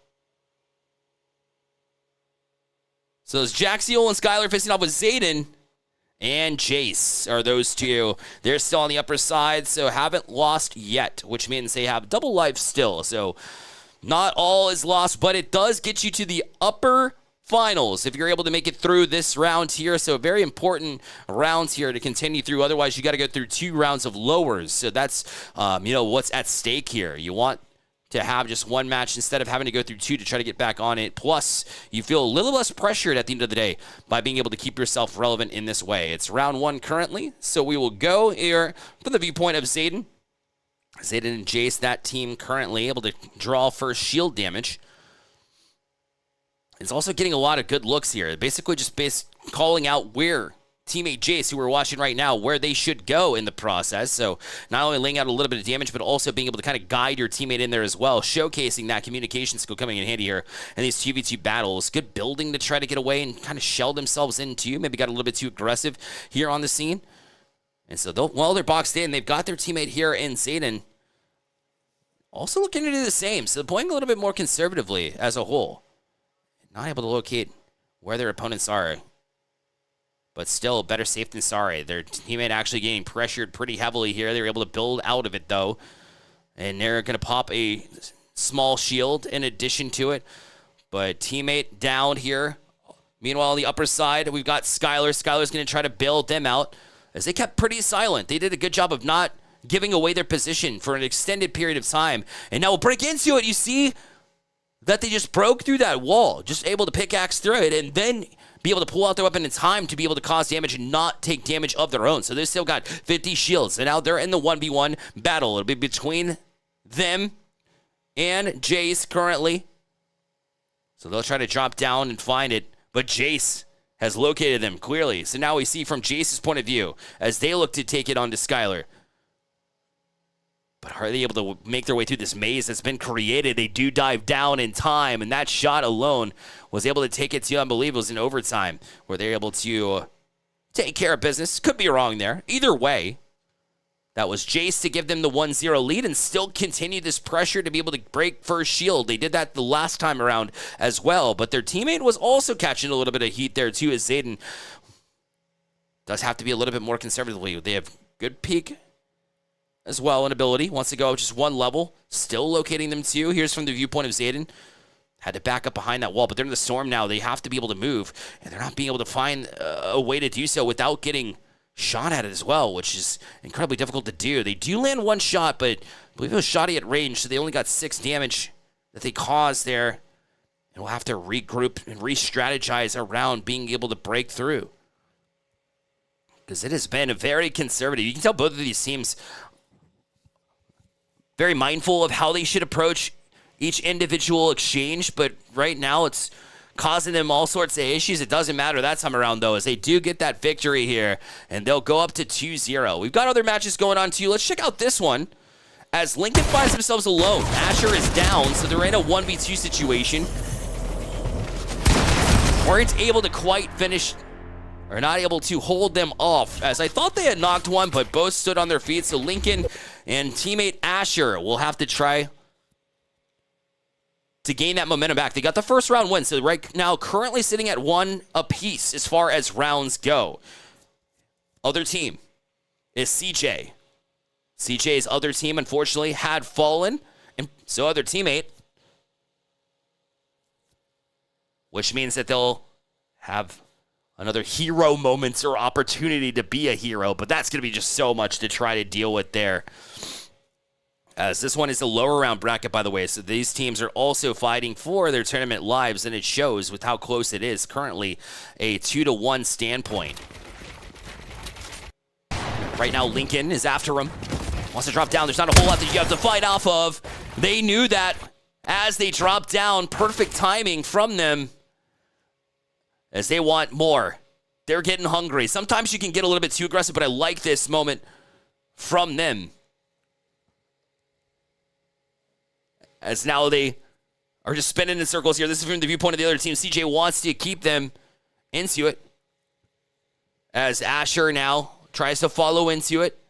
So it's Jaxiel and Skylar facing off with Zayden and Jace are those two. They're still on the upper side, so haven't lost yet, which means they have double life still. So... not all is lost, but it does get you to the upper finals if you're able to make it through this round here. So very important rounds here to continue through. Otherwise, you got to go through 2 rounds of lowers. So that's, what's at stake here. You want to have just one match instead of having to go through 2 to try to get back on it. Plus, you feel a little less pressured at the end of the day by being able to keep yourself relevant in this way. It's round 1 currently, so we will go here from the viewpoint of Zayden. Zayden and Jace, that team currently able to draw first shield damage. It's also getting a lot of good looks here. Basically just calling out where teammate Jace, who we're watching right now, where they should go in the process. So not only laying out a little bit of damage, but also being able to kind of guide your teammate in there as well, showcasing that communication skill coming in handy here in these 2v2 battles. Good building to try to get away and kind of shell themselves into. Maybe got a little bit too aggressive here on the scene. And so, while they're boxed in, they've got their teammate here in Zayden also looking to do the same. So playing a little bit more conservatively as a whole. Not able to locate where their opponents are. But still, better safe than sorry. Their teammate actually getting pressured pretty heavily here. They were able to build out of it, though. And they're going to pop a small shield in addition to it. But teammate down here. Meanwhile, on the upper side, we've got Skylar. Skylar's going to try to bail them out, as they kept pretty silent. They did a good job of not giving away their position for an extended period of time. And now we'll break into it. You see that they just broke through that wall, just able to pickaxe through it, and then be able to pull out their weapon in time to be able to cause damage and not take damage of their own. So they still got 50 shields. And now they're in the 1v1 battle. It'll be between them and Jace currently. So they'll try to drop down and find it. But Jace has located them clearly. So now we see from Jace's point of view as they look to take it onto Skylar. But are they able to make their way through this maze that's been created? They do dive down in time, and that shot alone was able to take it to, I believe it was in overtime, where they're able to take care of business. Could be wrong there. Either way, that was Jace to give them the 1-0 lead and still continue this pressure to be able to break first shield. They did that the last time around as well, but their teammate was also catching a little bit of heat there too, as Zayden does have to be a little bit more conservatively. They have good peak as well in ability. Wants to go just one level. Still locating them too. Here's from the viewpoint of Zayden. Had to back up behind that wall, but they're in the storm now. They have to be able to move, and they're not being able to find a way to do so without getting shot at it as well, which is incredibly difficult to do. They do land one shot, but I believe it was shotty at range, so they only got 6 damage that they caused there. And we'll have to regroup and re-strategize around being able to break through, because it has been very conservative. You can tell both of these teams very mindful of how they should approach each individual exchange, but right now it's causing them all sorts of issues. It doesn't matter that time around, though, as they do get that victory here, and they'll go up to 2-0. We've got other matches going on, too. Let's check out this one as Lincoln finds themselves alone. Asher is down, so they're in a 1v2 situation. Weren't able to quite finish, or not able to hold them off, as I thought they had knocked one, but both stood on their feet. So Lincoln and teammate Asher will have to try to gain that momentum back. They got the first round win, so right now currently sitting at 1 apiece as far as rounds go. Other team is CJ. CJ's other team, unfortunately, had fallen, and so other teammate, which means that they'll have another hero moment or opportunity to be a hero, but that's going to be just so much to try to deal with there. As this one is a lower round bracket, by the way, so these teams are also fighting for their tournament lives, and it shows with how close it is. Currently, a 2-1 standpoint. Right now, Lincoln is after him. Wants to drop down. There's not a whole lot that you have to fight off of. They knew that as they dropped down. Perfect timing from them as they want more. They're getting hungry. Sometimes you can get a little bit too aggressive, but I like this moment from them. As now they are just spinning in circles here. This is from the viewpoint of the other team. CJ wants to keep them into it. As Asher now tries to follow into it.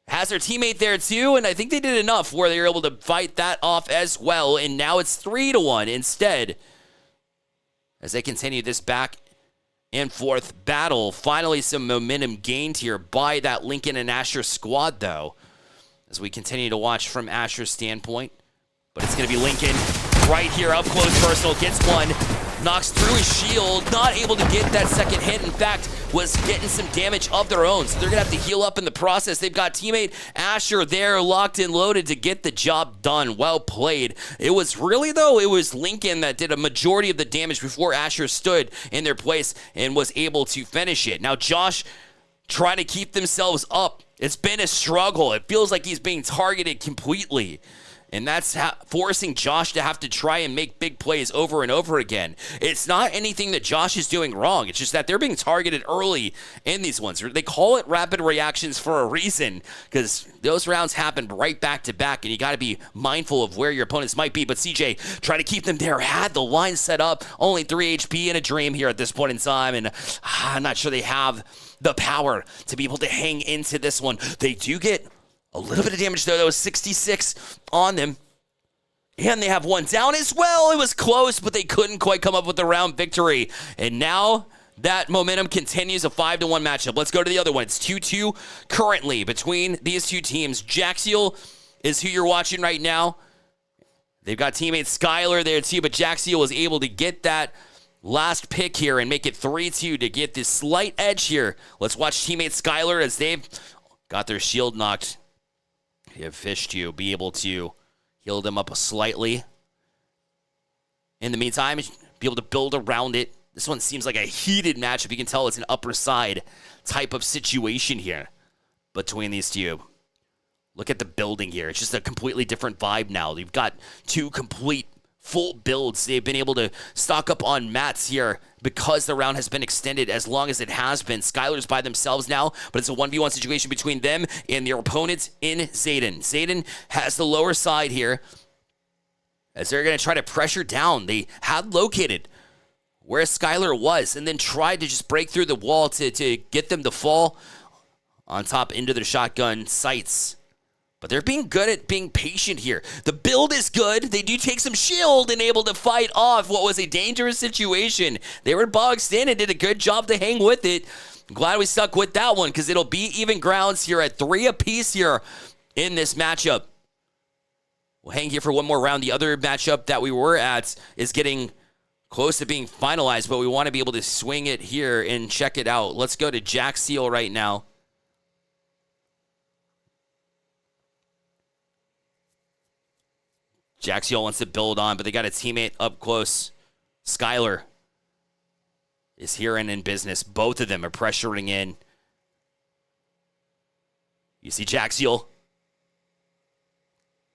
Has their teammate there too, and I think they did enough where they were able to fight that off as well. And now it's 3-1 instead. As they continue this back and forth battle. Finally some momentum gained here by that Lincoln and Asher squad though. As we continue to watch from Asher's standpoint. But it's going to be Lincoln right here, up close personal, gets one, knocks through his shield, not able to get that second hit. In fact, was getting some damage of their own, so they're going to have to heal up in the process. They've got teammate Asher there, locked and loaded to get the job done. Well played. It was Lincoln that did a majority of the damage before Asher stood in their place and was able to finish it. Now, Josh trying to keep themselves up. It's been a struggle. It feels like he's being targeted completely. And that's forcing Josh to have to try and make big plays over and over again. It's not anything that Josh is doing wrong. It's just that they're being targeted early in these ones. They call it rapid reactions for a reason, because those rounds happen right back to back, and you got to be mindful of where your opponents might be. But CJ trying to keep them there, had the line set up. Only 3 HP in a dream here at this point in time, and I'm not sure they have the power to be able to hang into this one. They do get a little bit of damage, though. That was 66 on them. And they have one down as well. It was close, but they couldn't quite come up with a round victory. And now that momentum continues, a 5-1 matchup. Let's go to the other one. It's 2-2 currently between these two teams. Jaxiel is who you're watching right now. They've got teammate Skylar there too, but Jaxiel was able to get that last pick here and make it 3-2 to get this slight edge here. Let's watch teammate Skylar as they've got their shield knocked. You have Fish to be able to heal them up slightly. In the meantime, be able to build around it. This one seems like a heated matchup. You can tell it's an upper side type of situation here between these two. Look at the building here. It's just a completely different vibe now. You've got two complete full builds. They've been able to stock up on mats here because the round has been extended as long as it has been. Skylar's by themselves now, but it's a 1v1 situation between them and their opponents in Zayden. Zayden has the lower side here as they're going to try to pressure down. They had located where Skylar was and then tried to just break through the wall to get them to fall on top into their shotgun sights. But they're being good at being patient here. The build is good. They do take some shield and able to fight off what was a dangerous situation. They were boxed in and did a good job to hang with it. I'm glad we stuck with that one because it'll be even grounds here at 3 apiece here in this matchup. We'll hang here for one more round. The other matchup that we were at is getting close to being finalized, but we want to be able to swing it here and check it out. Let's go to Jaxiel right now. Jaxiel wants to build on, but they got a teammate up close. Skylar is here and in business. Both of them are pressuring in. You see Jaxiel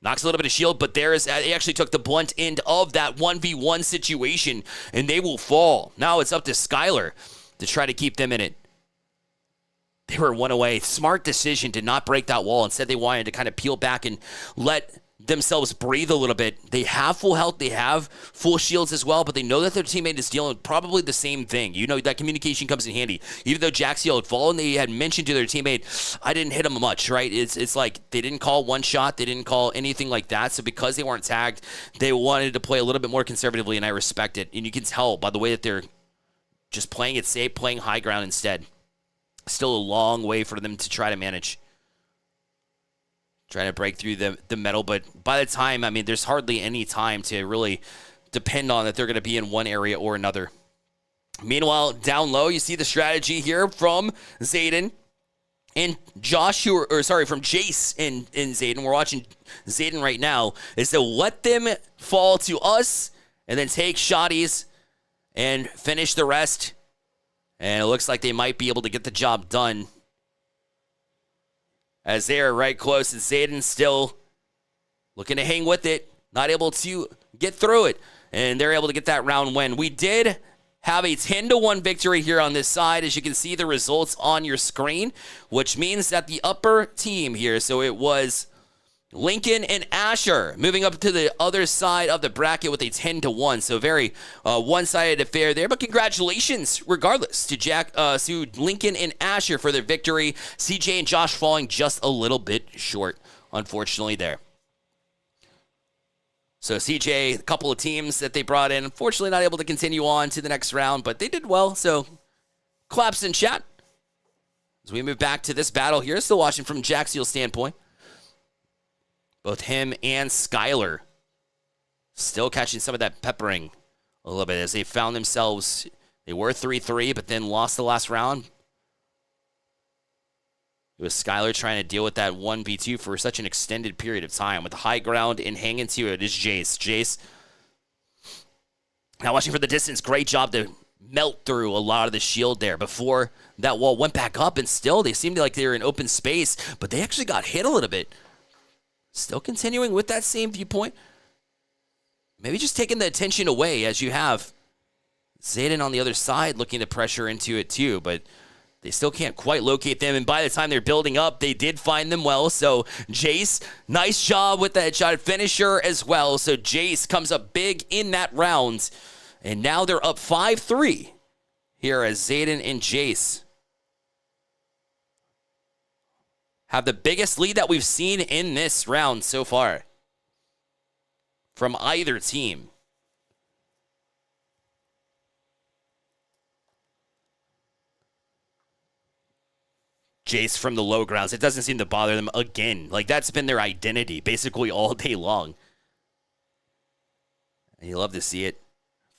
knocks a little bit of shield, but he actually took the blunt end of that 1v1 situation, and they will fall. Now it's up to Skylar to try to keep them in it. They were one away. Smart decision to not break that wall. Instead, they wanted to kind of peel back and let themselves breathe a little bit. They have full health. They have full shields as well, but they know that their teammate is dealing with probably the same thing. You know, that communication comes in handy. Even though Jaxiel had fallen, they had mentioned to their teammate, I didn't hit him much, right? It's like they didn't call one shot. They didn't call anything like that. So because they weren't tagged, they wanted to play a little bit more conservatively, and I respect it. And you can tell by the way that they're just playing it safe, playing high ground instead. Still a long way for them to try to manage. Trying to break through the metal, but by the time, I mean, there's hardly any time to really depend on that they're going to be in one area or another. Meanwhile, down low, you see the strategy here from Zayden and Josh, from Jace and Zayden. We're watching Zayden right now, is to let them fall to us and then take shotties and finish the rest. And it looks like they might be able to get the job done, as they're right close, and Zayden still looking to hang with it, not able to get through it, and they're able to get that round win. We did have a 10-1 victory here on this side, as you can see the results on your screen, which means that the upper team here, so it was Lincoln and Asher moving up to the other side of the bracket with a 10-1. So very one-sided affair there. But congratulations, regardless, to Lincoln and Asher for their victory. CJ and Josh falling just a little bit short, unfortunately, there. So CJ, a couple of teams that they brought in, unfortunately not able to continue on to the next round, but they did well. So claps in chat as we move back to this battle here. Still watching from Jaxiel's standpoint. Both him and Skylar still catching some of that peppering a little bit as they found themselves. They were 3-3, but then lost the last round. It was Skylar trying to deal with that 1v2 for such an extended period of time. With the high ground and hanging to it is Jace. Jace, now watching for the distance, great job to melt through a lot of the shield there before that wall went back up, and still they seemed like they were in open space, but they actually got hit a little bit. Still continuing with that same viewpoint. Maybe just taking the attention away, as you have Zayden on the other side looking to pressure into it too, but they still can't quite locate them, and by the time they're building up, they did find them well. So Jace, nice job with the headshot finisher as well. So Jace comes up big in that round, and now they're up 5-3 here as Zayden and Jace have the biggest lead that we've seen in this round so far from either team. Jace from the low grounds. It doesn't seem to bother them again. Like, that's been their identity basically all day long. And you love to see it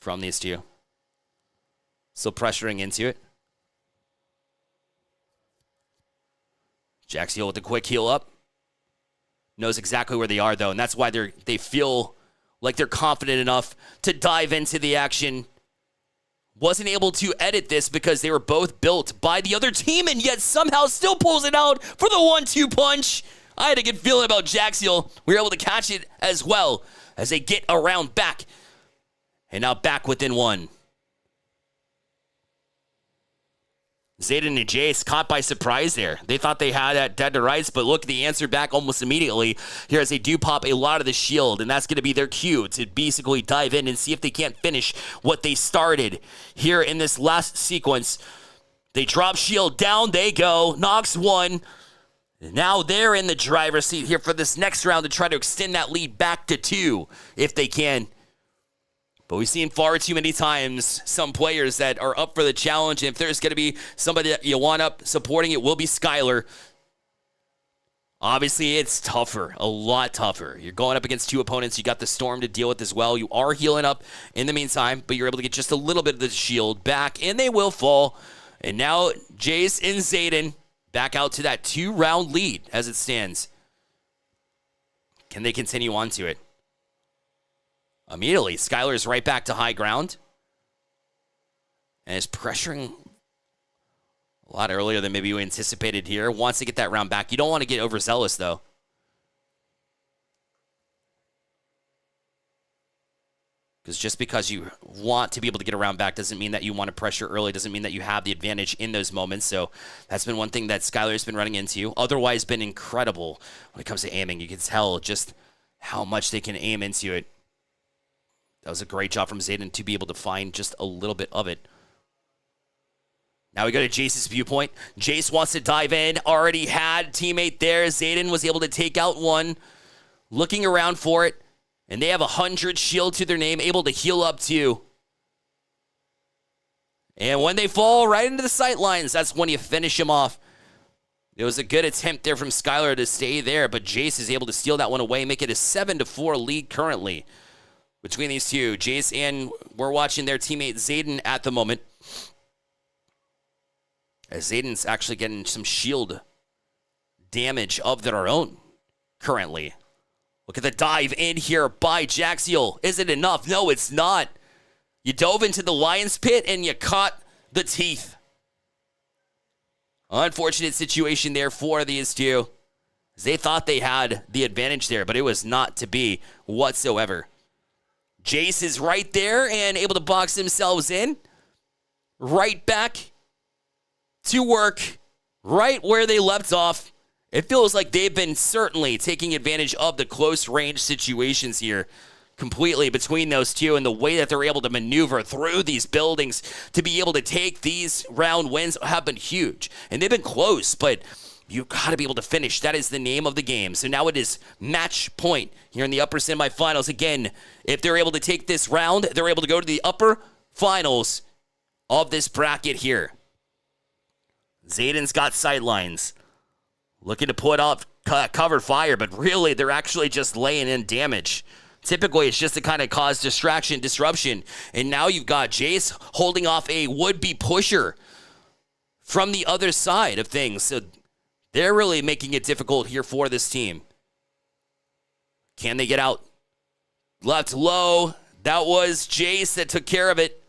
from these two. Still pressuring into it. Jaxiel with the quick heal up. Knows exactly where they are, though, and that's why they feel like they're confident enough to dive into the action. Wasn't able to edit this because they were both built by the other team, and yet somehow still pulls it out for the 1-2 punch. I had a good feeling about Jaxiel. We were able to catch it as well as they get around back. And now back within one. Zayden and Jace caught by surprise there. They thought they had that dead to rights, but look, the answer back almost immediately here as they do pop a lot of the shield, and that's going to be their cue to basically dive in and see if they can't finish what they started here in this last sequence. They drop shield down, they go, knocks one. Now they're in the driver's seat here for this next round to try to extend that lead back to 2 if they can. But we've seen far too many times some players that are up for the challenge. And if there's going to be somebody that you want up supporting, it will be Skylar. Obviously, it's tougher, a lot tougher. You're going up against 2 opponents. You got the Storm to deal with as well. You are healing up in the meantime, but you're able to get just a little bit of the shield back, and they will fall. And now Jace and Zayden back out to that 2-round lead as it stands. Can they continue on to it? Immediately, Skylar's right back to high ground and is pressuring a lot earlier than maybe we anticipated here. Wants to get that round back. You don't want to get overzealous, though. Because just because you want to be able to get around back doesn't mean that you want to pressure early, doesn't mean that you have the advantage in those moments. So that's been one thing that Skylar's been running into. Otherwise, been incredible when it comes to aiming. You can tell just how much they can aim into it. That was a great job from Zayden to be able to find just a little bit of it. Now we go to Jace's viewpoint. Jace wants to dive in. Already had teammate there. Zayden was able to take out one. Looking around for it. And they have 100 shield to their name, able to heal up too. And when they fall right into the sight lines, that's when you finish them off. It was a good attempt there from Skylar to stay there, but Jace is able to steal that one away, make it a 7-4 lead currently between these two. Jace and we're watching their teammate Zayden at the moment. As Zayden's actually getting some shield damage of their own currently. Look at the dive in here by Jaxiel. Is it enough? No, it's not. You dove into the lion's pit and you caught the teeth. Unfortunate situation there for these two. They thought they had the advantage there, but it was not to be whatsoever. Jace is right there and able to box themselves in. Right back to work. Right where they left off. It feels like they've been certainly taking advantage of the close range situations here completely between those two, and the way that they're able to maneuver through these buildings to be able to take these round wins have been huge. And they've been close, but you've got to be able to finish. That is the name of the game. So now it is match point here in the upper semifinals. Again, if they're able to take this round, they're able to go to the upper finals of this bracket here. Zayden's got sightlines. Looking to put up cover fire, but really they're actually just laying in damage. Typically, it's just to kind of cause distraction, disruption. And now you've got Jace holding off a would-be pusher from the other side of things. So they're really making it difficult here for this team. Can they get out? Left low. That was Jace that took care of it.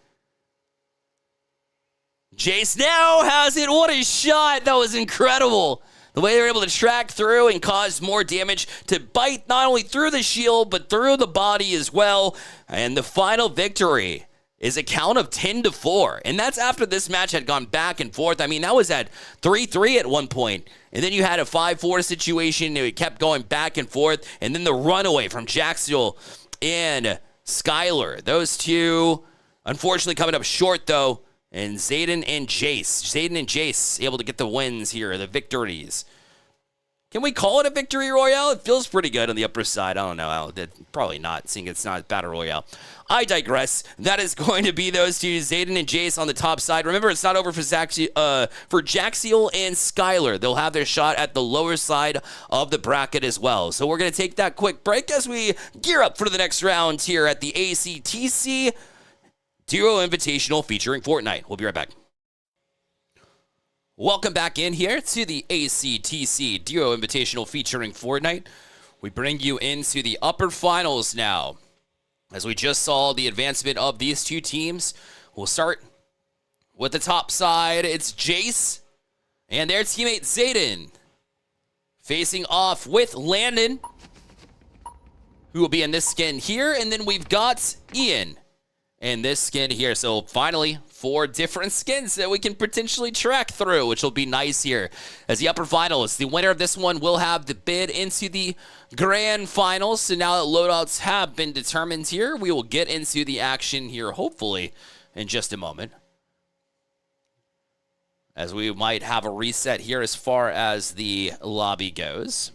Jace now has it. What a shot. That was incredible. The way they were able to track through and cause more damage to bite not only through the shield, but through the body as well. And the final victory is a count of 10-4. And that's after this match had gone back and forth. I mean, that was at 3-3 at one point. And then you had a 5-4 situation. It kept going back and forth. And then the runaway from Jaxiel and Skylar. Those two, unfortunately, coming up short, though. And Zayden and Jace able to get the wins here, the victories. Can we call it a victory royale? It feels pretty good on the upper side. I don't know. Probably not, seeing it's not battle royale. I digress. That is going to be those two, Zayden and Jace on the top side. Remember, it's not over for Jaxiel and Skylar. They'll have their shot at the lower side of the bracket as well. So we're going to take that quick break as we gear up for the next round here at the ACTC Duo Invitational featuring Fortnite. We'll be right back. Welcome back in here to the ACTC Duo Invitational featuring Fortnite. We bring you into the upper finals now. As we just saw the advancement of these two teams, we'll start with the top side. It's Jace and their teammate Zayden facing off with Landon, who will be in this skin here. And then we've got Ian and this skin here. So finally, 4 different skins that we can potentially track through, which will be nice here. As the upper finals, the winner of this one will have the bid into the grand finals. So now that loadouts have been determined here, we will get into the action here, hopefully, in just a moment. As we might have a reset here as far as the lobby goes.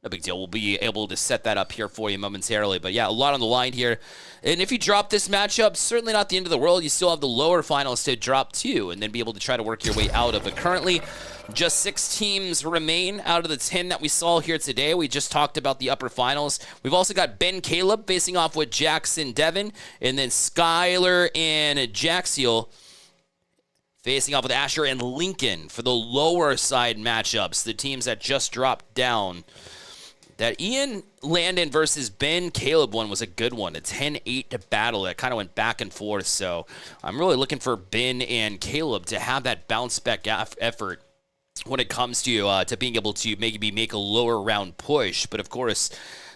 No big deal. We'll be able to set that up here for you momentarily. But yeah, a lot on the line here. And if you drop this matchup, certainly not the end of the world. You still have the lower finals to drop too, and then be able to try to work your way out of it. Currently, just 6 teams remain out of the 10 that we saw here today. We just talked about the upper finals. We've also got Ben Caleb facing off with Jackson Devin, and then Skylar and Jaxiel facing off with Asher and Lincoln for the lower side matchups, the teams that just dropped down. That Ian Landon versus Ben Caleb one was a good one. A 10-8 to battle. It kind of went back and forth. So I'm really looking for Ben and Caleb to have that bounce back effort when it comes to being able to maybe make a lower round push. But of course,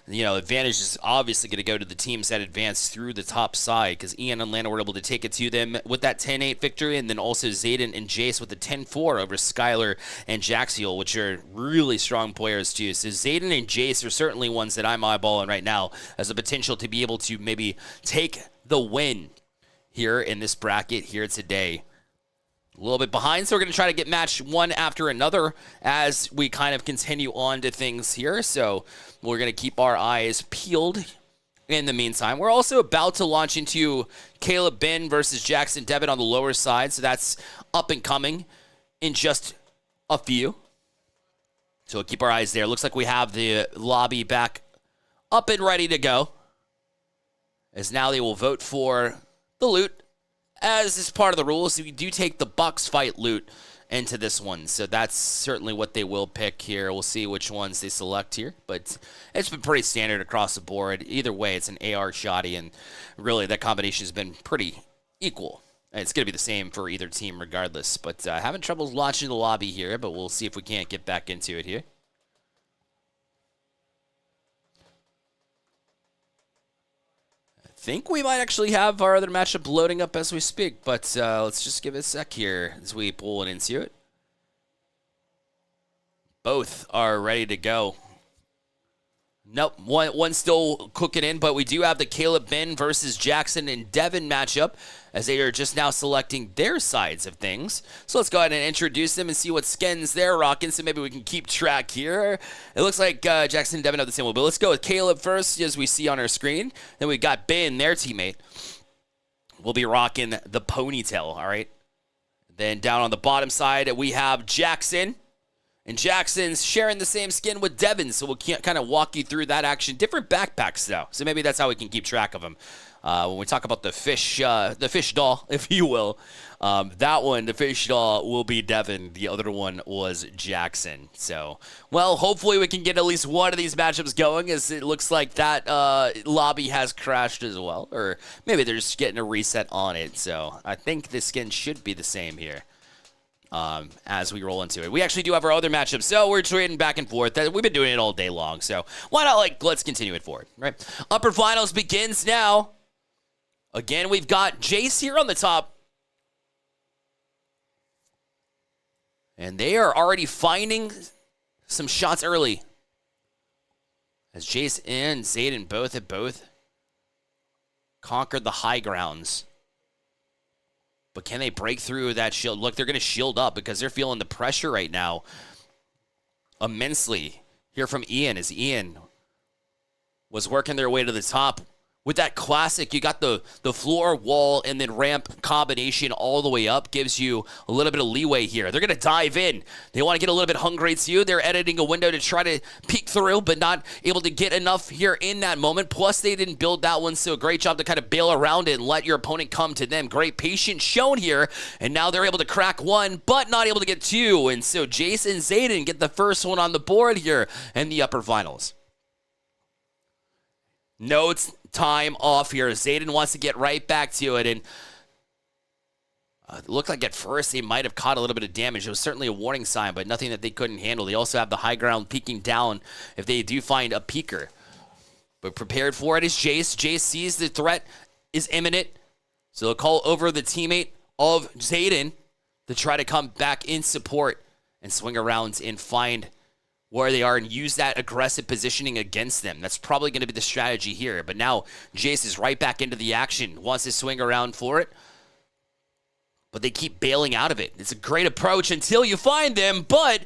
advantage is obviously going to go to the teams that advance through the top side, because Ian and Lana were able to take it to them with that 10-8 victory, and then also Zayden and Jace with the 10-4 over Skylar and Jaxiel, which are really strong players too. So Zayden and Jace are certainly ones that I'm eyeballing right now as a potential to be able to maybe take the win here in this bracket here today. A little bit behind, so we're going to try to get match one after another as we kind of continue on to things here. So we're going to keep our eyes peeled in the meantime. We're also about to launch into Caleb Ben versus Jackson Devitt on the lower side, so that's up and coming in just a few. So we'll keep our eyes there. Looks like we have the lobby back up and ready to go, as now they will vote for the loot. As is part of the rules, we do take the Bucks fight loot into this one. So that's certainly what they will pick here. We'll see which ones they select here. But it's been pretty standard across the board. Either way, it's an AR shoddy, and really that combination has been pretty equal. And it's going to be the same for either team regardless. But having trouble launching the lobby here, but we'll see if we can't get back into it here. I think we might actually have our other matchup loading up as we speak, but let's just give it a sec here as we pull it into it. Both are ready to go. Nope, one's still cooking in, but we do have the Caleb Ben versus Jackson and Devin matchup, as they are just now selecting their sides of things. So let's go ahead and introduce them and see what skins they're rocking, so maybe we can keep track here. It looks like Jackson and Devin have the same one, but let's go with Caleb first, as we see on our screen. Then we got Ben, their teammate. We'll be rocking the ponytail, all right? Then down on the bottom side, we have Jackson. And Jackson's sharing the same skin with Devin, so we'll kind of walk you through that action. Different backpacks, though, so maybe that's how we can keep track of them. When we talk about the fish doll, if you will, that one, the fish doll, will be Devin. The other one was Jackson. So, well, hopefully we can get at least one of these matchups going, as it looks like that lobby has crashed as well. Or maybe they're just getting a reset on it. So I think the skin should be the same here. As we roll into it. We actually do have our other matchups, so we're trading back and forth. We've been doing it all day long, so why not, let's continue it forward, right? Upper finals begins now. Again, we've got Jace here on the top. And they are already finding some shots early, as Jace and Zayden both conquered the high grounds. But can they break through that shield? Look, they're going to shield up because they're feeling the pressure right now immensely. Here from Ian, as Ian was working their way to the top. With that classic, you got the floor, wall, and then ramp combination all the way up. Gives you a little bit of leeway here. They're going to dive in. They want to get a little bit hungry too. They're editing a window to try to peek through, but not able to get enough here in that moment. Plus, they didn't build that one, so great job to kind of bail around it and let your opponent come to them. Great patience shown here, and now they're able to crack one, but not able to get two. And so Jace and Zayden get the first one on the board here in the upper finals. No time off here. Zayden wants to get right back to it, and it looked like at first they might have caught a little bit of damage. It was certainly a warning sign, but nothing that they couldn't handle. They also have the high ground peeking down if they do find a peeker. But prepared for it is Jace. Jace sees the threat is imminent, so they'll call over the teammate of Zayden to try to come back in support and swing around and find where they are and use that aggressive positioning against them. That's probably going to be the strategy here. But now Jace is right back into the action, wants to swing around for it, but they keep bailing out of it. It's a great approach until you find them, but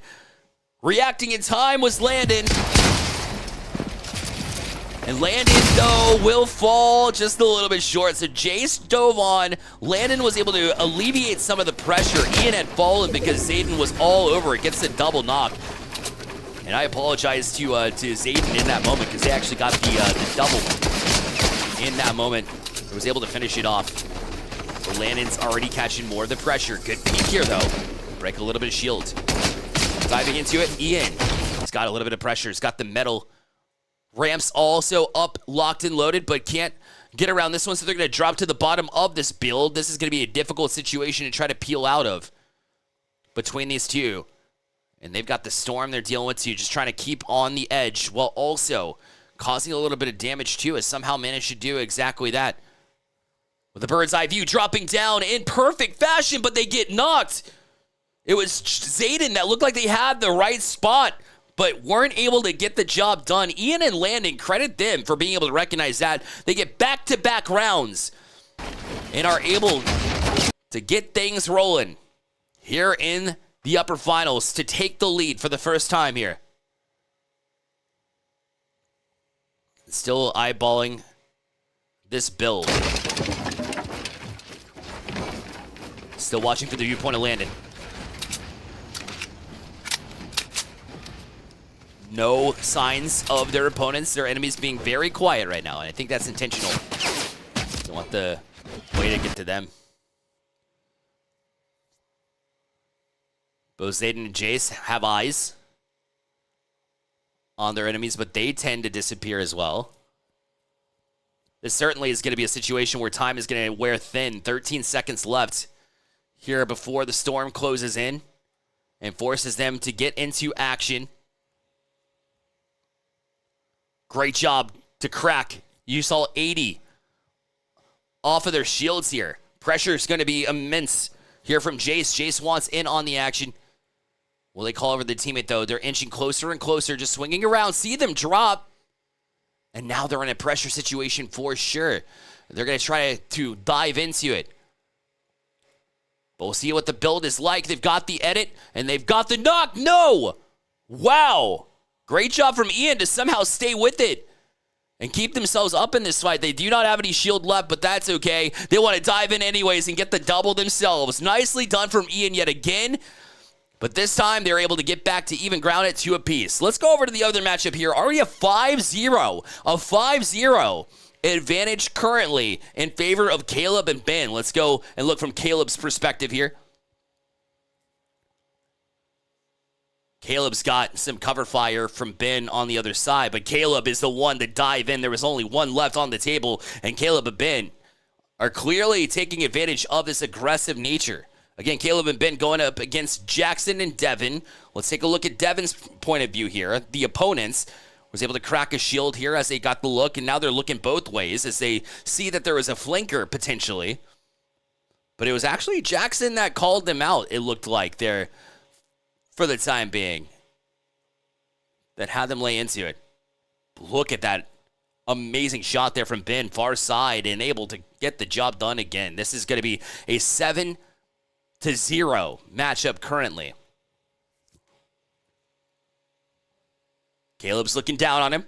reacting in time was Landon. And Landon, though, will fall just a little bit short. So Jace dove on. Landon was able to alleviate some of the pressure. Ian had fallen because Zayden was all over it. Gets the double knock. And I apologize to Zayden in that moment, because they actually got the double in that moment. He was able to finish it off. But Landon's already catching more of the pressure. Good peek here, though. Break a little bit of shield. Diving into it, Ian. He's got a little bit of pressure. He's got the metal. Ramps also up, locked and loaded, but can't get around this one, so they're going to drop to the bottom of this build. This is going to be a difficult situation to try to peel out of between these two. And they've got the storm they're dealing with too, just trying to keep on the edge while also causing a little bit of damage too, has somehow managed to do exactly that. With the bird's eye view dropping down in perfect fashion, but they get knocked. It was Zayden that looked like they had the right spot, but weren't able to get the job done. Ian and Landon, credit them for being able to recognize that. They get back-to-back rounds and are able to get things rolling here in the upper finals to take the lead for the first time here. Still eyeballing this build. Still watching for the viewpoint of Landon. No signs of their opponents, their enemies being very quiet right now, and I think that's intentional. Don't want the way to get to them. Both Zayden and Jace have eyes on their enemies, but they tend to disappear as well. This certainly is going to be a situation where time is going to wear thin. 13 seconds left here before the storm closes in and forces them to get into action. Great job to crack. You saw 80 off of their shields here. Pressure is going to be immense here from Jace. Jace wants in on the action. Will they call over the teammate, though? They're inching closer and closer, just swinging around. See them drop. And now they're in a pressure situation for sure. They're going to try to dive into it. But we'll see what the build is like. They've got the edit, and they've got the knock. No! Wow! Great job from Ian to somehow stay with it and keep themselves up in this fight. They do not have any shield left, but that's okay. They want to dive in anyways and get the double themselves. Nicely done from Ian yet again. But this time, they're able to get back to even ground at 2 apiece. Let's go over to the other matchup here. Already a 5-0. A 5-0 advantage currently in favor of Caleb and Ben. Let's go and look from Caleb's perspective here. Caleb's got some cover fire from Ben on the other side, but Caleb is the one to dive in. There was only one left on the table, and Caleb and Ben are clearly taking advantage of this aggressive nature. Again, Caleb and Ben going up against Jackson and Devin. Let's take a look at Devin's point of view here. The opponents was able to crack a shield here as they got the look, and now they're looking both ways as they see that there was a flanker potentially. But it was actually Jackson that called them out, it looked like, there for the time being, that had them lay into it. Look at that amazing shot there from Ben, far side, and able to get the job done again. This is going to be a 7-0 matchup currently. Caleb's looking down on him.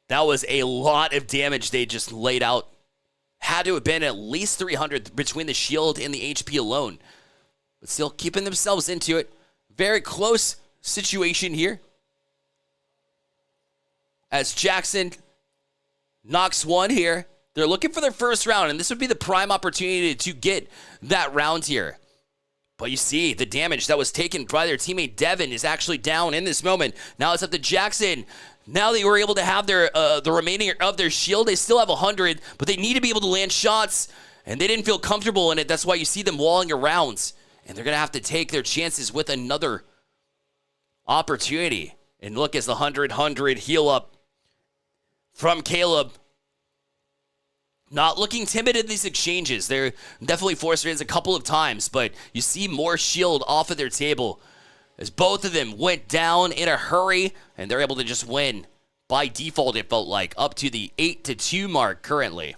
That was a lot of damage they just laid out. Had to have been at least 300 between the shield and the HP alone. But still keeping themselves into it. Very close situation here. As Jackson knocks one here. They're looking for their first round, and this would be the prime opportunity to get that round here. But you see, the damage that was taken by their teammate Devin is actually down in this moment. Now it's up to Jackson. Now they were able to have their the remaining of their shield. They still have 100, but they need to be able to land shots, and they didn't feel comfortable in it. That's why you see them walling around, and they're going to have to take their chances with another opportunity. And look, as the 100 heal up from Caleb. Not looking timid in these exchanges. They're definitely forced fans a couple of times, but you see more shield off of their table as both of them went down in a hurry, and they're able to just win by default, it felt like, up to the 8-2 mark currently.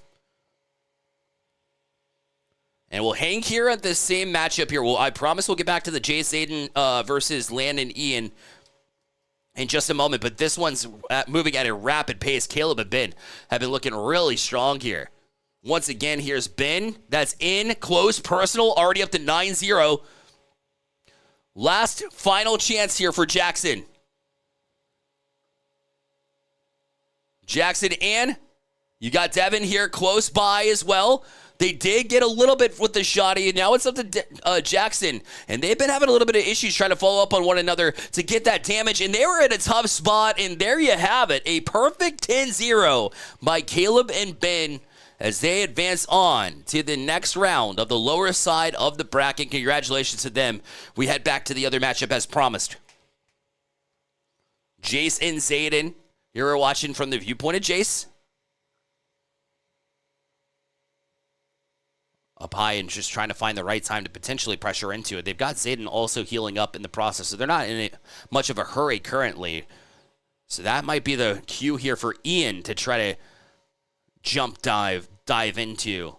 And we'll hang here at the same matchup here. Well, I promise we'll get back to the Jace Aiden versus Landon Ian in just a moment, but this one's moving at a rapid pace. Caleb and Ben have been looking really strong here. Once again, here's Ben. That's in, close, personal, already up to 9-0. Last final chance here for Jackson. Jackson and you got Devin here close by as well. They did get a little bit with the shotty, and now it's up to Jackson. And they've been having a little bit of issues trying to follow up on one another to get that damage. And they were in a tough spot, and there you have it. A perfect 10-0 by Caleb and Ben as they advance on to the next round of the lower side of the bracket. Congratulations to them. We head back to the other matchup as promised. Jace and Zayden Here we're watching from the viewpoint of Jace. Up high and just trying to find the right time to potentially pressure into it. They've got Zayden also healing up in the process, so they're not in much of a hurry currently. So that might be the cue here for Ian to try to dive into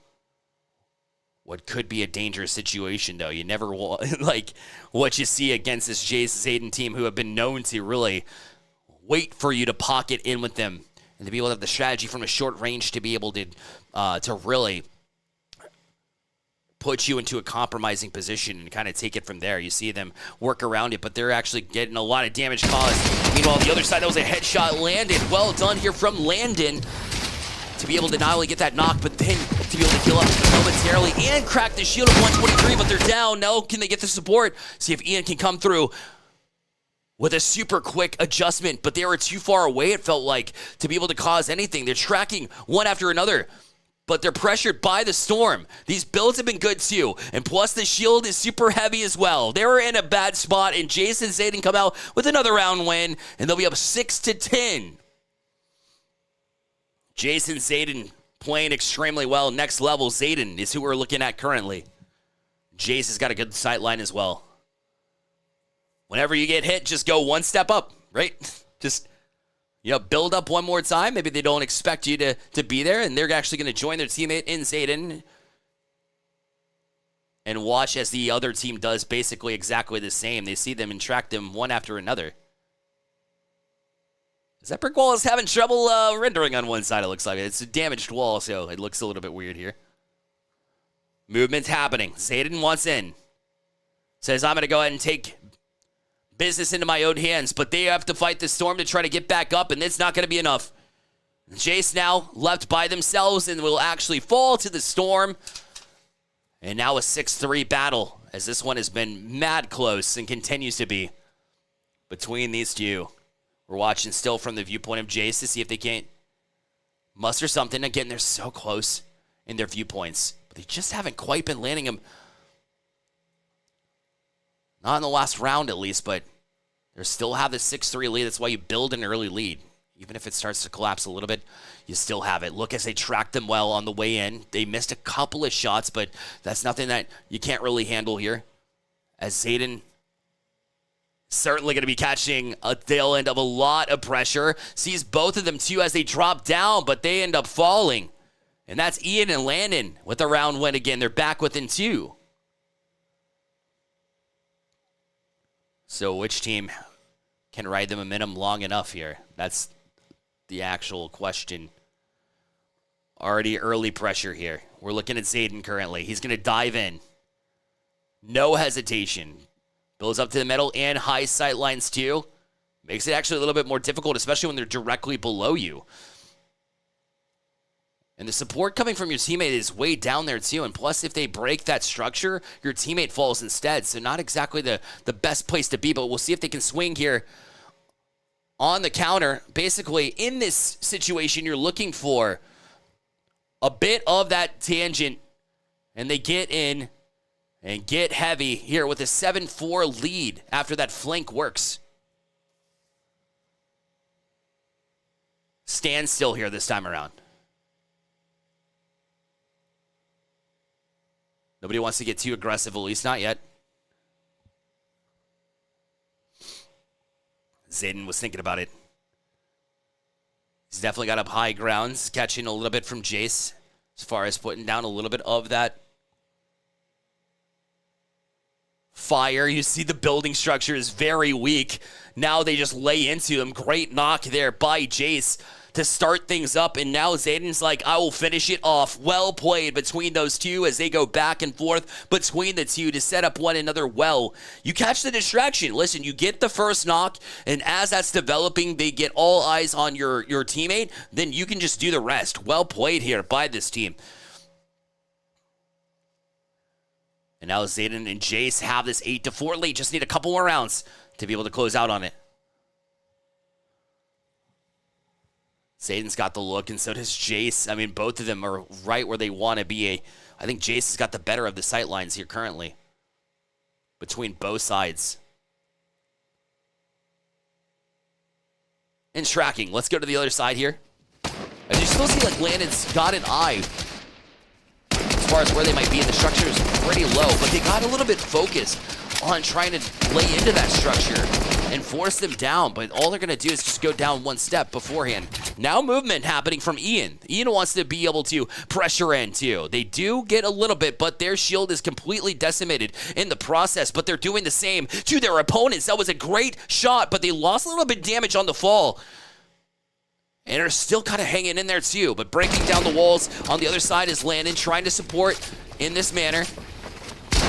what could be a dangerous situation, though. You never like what you see against this Jace Zayden team, who have been known to really wait for you to pocket in with them and to be able to have the strategy from a short range to be able to really put you into a compromising position and kind of take it from there. You see them work around it, but they're actually getting a lot of damage caused. Meanwhile, the other side, that was a headshot landed. Well done here from Landon to be able to not only get that knock, but then to be able to heal up momentarily and crack the shield of 123, but they're down. Now can they get the support? See if Ian can come through with a super quick adjustment, but they were too far away, it felt like, to be able to cause anything. They're tracking one after another, but they're pressured by the storm. These builds have been good too, and plus the shield is super heavy as well. They were in a bad spot, and Jason Zayden come out with another round win, and they'll be up 6-10. Jason Zayden playing extremely well. Next level, Zayden is who we're looking at currently. Jace has got a good sight line as well. Whenever you get hit, just go one step up, right? Just, build up one more time. Maybe they don't expect you to be there, and they're actually going to join their teammate in Zayden and watch as the other team does basically exactly the same. They see them and track them one after another. That brick wall is having trouble rendering on one side, it looks like. It's a damaged wall, so it looks a little bit weird here. Movement's happening. Zayden wants in. Says, I'm going to go ahead and take business into my own hands, but they have to fight the storm to try to get back up, and it's not going to be enough. Jace now left by themselves and will actually fall to the storm. And now a 6-3 battle, as this one has been mad close and continues to be between these two. We're watching still from the viewpoint of Jace to see if they can't muster something. Again, they're so close in their viewpoints, but they just haven't quite been landing them. Not in the last round, at least, but they still have the 6-3 lead. That's why you build an early lead. Even if it starts to collapse a little bit, you still have it. Look as they track them well on the way in. They missed a couple of shots, but that's nothing that you can't really handle here. As Zayden certainly going to be catching a tail end of a lot of pressure. Sees both of them, too, as they drop down, but they end up falling. And that's Ian and Landon with the round win again. They're back within 2. So which team can ride the momentum long enough here? That's the actual question. Already early pressure here. We're looking at Zayden currently. He's going to dive in. No hesitation. Builds up to the middle and high sight lines too. Makes it actually a little bit more difficult, especially when they're directly below you. And the support coming from your teammate is way down there too. And plus, if they break that structure, your teammate falls instead. So not exactly the best place to be, but we'll see if they can swing here on the counter. Basically, in this situation, you're looking for a bit of that tangent, and they get in and get heavy here with a 7-4 lead after that flank works. Stand still here this time around. Nobody wants to get too aggressive, at least not yet. Zayden was thinking about it. He's definitely got up high grounds, catching a little bit from Jace as far as putting down a little bit of that fire. You see the building structure is very weak. Now they just lay into them. Great knock there by Jace to start things up, and now Zayden's like, I will finish it off. Well played between those two as they go back and forth between the two to set up one another well. You catch the distraction. Listen, you get the first knock, and as that's developing, they get all eyes on your teammate, then you can just do the rest. Well played here by this team. And now Zayden and Jace have this 8-4 lead. Just need a couple more rounds to be able to close out on it. Zayden's got the look, and so does Jace. I mean, both of them are right where they want to be. I think Jace has got the better of the sight lines here currently between both sides. and tracking. Let's go to the other side here. As you still see, like, Landon's got an eye as far as where they might be, and the structure is pretty low, but they got a little bit focused on trying to lay into that structure and force them down, but all they're going to do is just go down one step beforehand. Now movement happening from Ian. Ian wants to be able to pressure in too. They do get a little bit, but their shield is completely decimated in the process, but they're doing the same to their opponents. That was a great shot, but they lost a little bit of damage on the fall. And are still kind of hanging in there too, but breaking down the walls on the other side is Landon trying to support in this manner.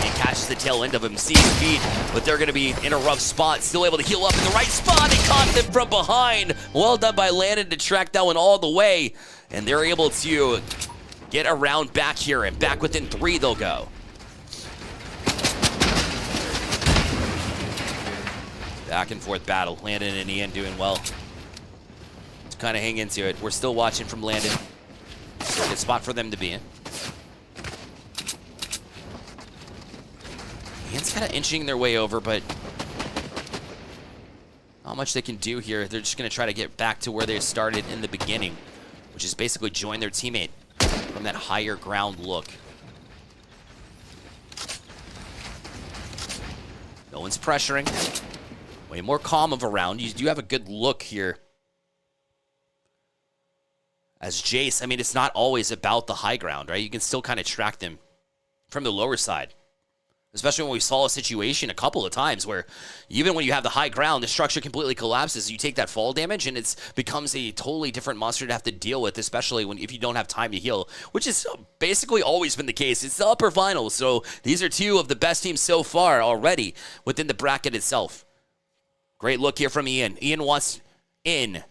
He catches the tail end of him, sees speed, but they're going to be in a rough spot. Still able to heal up in the right spot. They caught them from behind. Well done by Landon to track that one all the way. And they're able to get around back here, and back within 3 they'll go. Back and forth battle. Landon and Ian doing well. Kind of hang into it. We're still watching from Landon. Good spot for them to be in. Ian's kind of inching their way over, but not much they can do here. They're just going to try to get back to where they started in the beginning, which is basically join their teammate from that higher ground look. No one's pressuring. Way more calm of a round. You do have a good look here. As Jace, I mean, it's not always about the high ground, right? You can still kind of track them from the lower side. Especially when we saw a situation a couple of times where even when you have the high ground, the structure completely collapses. You take that fall damage, and it becomes a totally different monster to have to deal with, especially if you don't have time to heal, which is basically always been the case. It's the upper finals, so these are 2 of the best teams so far already within the bracket itself. Great look here from Ian. Ian wants in.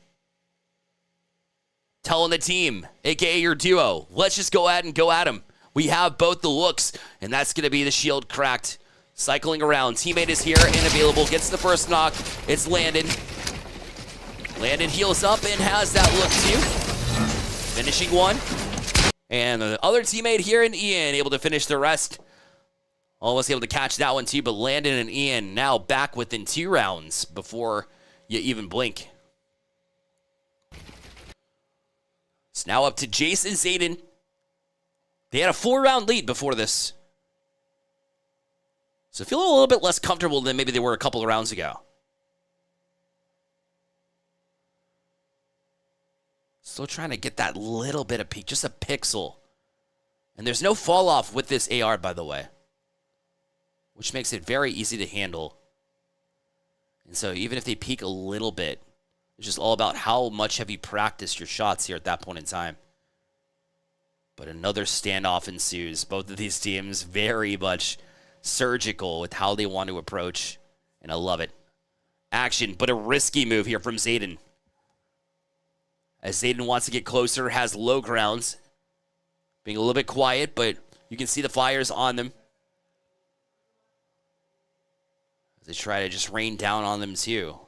Telling the team, a.k.a. your duo, let's just go ahead and go at him. We have both the looks, and that's going to be the shield cracked. Cycling around. Teammate is here and available. Gets the first knock. It's Landon. Landon heals up and has that look too. Finishing one. And the other teammate here in Ian able to finish the rest. Almost able to catch that one too, but Landon and Ian now back within 2 rounds before you even blink. It's now up to Jace and Zayden. They had a 4-round lead before this. So feel a little bit less comfortable than maybe they were a couple of rounds ago. Still trying to get that little bit of peak, just a pixel. And there's no fall off with this AR, by the way, which makes it very easy to handle. And so even if they peak a little bit, it's just all about how much have you practiced your shots here at that point in time. But another standoff ensues. Both of these teams very much surgical with how they want to approach, and I love it. Action, but a risky move here from Zayden. As Zayden wants to get closer, has low grounds. Being a little bit quiet, but you can see the fires on them. As they try to just rain down on them too.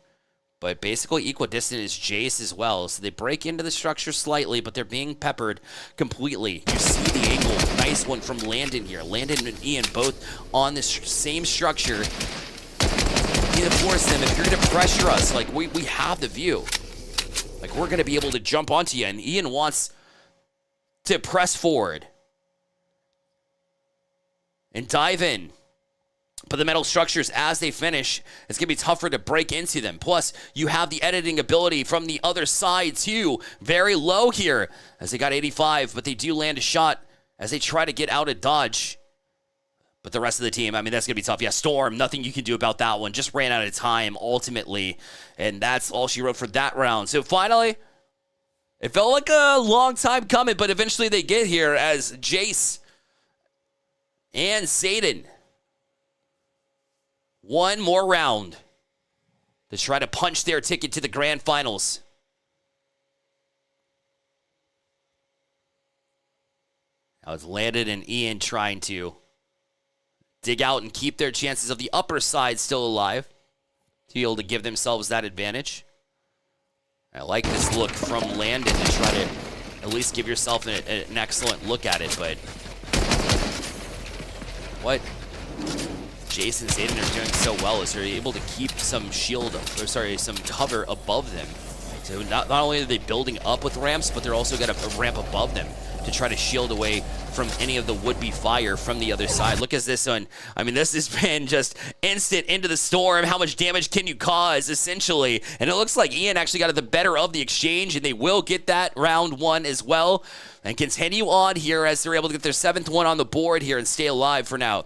But basically equidistant is Jace as well. So they break into the structure slightly, but they're being peppered completely. You see the angle. Nice one from Landon here. Landon and Ian both on this same structure. You need to force them. If you're going to pressure us, like we have the view. Like we're going to be able to jump onto you. And Ian wants to press forward and dive in. But the metal structures, as they finish, it's going to be tougher to break into them. Plus, you have the editing ability from the other side, too. Very low here, as they got 85, but they do land a shot as they try to get out of dodge. But the rest of the team, I mean, that's going to be tough. Yeah, Storm, nothing you can do about that one. Just ran out of time, ultimately. And that's all she wrote for that round. So finally, it felt like a long time coming, but eventually they get here as Jace and Zayden. One more round to try to punch their ticket to the grand finals. Now it's Landon and Ian trying to dig out and keep their chances of the upper side still alive to be able to give themselves that advantage. I like this look from Landon to try to at least give yourself an excellent look at it, but what Jace and Zayden are doing so well is they're able to keep some some cover above them So not only are they building up with ramps, but they're also got a ramp above them to try to shield away from any of the would-be fire from the other side. Look at this one. I mean, this has been just instant into the storm. How much damage can you cause, essentially? And it looks like Ian actually got the better of the exchange, and they will get that round one as well. And continue on here as they're able to get their 7th one on the board here and stay alive for now.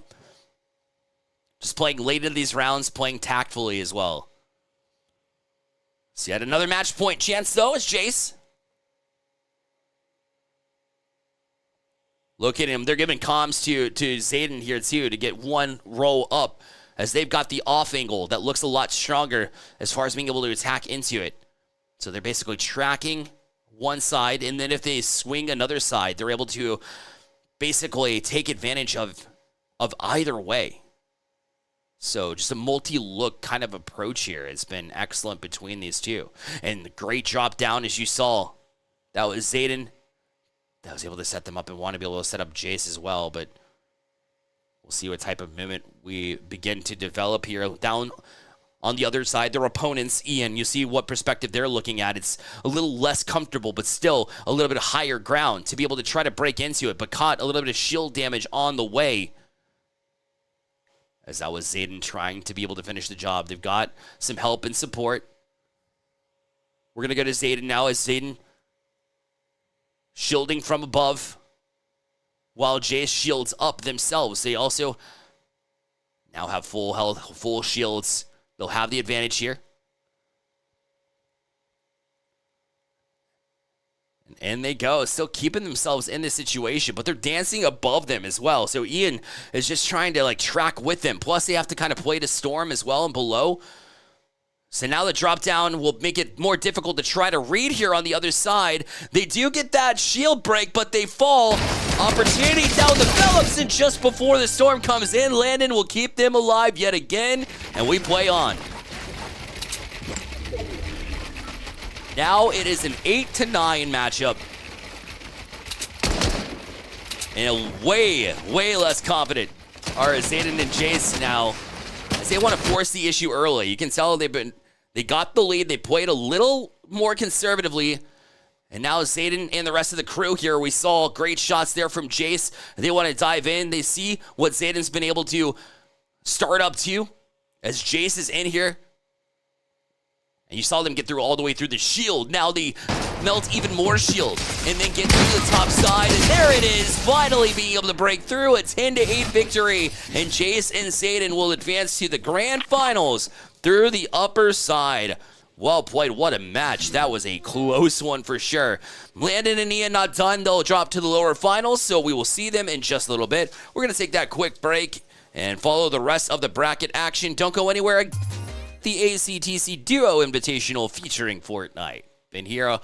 Just playing late into these rounds, playing tactfully as well. So yet another match point chance, though, is Jace. Look at him. They're giving comms to Zayden here, too, to get one row up as they've got the off angle that looks a lot stronger as far as being able to attack into it. So they're basically tracking one side, and then if they swing another side, they're able to basically take advantage of either way. So just a multi-look kind of approach here. It's been excellent between these two. And the great drop down, as you saw. That was Zayden. That was able to set them up and want to be able to set up Jace as well. But we'll see what type of movement we begin to develop here. Down on the other side, their opponents, Ian, you see what perspective they're looking at. It's a little less comfortable, but still a little bit higher ground to be able to try to break into it, but caught a little bit of shield damage on the way. As that was Zayden trying to be able to finish the job. They've got some help and support. We're going to go to Zayden now as Zayden shielding from above while Jace shields up themselves. They also now have full health, full shields. They'll have the advantage here. And they go, still keeping themselves in this situation, but they're dancing above them as well. So Ian is just trying to track with them. Plus they have to kind of play to storm as well and below. So now the drop down will make it more difficult to try to read here on the other side. They do get that shield break, but they fall. Opportunity now develops, and just before the storm comes in, Landon will keep them alive yet again, and we play on. Now it is an 8-9 matchup. And way less confident are Zayden and Jace now, as they want to force the issue early. You can tell they got the lead. They played a little more conservatively. And now Zayden and the rest of the crew here, we saw great shots there from Jace. They want to dive in. They see what Zayden's been able to start up to as Jace is in here. And you saw them get through all the way through the shield. Now they melt even more shield and then get through the top side. And there it is, finally being able to break through a 10-8 victory. And Jace and Zayden will advance to the grand finals through the upper side. Well played. What a match. That was a close one for sure. Landon and Ian not done. They'll drop to the lower finals, so we will see them in just a little bit. We're going to take that quick break and follow the rest of the bracket action. Don't go anywhere. The ACTC Duo Invitational featuring Fortnite. Been here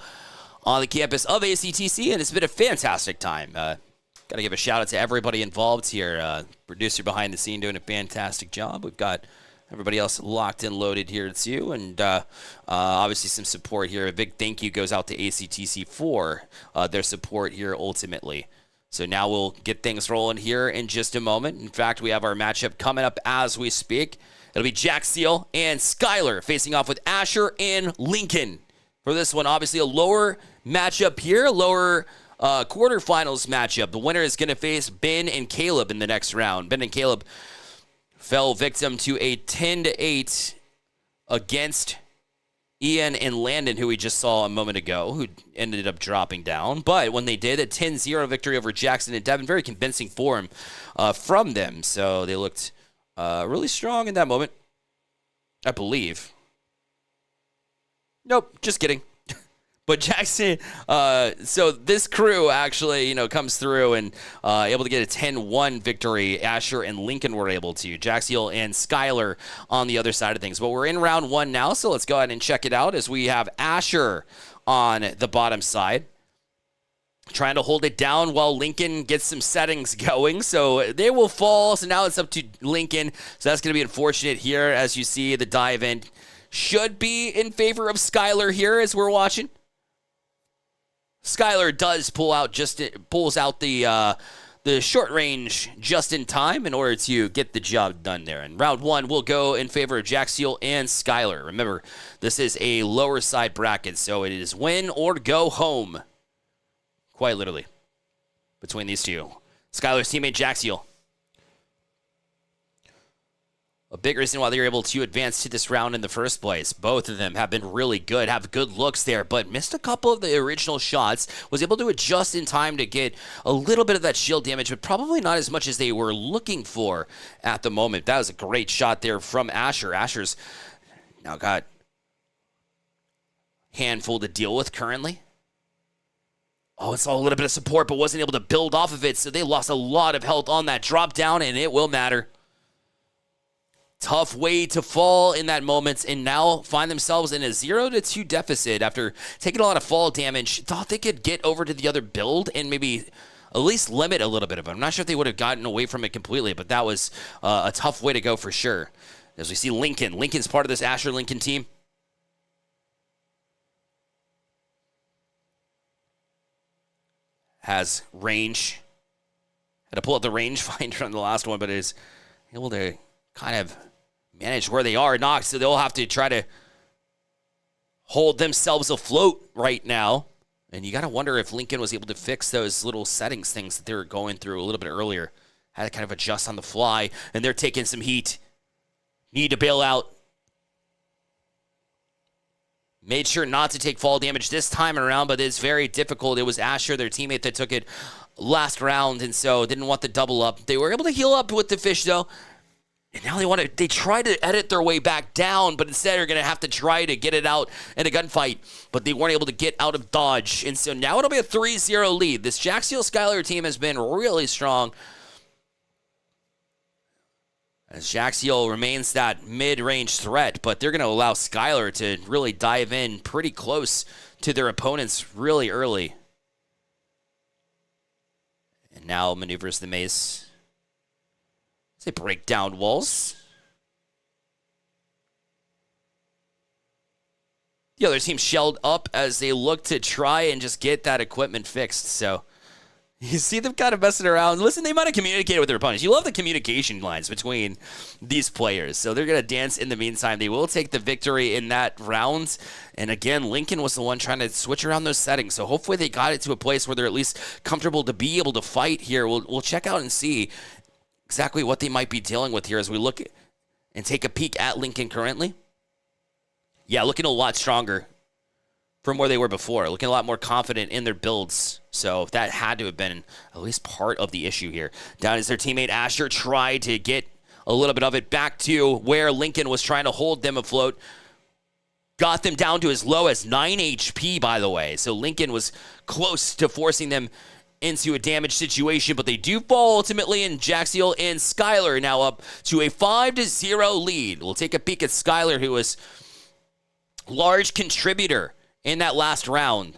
on the campus of ACTC, and it's been a fantastic time. Got to give a shout out to everybody involved here. Producer behind the scene doing a fantastic job. We've got everybody else locked and loaded here too, and obviously some support here. A big thank you goes out to ACTC for their support here ultimately. So now we'll get things rolling here in just a moment. In fact, we have our matchup coming up as we speak. It'll be Jack Seal and Skylar facing off with Asher and Lincoln. For this one, obviously a lower matchup here, lower quarterfinals matchup. The winner is going to face Ben and Caleb in the next round. Ben and Caleb fell victim to a 10-8 against Ian and Landon, who we just saw a moment ago, who ended up dropping down. But when they did, a 10-0 victory over Jackson and Devin, very convincing form from them. So they looked really strong in that moment, I believe. Nope, just kidding. But Jackson, so this crew actually, comes through and able to get a 10-1 victory. Asher and Lincoln were able to. Jaxiel and Skylar on the other side of things. But we're in round one now, so let's go ahead and check it out as we have Asher on the bottom side, trying to hold it down while Lincoln gets some settings going. So they will fall. So now it's up to Lincoln. So that's going to be unfortunate here. As you see, the dive in should be in favor of Skylar here as we're watching. Skylar does pulls out the the short range just in time in order to get the job done there. And round one will go in favor of Jaxiel and Skylar. Remember, this is a lower side bracket, so it is win or go home. Quite literally. Between these two. Skylar's teammate Jaxiel. A big reason why they were able to advance to this round in the first place. Both of them have been really good, have good looks there, but missed a couple of the original shots. Was able to adjust in time to get a little bit of that shield damage, but probably not as much as they were looking for at the moment. That was a great shot there from Asher. Asher's now got a handful to deal with currently. Oh, it's all a little bit of support, but wasn't able to build off of it, so they lost a lot of health on that drop down, and it will matter. Tough way to fall in that moment and now find themselves in a 0-2 deficit after taking a lot of fall damage. Thought they could get over to the other build and maybe at least limit a little bit of it. I'm not sure if they would have gotten away from it completely, but that was a tough way to go for sure. As we see Lincoln. Lincoln's part of this Asher Lincoln team. Has range. Had to pull out the rangefinder on the last one, but is able to kind of manage where they are. Knox, so they'll have to try to hold themselves afloat right now. And you got to wonder if Lincoln was able to fix those little settings things that they were going through a little bit earlier. Had to kind of adjust on the fly, and they're taking some heat. Need to bail out. Made sure not to take fall damage this time around, but it's very difficult. It was Asher, their teammate, that took it last round, and so didn't want the double up. They were able to heal up with the fish, though. And now they try to edit their way back down, but instead are going to have to try to get it out in a gunfight. But they weren't able to get out of dodge. And so now it'll be a 3-0 lead. This Jaxiel Skylar team has been really strong. As Jaxiel remains that mid-range threat, but they're going to allow Skylar to really dive in pretty close to their opponents really early. And now maneuvers the mace. They break down walls. The other team shelled up as they look to try and just get that equipment fixed. So you see them kind of messing around. Listen, they might have communicated with their opponents. You love the communication lines between these players. So they're going to dance in the meantime. They will take the victory in that round. And again, Lincoln was the one trying to switch around those settings. So hopefully they got it to a place where they're at least comfortable to be able to fight here. We'll check out and see exactly what they might be dealing with here as we look and take a peek at Lincoln currently. Yeah, looking a lot stronger from where they were before. Looking a lot more confident in their builds. So that had to have been at least part of the issue here. Down is their teammate Asher. Tried to get a little bit of it back to where Lincoln was trying to hold them afloat. Got them down to as low as 9 HP, by the way. So Lincoln was close to forcing them into a damage situation, but they do fall ultimately, and Jaxiel and Skylar now up to a 5-0 lead. We'll take a peek at Skylar, who was large contributor in that last round,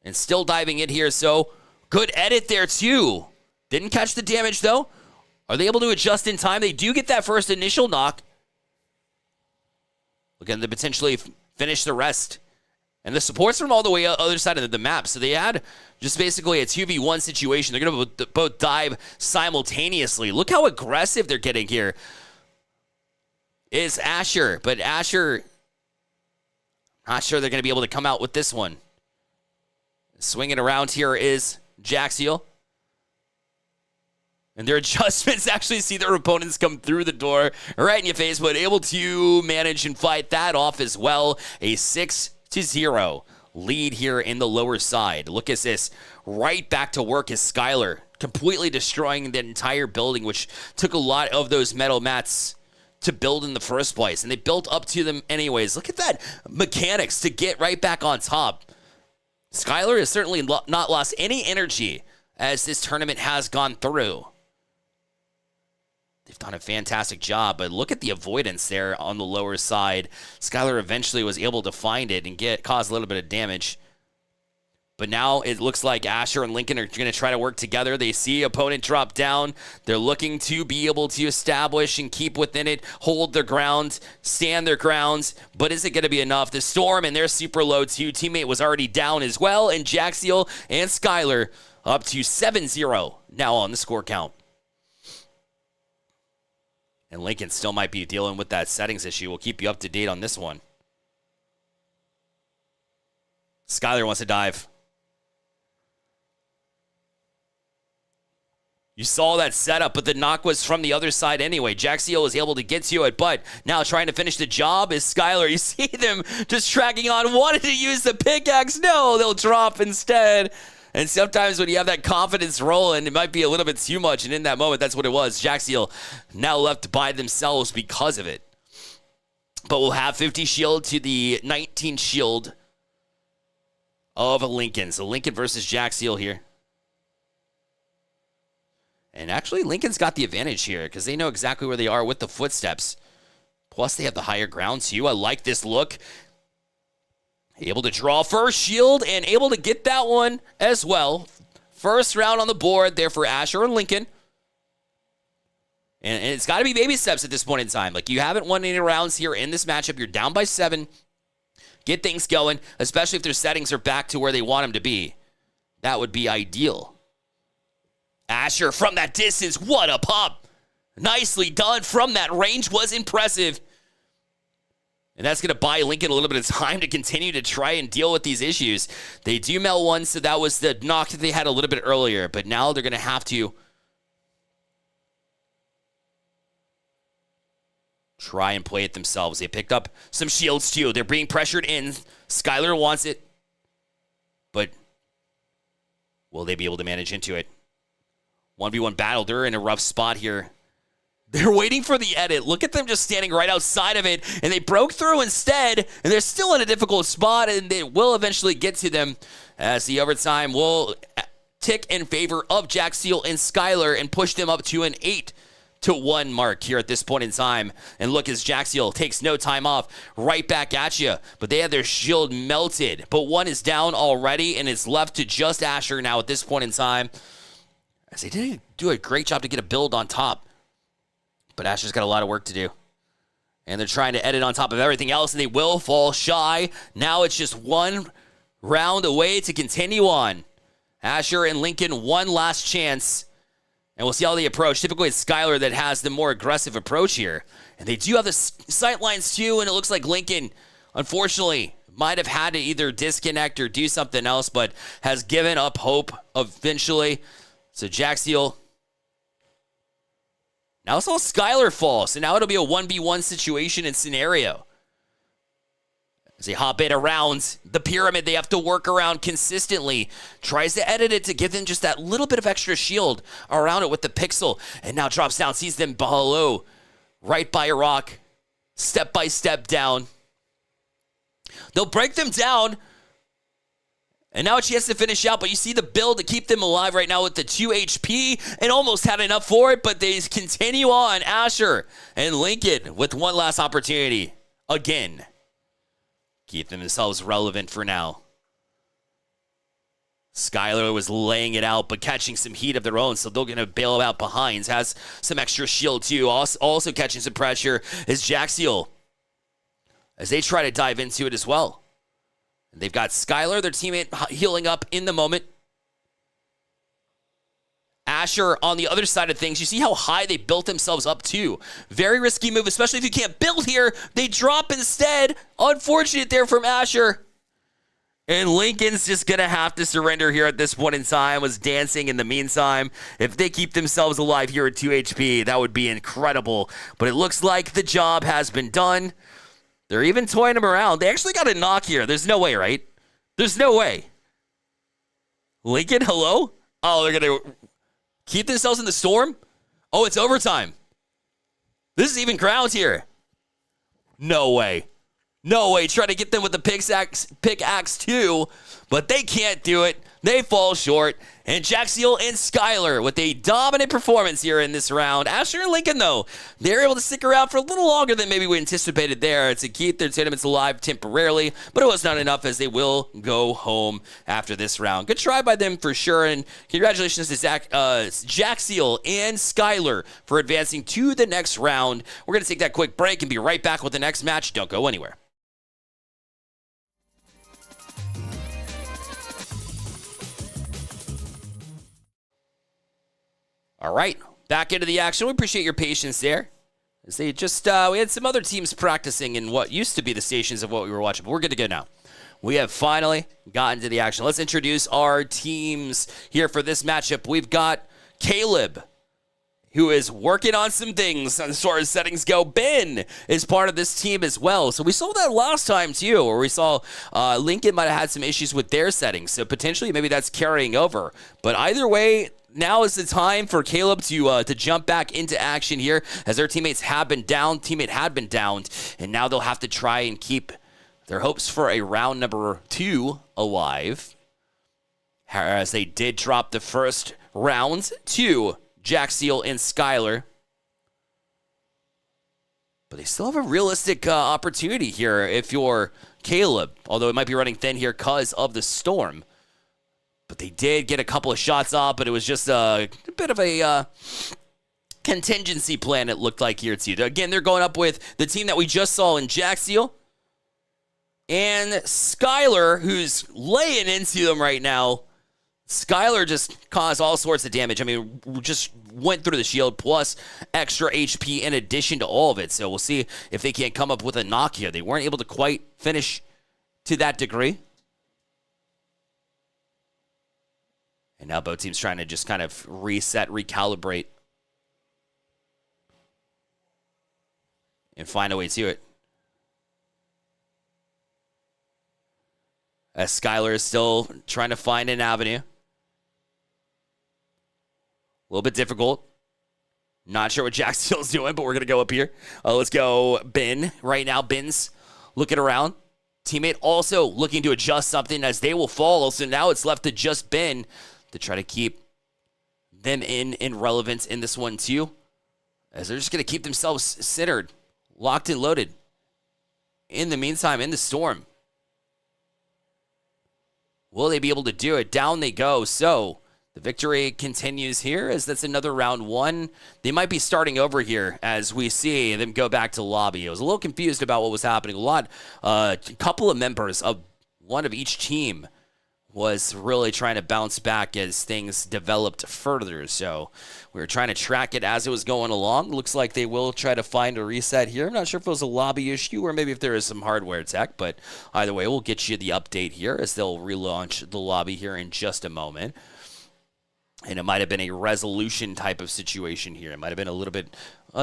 and still diving in here, so good edit there too. Didn't catch the damage though. Are they able to adjust in time? They do get that first initial knock. Looking to potentially finish the rest. And the support's from all the way other side of the map. So they had just basically a 2v1 situation. They're going to both dive simultaneously. Look how aggressive they're getting here. Is Asher. But Asher, not sure they're going to be able to come out with this one. Swinging around here is Jaxiel. And their adjustments actually see their opponents come through the door right in your face, but able to manage and fight that off as well. A 6-0 lead here in the lower side. Look at this. Right back to work is Skylar, completely destroying the entire building, which took a lot of those metal mats to build in the first place. And they built up to them anyways. Look at that mechanics to get right back on top. Skylar has certainly not lost any energy as this tournament has gone through. They've done a fantastic job, but look at the avoidance there on the lower side. Skylar eventually was able to find it and cause a little bit of damage. But now it looks like Asher and Lincoln are going to try to work together. They see opponent drop down. They're looking to be able to establish and keep within it, hold their ground, stand their grounds. But is it going to be enough? The Storm and their super low too. Teammate was already down as well, and Jaxiel and Skylar up to 7-0 now on the score count. And Lincoln still might be dealing with that settings issue. We'll keep you up to date on this one. Skyler wants to dive. You saw that setup, but the knock was from the other side anyway. Jaxiel was able to get to it, but now trying to finish the job is Skyler. You see them just tracking on, wanted to use the pickaxe. No, they'll drop instead. And sometimes when you have that confidence rolling, it might be a little bit too much. And in that moment, that's what it was. Jaxiel now left by themselves because of it. But we'll have 50 shield to the 19 shield of Lincoln. So Lincoln versus Jaxiel here. And actually, Lincoln's got the advantage here because they know exactly where they are with the footsteps. Plus, they have the higher ground, too. I like this look. Able to draw first shield and able to get that one as well. First round on the board there for Asher and Lincoln. And it's got to be baby steps at this point in time. Like, you haven't won any rounds here in this matchup. You're down by 7. Get things going, especially if their settings are back to where they want them to be. That would be ideal. Asher from that distance, what a pop. Nicely done from that range, was impressive. And that's going to buy Lincoln a little bit of time to continue to try and deal with these issues. They do melt one, so that was the knock that they had a little bit earlier. But now they're going to have to try and play it themselves. They picked up some shields too. They're being pressured in. Skyler wants it. But will they be able to manage into it? 1v1 battle. They're in a rough spot here. They're waiting for the edit. Look at them just standing right outside of it. And they broke through instead. And they're still in a difficult spot. And they will eventually get to them as the overtime will tick in favor of Jaxiel and Skyler and push them up to an 8-1 mark here at this point in time. And look as Jaxiel takes no time off. Right back at you. But they have their shield melted. But one is down already. And it's left to just Asher now at this point in time. As they did do a great job to get a build on top. But Asher's got a lot of work to do. And they're trying to edit on top of everything else, and they will fall shy. Now it's just one round away to continue on. Asher and Lincoln, one last chance. And we'll see how they approach. Typically, it's Skyler that has the more aggressive approach here. And they do have the sight lines, too, and it looks like Lincoln, unfortunately, might have had to either disconnect or do something else, but has given up hope eventually. So Jaxiel. Now it's all Skyler fall. So now it'll be a 1v1 situation and scenario. As they hop in around the pyramid, they have to work around consistently. Tries to edit it to give them just that little bit of extra shield around it with the pixel. And now drops down, sees them below. Right by a rock. Step by step down. They'll break them down. And now she has to finish out, but you see the build to keep them alive right now with the 2 HP and almost had enough for it, but they continue on. Asher and Lincoln with one last opportunity. Again. Keep themselves relevant for now. Skyler was laying it out, but catching some heat of their own, so they're going to bail out behind. Has some extra shield too. Also catching some pressure is Jaxiel as they try to dive into it as well. They've got Skyler, their teammate, healing up in the moment. Asher on the other side of things. You see how high they built themselves up to. Very risky move, especially if you can't build here. They drop instead. Unfortunate there from Asher. And Lincoln's just going to have to surrender here at this point in time. Was dancing in the meantime. If they keep themselves alive here at 2 HP, that would be incredible. But it looks like the job has been done. They're even toying them around. They actually got a knock here. There's no way, right? There's no way. Lincoln, hello? Oh, they're going to keep themselves in the storm? Oh, it's overtime. This is even ground here. No way. No way. Try to get them with the pickaxe too, but they can't do it. They fall short. And Jaxiel and Skyler with a dominant performance here in this round. Asher and Lincoln, though, they're able to stick around for a little longer than maybe we anticipated there to keep their teammates alive temporarily, but it was not enough as they will go home after this round. Good try by them for sure, and congratulations to Jaxiel and Skyler for advancing to the next round. We're going to take that quick break and be right back with the next match. Don't go anywhere. All right, back into the action. We appreciate your patience there. As they just, we had some other teams practicing in what used to be the stations of what we were watching, but we're good to go now. We have finally gotten to the action. Let's introduce our teams here for this matchup. We've got Caleb, who is working on some things as far as settings go. Ben is part of this team as well. So we saw that last time too, where we saw Lincoln might have had some issues with their settings. So potentially maybe that's carrying over. But either way, now is the time for Caleb to jump back into action here, as their teammates have been down. Teammate had been downed, and now they'll have to try and keep their hopes for a round number 2 alive, as they did drop the first round to Jack Seal and Skylar. But they still have a realistic opportunity here if you're Caleb, although it might be running thin here because of the storm. But they did get a couple of shots off, but it was just a bit of a contingency plan, it looked like here too. Again, they're going up with the team that we just saw in Jack Seal and Skylar, who's laying into them right now. Skylar just caused all sorts of damage. I mean, just went through the shield, plus extra HP in addition to all of it. So we'll see if they can't come up with a knock here. They weren't able to quite finish to that degree. And now both teams trying to just kind of reset, recalibrate, and find a way to it. As Skylar is still trying to find an avenue. A little bit difficult. Not sure what Jack Steele's doing, but we're going to go up here. Let's go Ben. Right now, Ben's looking around. Teammate also looking to adjust something as they will fall. So now it's left to just Ben to try to keep them in relevance in this one too, as they're just going to keep themselves centered, locked and loaded. In the meantime, in the storm, will they be able to do it? Down they go. So the victory continues here, as that's another round 1. They might be starting over here as we see them go back to lobby. I was a little confused about what was happening. A couple of members of one of each team was really trying to bounce back as things developed further. So we were trying to track it as it was going along. Looks like they will try to find a reset here. I'm not sure if it was a lobby issue or maybe if there is some hardware tech, but either way, we'll get you the update here as they'll relaunch the lobby here in just a moment. And it might have been a resolution type of situation here. It might have been a little bit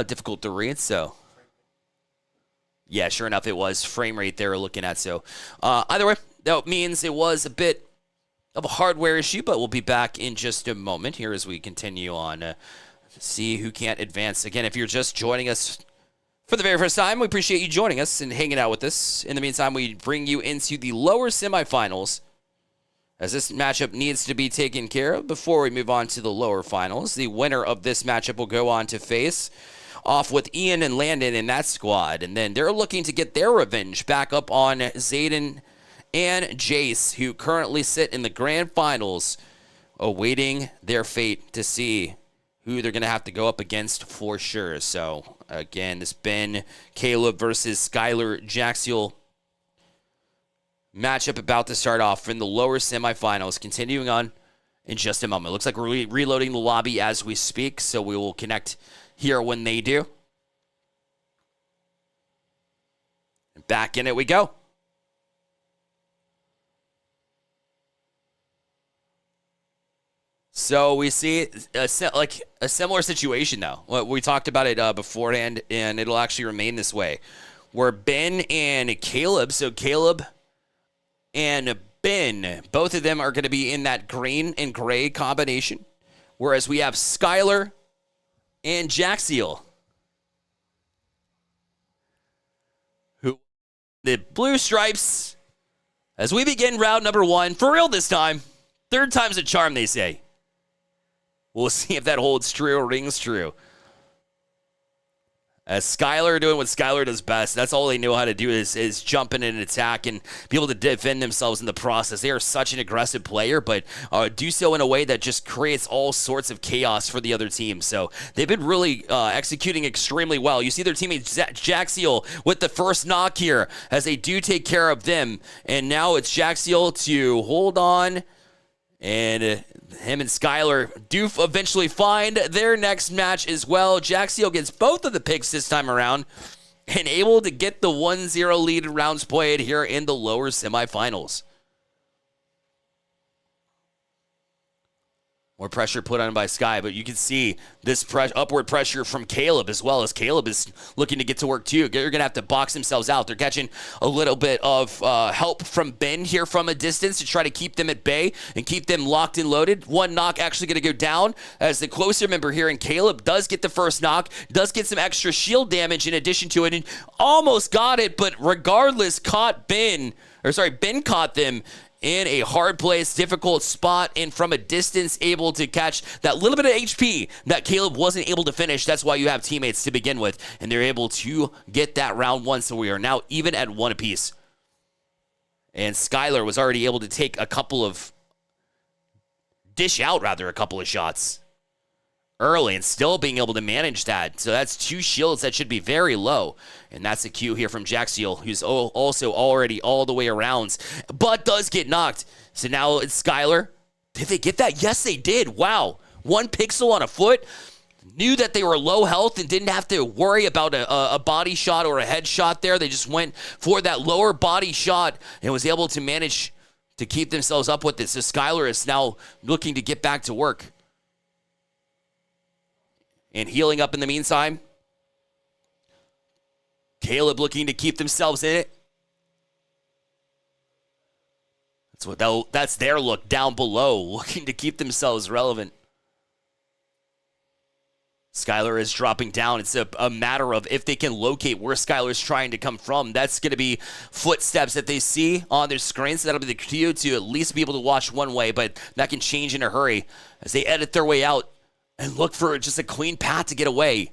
difficult to read, so yeah, sure enough, it was frame rate they were looking at. So either way, that means it was a bit of a hardware issue, but we'll be back in just a moment here as we continue on to see who can't advance. Again, if you're just joining us for the very first time, we appreciate you joining us and hanging out with us. In the meantime, we bring you into the lower semifinals, as this matchup needs to be taken care of before we move on to the lower finals. The winner of this matchup will go on to face off with Ian and Landon in that squad, and then they're looking to get their revenge back up on Zayden and Jace, who currently sit in the grand finals, awaiting their fate to see who they're going to have to go up against for sure. So, again, this Ben Caleb versus Skylar Jaxiel matchup about to start off in the lower semifinals. Continuing on in just a moment. Looks like we're reloading the lobby as we speak, so we will connect here when they do. And back in it we go. So we see a similar situation, though. We talked about it beforehand, and it'll actually remain this way. Where Ben and Caleb, so Caleb and Ben, both of them are going to be in that green and gray combination, whereas we have Skylar and Jaxiel, who the blue stripes, as we begin round number 1, for real this time. Third time's a charm, they say. We'll see if that holds true or rings true. As Skylar doing what Skylar does best. That's all they know how to do is jump in and attack and be able to defend themselves in the process. They are such an aggressive player, but do so in a way that just creates all sorts of chaos for the other team. So they've been really executing extremely well. You see their teammate Jaxiel with the first knock here as they do take care of them. And now it's Jaxiel to hold on. And Him and Skylar do eventually find their next match as well. Jaxiel gets both of the picks this time around and able to get the 1-0 lead in rounds played here in the lower semifinals. More pressure put on by Sky, but you can see this upward pressure from Caleb as well, as Caleb is looking to get to work too. They're going to have to box themselves out. They're catching a little bit of help from Ben here from a distance to try to keep them at bay and keep them locked and loaded. One knock actually going to go down as the closer member here, and Caleb does get the first knock, does get some extra shield damage in addition to it, and almost got it, but regardless, Ben caught them in a hard place, difficult spot, and from a distance able to catch that little bit of HP that Caleb wasn't able to finish. That's why you have teammates to begin with, and they're able to get that round one, so we are now even at one apiece. And Skylar was already able to take a couple of shots early and still being able to manage that. So that's 2 shields that should be very low. And that's a cue here from Jaxiel, who's also already all the way around, but does get knocked. So now it's Skylar. Did they get that? Yes, they did. Wow. 1 pixel on a foot. Knew that they were low health and didn't have to worry about a body shot or a headshot there. They just went for that lower body shot and was able to manage to keep themselves up with it. So Skylar is now looking to get back to work. And healing up in the meantime. Caleb looking to keep themselves in it. That's their look down below, looking to keep themselves relevant. Skylar is dropping down. It's a matter of if they can locate where Skylar's trying to come from. That's going to be footsteps that they see on their screen, so that'll be the cue to at least be able to watch one way, but that can change in a hurry as they edit their way out and look for just a clean path to get away.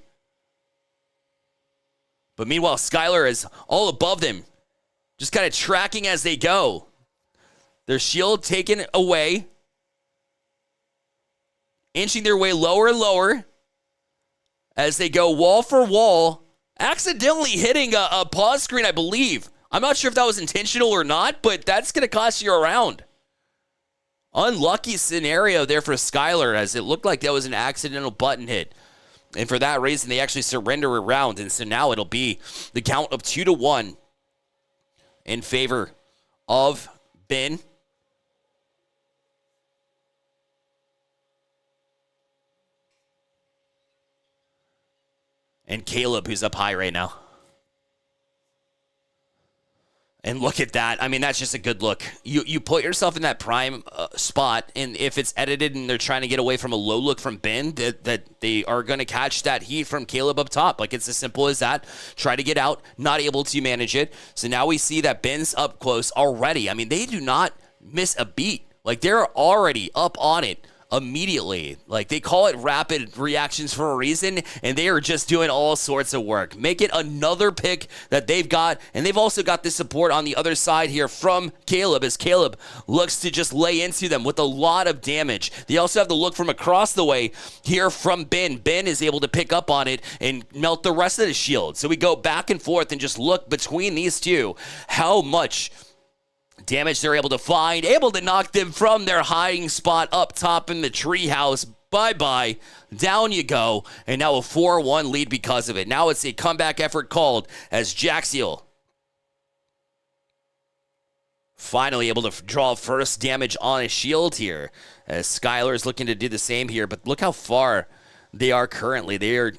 But meanwhile, Skylar is all above them, just kind of tracking as they go. Their shield taken away, inching their way lower and lower as they go wall for wall, accidentally hitting a pause screen, I believe. I'm not sure if that was intentional or not, but that's going to cost you a round. Unlucky scenario there for Skylar, as it looked like that was an accidental button hit. And for that reason, they actually surrender a round. And so now it'll be the count of 2-1 in favor of Ben. And Caleb, who's up high right now. And look at that. I mean, that's just a good look. You put yourself in that prime spot, and if it's edited and they're trying to get away from a low look from Ben, that they are going to catch that heat from Caleb up top. Like, it's as simple as that. Try to get out, not able to manage it. So now we see that Ben's up close already. I mean, they do not miss a beat. Like, they're already up on it immediately. Like, they call it rapid reactions for a reason, and they are just doing all sorts of work. Make it another pick that they've got, and they've also got the support on the other side here from Caleb, as Caleb looks to just lay into them with a lot of damage. They also have the look from across the way here from Ben. Ben is able to pick up on it and melt the rest of the shield. So we go back and forth and just look between these two how much damage they're able to find, able to knock them from their hiding spot up top in the treehouse. Bye-bye. Down you go. And now a 4-1 lead because of it. Now it's a comeback effort called as Jaxiel finally able to draw first damage on a shield here. As Skylar is looking to do the same here. But look how far they are currently. They are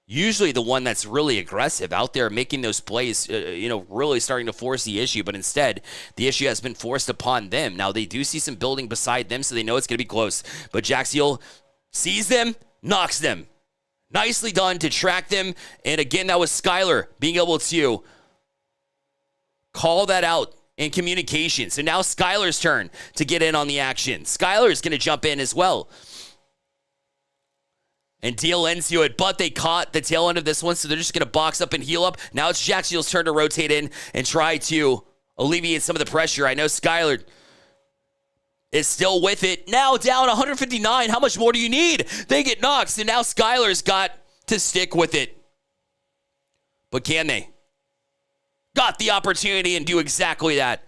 usually the one that's really aggressive out there making those plays, really starting to force the issue. But instead, the issue has been forced upon them. Now, they do see some building beside them, so they know it's going to be close. But Jaxiel sees them, knocks them. Nicely done to track them. And again, that was Skylar being able to call that out in communication. So now Skylar's turn to get in on the action. Skylar is going to jump in as well and deal into it, but they caught the tail end of this one, so they're just going to box up and heal up. Now it's Jaxiel's turn to rotate in and try to alleviate some of the pressure. I know Skylar is still with it. Now down 159. How much more do you need? They get knocked, and now Skylar's got to stick with it. But can they? Got the opportunity and do exactly that.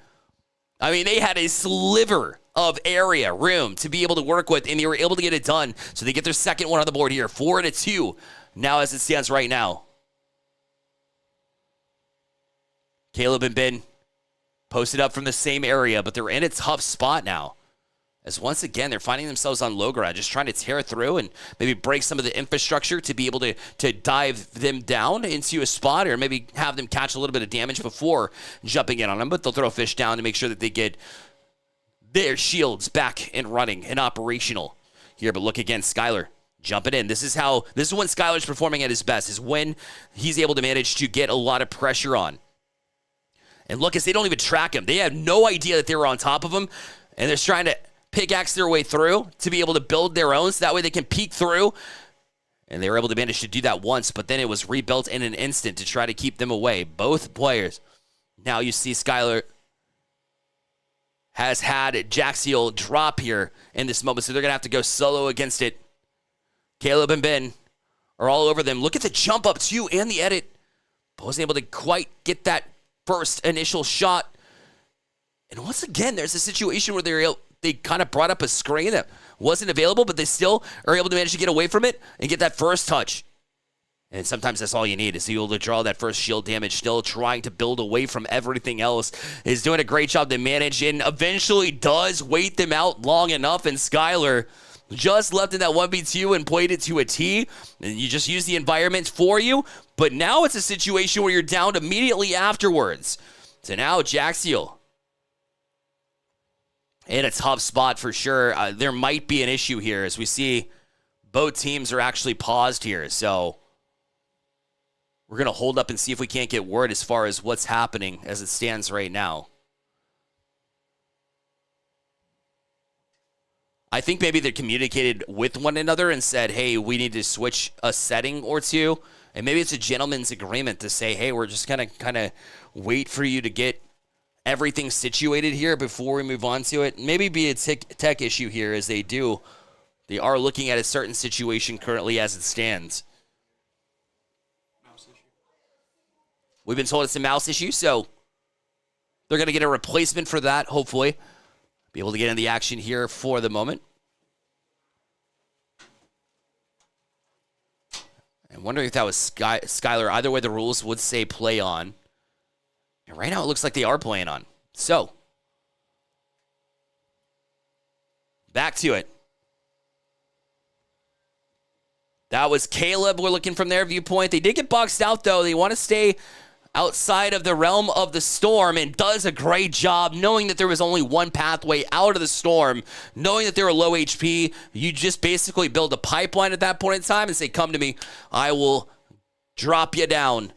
I mean, they had a sliver of area, room to be able to work with, and they were able to get it done. So they get their second one on the board here, 4-2 now as it stands right now. Caleb and Ben posted up from the same area, but they're in a tough spot now. As once again, they're finding themselves on low ground, just trying to tear through and maybe break some of the infrastructure to be able to dive them down into a spot, or maybe have them catch a little bit of damage before jumping in on them. But they'll throw a fish down to make sure that they get their shields back and running and operational here. But look again, Skylar jumping in. This is when Skylar's performing at his best, is when he's able to manage to get a lot of pressure on. And look, as they don't even track him. They have no idea that they were on top of him, and they're trying to pickaxe their way through to be able to build their own, so that way they can peek through. And they were able to manage to do that once, but then it was rebuilt in an instant to try to keep them away. Both players. Now you see Skylar has had Jaxiel drop here in this moment, so they're going to have to go solo against it. Caleb and Ben are all over them. Look at the jump up, too, and the edit. But wasn't able to quite get that first initial shot. And once again, there's a situation where they kind of brought up a screen that wasn't available, but they still are able to manage to get away from it and get that first touch. And sometimes that's all you need, is to be able to draw that first shield damage, still trying to build away from everything else. Is doing a great job to manage, and eventually does wait them out long enough. And Skylar just left in that 1v2 and played it to a T. And you just use the environment for you. But now it's a situation where you're down immediately afterwards. So now Jaxiel in a tough spot for sure. There might be an issue here, as we see both teams are actually paused here. So we're going to hold up and see if we can't get word as far as what's happening as it stands right now. I think maybe they communicated with one another and said, hey, we need to switch a setting or two. And maybe it's a gentleman's agreement to say, hey, we're just going to kind of wait for you to get everything situated here before we move on to it. Maybe be a tech issue here, as they are looking at a certain situation currently as it stands. We've been told it's a mouse issue, so they're going to get a replacement for that, hopefully. Be able to get in the action here for the moment. I'm wondering if that was Skylar. Either way, the rules would say play on. And right now, it looks like they are playing on. So, back to it. That was Caleb. We're looking from their viewpoint. They did get boxed out, though. They want to stay outside of the realm of the storm, and does a great job knowing that there was only one pathway out of the storm, knowing that they were low HP. You just basically build a pipeline at that point in time and say, come to me, I will drop you down,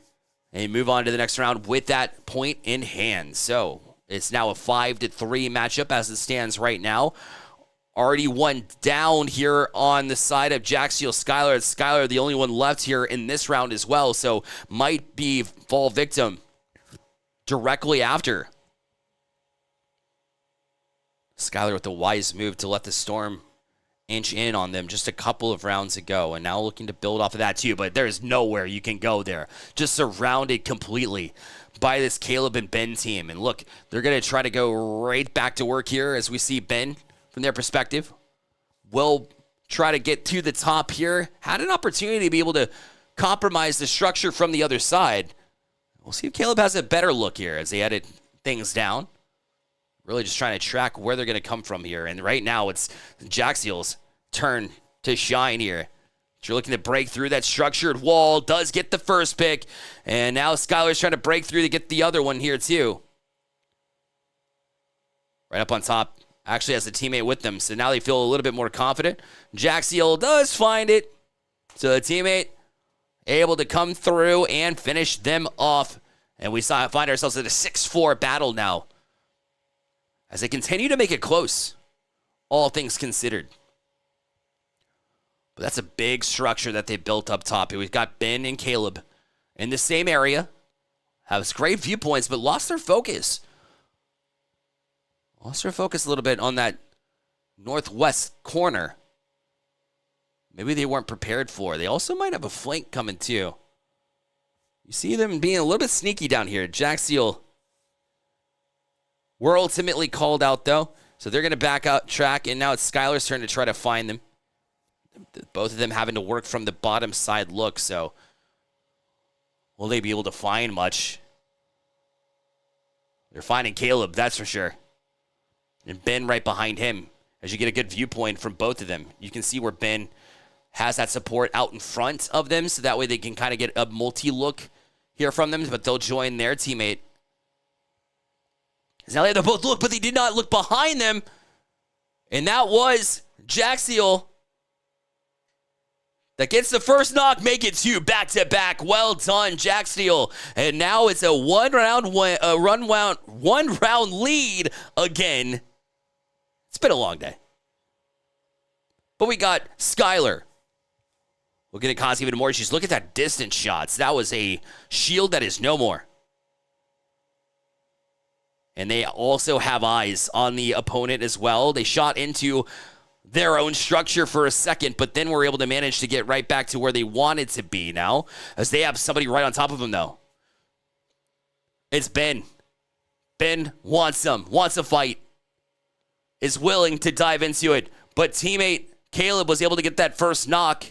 and move on to the next round with that point in hand. So it's now a 5-3 matchup as it stands right now. Already one down here on the side of Jaxiel. Skylar, the only one left here in this round as well, so might be fall victim directly after. Skylar with the wise move to let the storm inch in on them just a couple of rounds ago, and now looking to build off of that too, but there's nowhere you can go there. Just surrounded completely by this Caleb and Ben team. And look, they're going to try to go right back to work here, as we see Ben, from their perspective, will try to get to the top here. Had an opportunity to be able to compromise the structure from the other side. We'll see if Caleb has a better look here as they edit things down. Really just trying to track where they're going to come from here. And right now it's Jaxiel's turn to shine here. You're looking to break through that structured wall. Does get the first pick. And now Skylar's trying to break through to get the other one here too. Right up on top. Actually has a teammate with them, so now they feel a little bit more confident. Jaxiel does find it. So the teammate able to come through and finish them off. And we find ourselves at a 6-4 battle now, as they continue to make it close, all things considered. But that's a big structure that they built up top. We've got Ben and Caleb in the same area. Have great viewpoints, but lost their focus. Lost their focus a little bit on that northwest corner. Maybe they weren't prepared for. They also might have a flank coming too. You see them being a little bit sneaky down here. Jaxiel were ultimately called out though. So they're going to back out track, and now it's Skylar's turn to try to find them. Both of them having to work from the bottom side look, so will they be able to find much? They're finding Caleb, that's for sure. And Ben right behind him. As you get a good viewpoint from both of them, you can see where Ben has that support out in front of them, so that way they can kind of get a multi-look here from them, but they'll join their teammate. Now they have to both look, but they did not look behind them. And that was Jaxiel that gets the first knock, make it 2 back-to-back. Well done, Jaxiel. And now it's a one round lead again. It's been a long day. But we got Skylar looking at Cos even more. She's look at that distance shots. That was a shield that is no more. And they also have eyes on the opponent as well. They shot into their own structure for a second, but then were able to manage to get right back to where they wanted to be now, as they have somebody right on top of them, though. It's Ben. Ben wants a fight, is willing to dive into it, but teammate Caleb was able to get that first knock,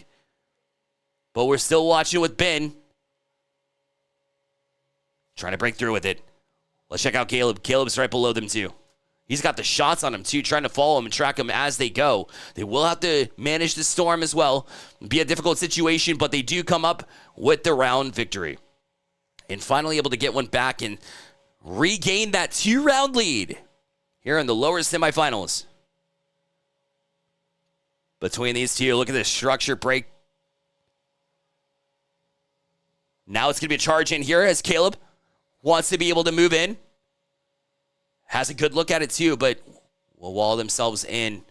but we're still watching with Ben. Trying to break through with it. Let's check out Caleb. Caleb's right below them, too. He's got the shots on him, too, trying to follow him and track him as they go. They will have to manage the storm as well. Be a difficult situation, but they do come up with the round victory. And finally able to get one back and regain that 2-round lead here in the lower semifinals. Between these two, look at this structure break. Now it's going to be a charge in here as Caleb wants to be able to move in. Has a good look at it too, but will wall themselves in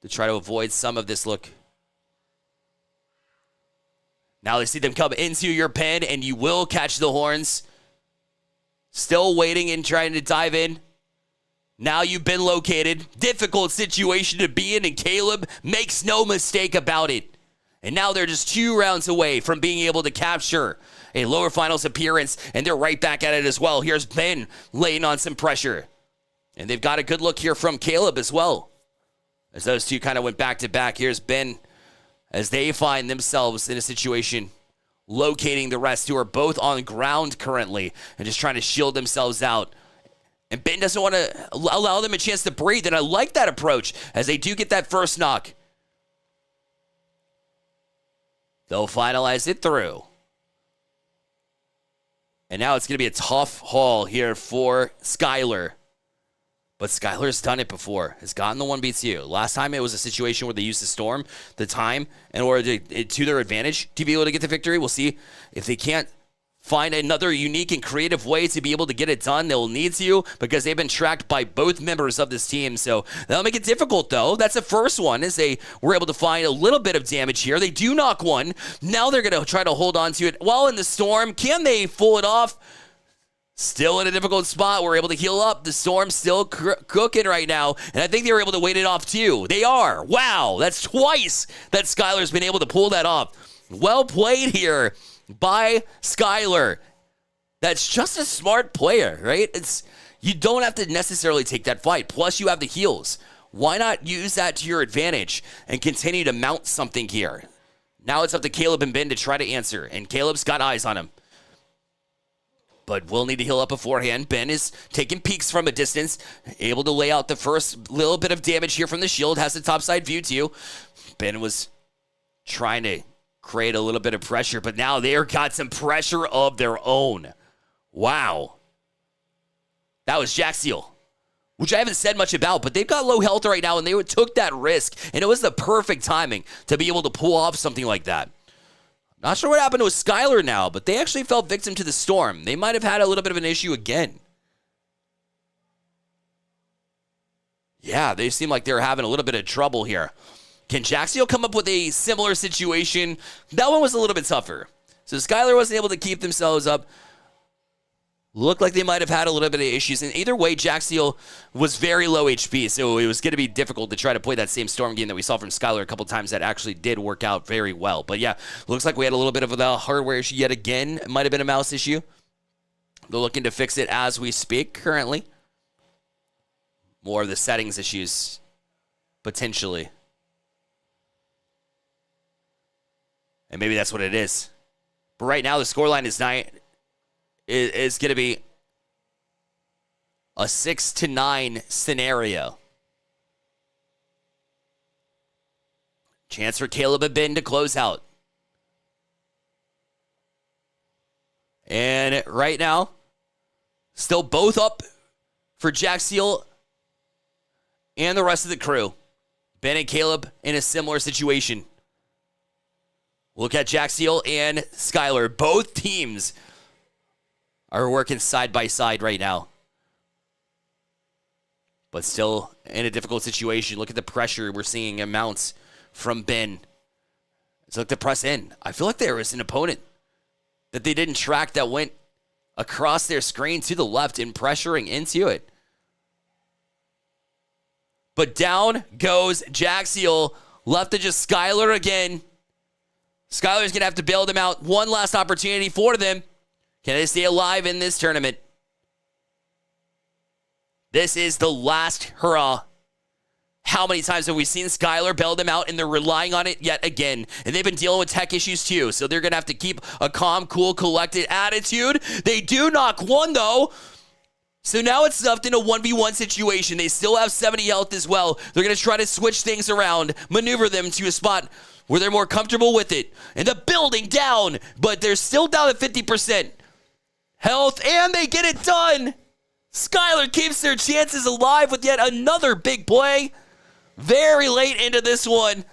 to try to avoid some of this look. Now they see them come into your pen, and you will catch the horns. Still waiting and trying to dive in. Now you've been located. Difficult situation to be in, and Caleb makes no mistake about it. And now they're just 2 rounds away from being able to capture a lower finals appearance, and they're right back at it as well. Here's Ben laying on some pressure. And they've got a good look here from Caleb as well. As those two kind of went back to back, here's Ben as they find themselves in a situation locating the rest who are both on ground currently and just trying to shield themselves out. And Ben doesn't want to allow them a chance to breathe, and I like that approach as they do get that first knock. They'll finalize it through. And now it's going to be a tough haul here for Skylar. But Skylar's done it before. Has gotten the 1v2. Last time it was a situation where they used the storm, the time, in order to their advantage to be able to get the victory. We'll see if they can't find another unique and creative way to be able to get it done. They'll need to, because they've been tracked by both members of this team. So that'll make it difficult, though. That's the first one, as they were able to find a little bit of damage here. They do knock one. Now they're going to try to hold on to it while in the storm. Can they pull it off? Still in a difficult spot. We're able to heal up. The storm's still cooking right now, and I think they were able to wait it off, too. They are. Wow, that's twice that Skylar's been able to pull that off. Well played here by Skylar. That's just a smart player, right? You don't have to necessarily take that fight. Plus, you have the heals. Why not use that to your advantage and continue to mount something here? Now it's up to Caleb and Ben to try to answer, and Caleb's got eyes on him. But we'll need to heal up beforehand. Ben is taking peeks from a distance, able to lay out the first little bit of damage here from the shield. Has the topside view, too. Ben was trying to create a little bit of pressure, but now they've got some pressure of their own. Wow. That was Jaxiel, which I haven't said much about, but they've got low health right now, and they took that risk, and it was the perfect timing to be able to pull off something like that. Not sure what happened with Skylar now, but they actually fell victim to the storm. They might have had a little bit of an issue again. Yeah, they seem like they're having a little bit of trouble here. Can Jaxiel come up with a similar situation? That one was a little bit tougher. So Skylar wasn't able to keep themselves up. Looked like they might have had a little bit of issues. And either way, Jaxiel was very low HP, so it was going to be difficult to try to play that same storm game that we saw from Skylar a couple times. That actually did work out very well. But yeah, looks like we had a little bit of a hardware issue yet again. It might have been a mouse issue. They're looking to fix it as we speak currently. more of the settings issues, potentially. And maybe that's what it is. But right now, the scoreline is going to be a 6-9 scenario. Chance for Caleb and Ben to close out. And right now, still both up for Jack Seal and the rest of the crew. Ben and Caleb in a similar situation. Look at Jack Seal and Skylar. Both teams are working side by side right now. But still in a difficult situation. Look at the pressure we're seeing amounts from Ben. Let's look to press in. I feel like there was an opponent that they didn't track that went across their screen to the left and pressuring into it. But down goes Jack Seal. Left to just Skylar again. Skylar's going to have to bail them out. One last opportunity for them. Can they stay alive in this tournament? This is the last hurrah. How many times have we seen Skylar bail them out, and they're relying on it yet again? And they've been dealing with tech issues too, so they're going to have to keep a calm, cool, collected attitude. They do knock one, though. So now it's stuffed in a 1v1 situation. They still have 70 health as well. They're going to try to switch things around, maneuver them to a spot where they're more comfortable with it. And the building down, but they're still down at 50% health, and they get it done. Skylar keeps their chances alive with yet another big play. Very late into this one.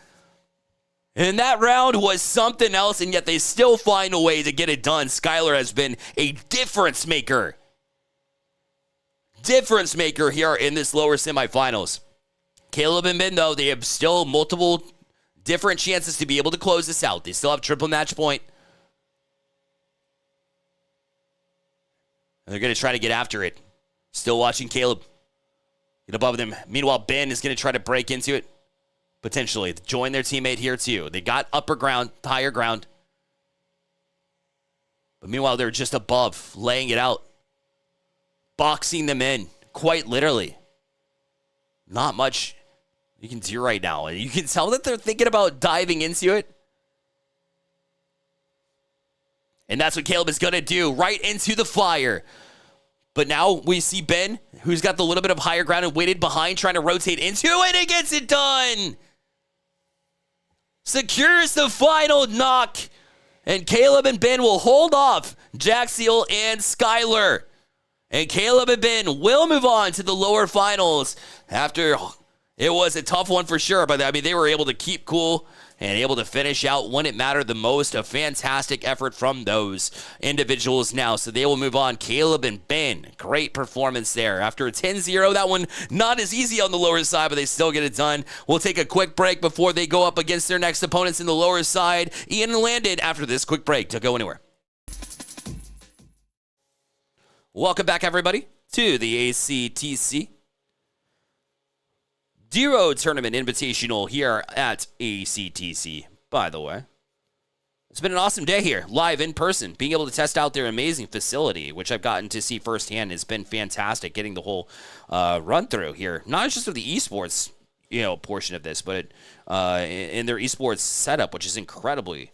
And that round was something else, and yet they still find a way to get it done. Skylar has been a difference maker. Difference maker here in this lower semifinals. Caleb and Ben, though, they have still multiple different chances to be able to close this out. They still have triple match point. And they're going to try to get after it. Still watching Caleb get above them. Meanwhile, Ben is going to try to break into it. Potentially. Join their teammate here, too. They got upper ground, higher ground. But meanwhile, they're just above, laying it out. Boxing them in, quite literally. Not much you can do right now. You can tell that they're thinking about diving into it. And that's what Caleb is going to do, right into the fire. But now we see Ben, who's got the little bit of higher ground and waited behind, trying to rotate into it, and gets it done. Secures the final knock. And Caleb and Ben will hold off Jack Seal and Skylar. And Caleb and Ben will move on to the lower finals after it was a tough one for sure. But, I mean, they were able to keep cool and able to finish out when it mattered the most. A fantastic effort from those individuals now. So they will move on. Caleb and Ben, great performance there. After a 10-0, that one not as easy on the lower side, but they still get it done. We'll take a quick break before they go up against their next opponents in the lower side. Ian and Landon after this quick break. Don't go anywhere. Welcome back, everybody, to the ACTC Duo Tournament Invitational here at ACTC, by the way. It's been an awesome day here, live in person. Being able to test out their amazing facility, which I've gotten to see firsthand, has been fantastic, getting the whole run-through here. Not just of the esports portion of this, but in their esports setup, which is incredibly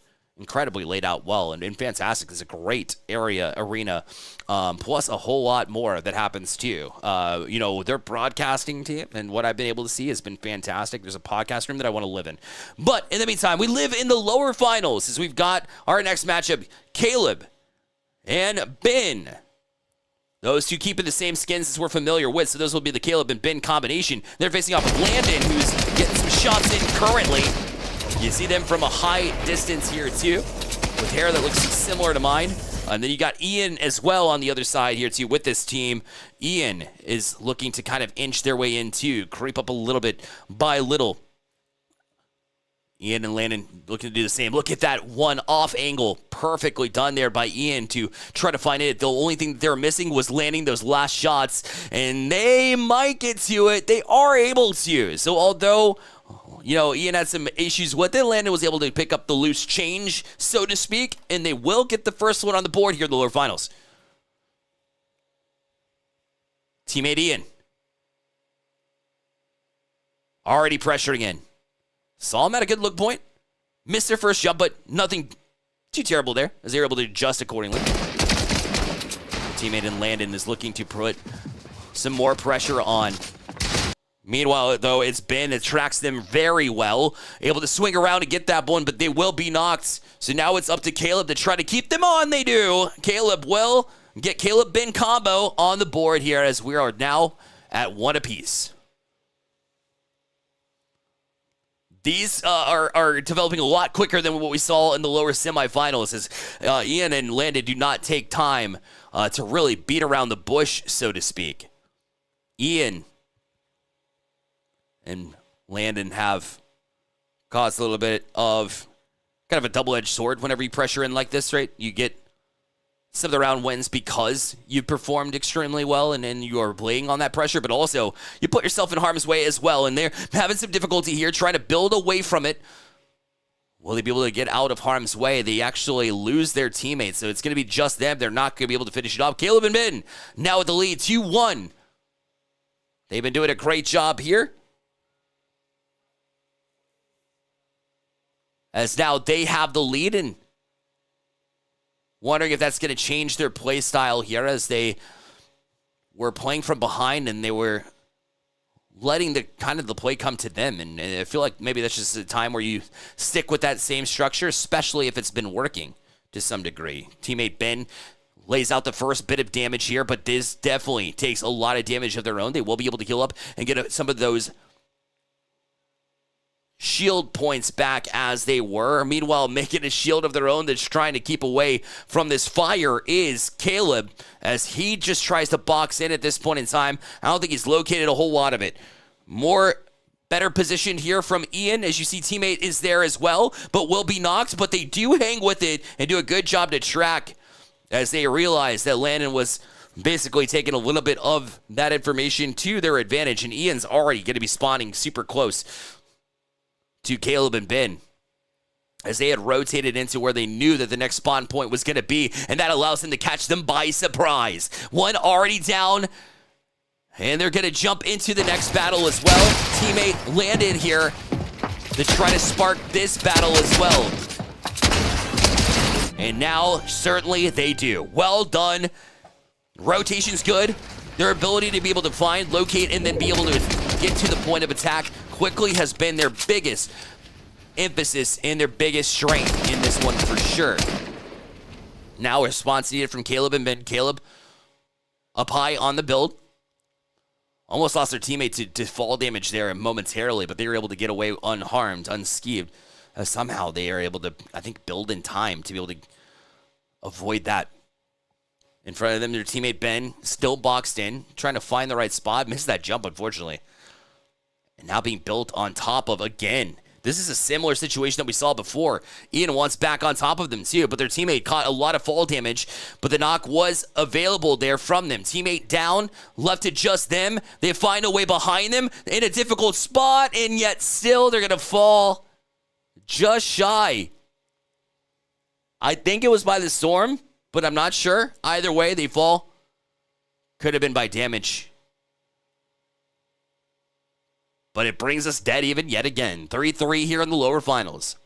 laid out well and fantastic. It's a great arena, plus a whole lot more that happens too. Their broadcasting team and what I've been able to see has been fantastic. There's a podcast room that I want to live in. But in the meantime, we live in the lower finals as we've got our next matchup, Caleb and Ben. Those two keeping the same skins as we're familiar with, so those will be the Caleb and Ben combination. They're facing off Landon, who's getting some shots in currently. You see them from a high distance here, too, with hair that looks similar to mine. And then you got Ian as well on the other side here, too, with this team. Ian is looking to kind of inch their way in, too, creep up a little bit by little. Ian and Landon looking to do the same. Look at that one off angle. Perfectly done there by Ian to try to find it. The only thing that they were missing was landing those last shots. And they might get to it. They are able to. So although Ian had some issues with it, Landon was able to pick up the loose change, so to speak, and they will get the first one on the board here in the lower finals. Teammate Ian already pressuring in. Saw him at a good look point. Missed their first jump, but nothing too terrible there, as they were able to adjust accordingly. Teammate in Landon is looking to put some more pressure on. Meanwhile, though, it's Ben that tracks them very well, able to swing around and get that one, but they will be knocked. So now it's up to Caleb to try to keep them on. They do. Caleb will get Caleb Ben combo on the board here, as we are now at 1 apiece. These are developing a lot quicker than what we saw in the lower semifinals, as Ian and Landon do not take time to really beat around the bush, so to speak. Ian and Landon have caused a little bit of kind of a double-edged sword whenever you pressure in like this, right? You get some of the round wins because you performed extremely well and you are playing on that pressure, but also you put yourself in harm's way as well, and they're having some difficulty here trying to build away from it. Will they be able to get out of harm's way? They actually lose their teammates, so it's going to be just them. They're not going to be able to finish it off. Caleb and Ben now with the lead, 2-1. They've been doing a great job here, as now they have the lead, and wondering if that's going to change their play style here, as they were playing from behind and they were letting the play come to them. And I feel like maybe that's just a time where you stick with that same structure, especially if it's been working to some degree. Teammate Ben lays out the first bit of damage here, but this definitely takes a lot of damage of their own. They will be able to heal up and get some of those shield points back as they were. Meanwhile, making a shield of their own that's trying to keep away from this fire is Caleb, as he just tries to box in at this point in time. I don't think he's located a whole lot of it. Better positioned here from Ian, as you see teammate is there as well, but will be knocked, but they do hang with it and do a good job to track, as they realize that Landon was basically taking a little bit of that information to their advantage, and Ian's already going to be spawning super close to Caleb and Ben, as they had rotated into where they knew that the next spawn point was going to be, and that allows them to catch them by surprise. One already down, and they're going to jump into the next battle as well. Teammate landed here to try to spark this battle as well. And now, certainly they do. Well done. Rotation's good. Their ability to be able to find, locate, and then be able to get to the point of attack quickly has been their biggest emphasis and their biggest strength in this one for sure. Now a response needed from Caleb and Ben. Caleb up high on the build. Almost lost their teammate to fall damage there momentarily, but they were able to get away unharmed, unskeeved. Somehow they are able to, I think, build in time to be able to avoid that. In front of them, their teammate Ben, still boxed in, trying to find the right spot. Missed that jump, unfortunately. And now being built on top of again. This is a similar situation that we saw before. Ian wants back on top of them too, but their teammate caught a lot of fall damage, but the knock was available there from them. Teammate down, left to just them. They find a way behind them in a difficult spot, and yet still they're going to fall just shy. I think it was by the storm, but I'm not sure. Either way, they fall. Could have been by damage. But it brings us dead even yet again. 3-3 here in the lower finals.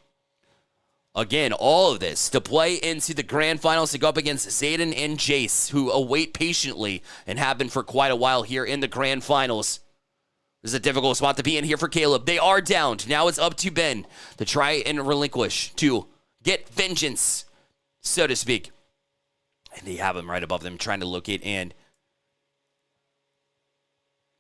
Again, all of this to play into the grand finals to go up against Zayden and Jace, who await patiently and have been for quite a while here in the grand finals. This is a difficult spot to be in here for Caleb. They are downed. Now it's up to Ben to try and relinquish, to get vengeance, so to speak. And they have him right above them, trying to locate and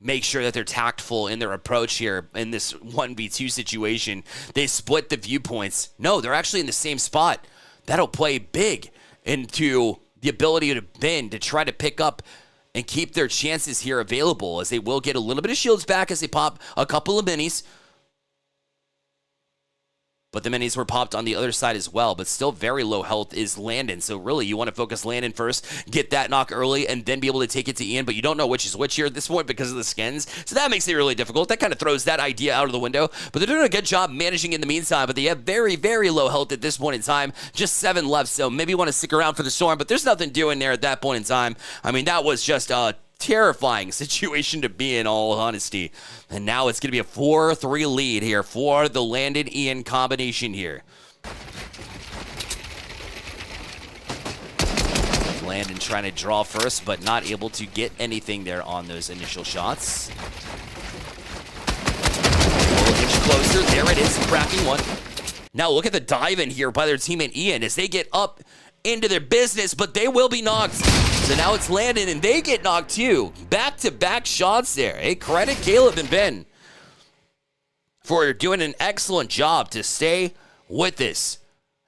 make sure that they're tactful in their approach here in this 1v2 situation. They split the viewpoints. No, they're actually in the same spot. That'll play big into the ability to Ben to try to pick up and keep their chances here available, as they will get a little bit of shields back as they pop a couple of minis. But the minis were popped on the other side as well, but still very low health is Landon. So really, you want to focus Landon first, get that knock early, and then be able to take it to Ian, but you don't know which is which here at this point because of the skins. So that makes it really difficult. That kind of throws that idea out of the window, but they're doing a good job managing in the meantime, but they have very, very low health at this point in time. Just 7 left, so maybe you want to stick around for the storm, but there's nothing doing there at that point in time. I mean, that was just a terrifying situation to be in, all honesty. And now it's going to be a 4-3 lead here for the Landon-Ian combination here. Landon trying to draw first, but not able to get anything there on those initial shots. A little inch closer. There it is, cracking one. Now look at the dive in here by their teammate Ian as they get up into their business, but they will be knocked. So now it's Landon, and they get knocked too. Back-to-back shots there. Hey, credit Caleb and Ben for doing an excellent job to stay with this.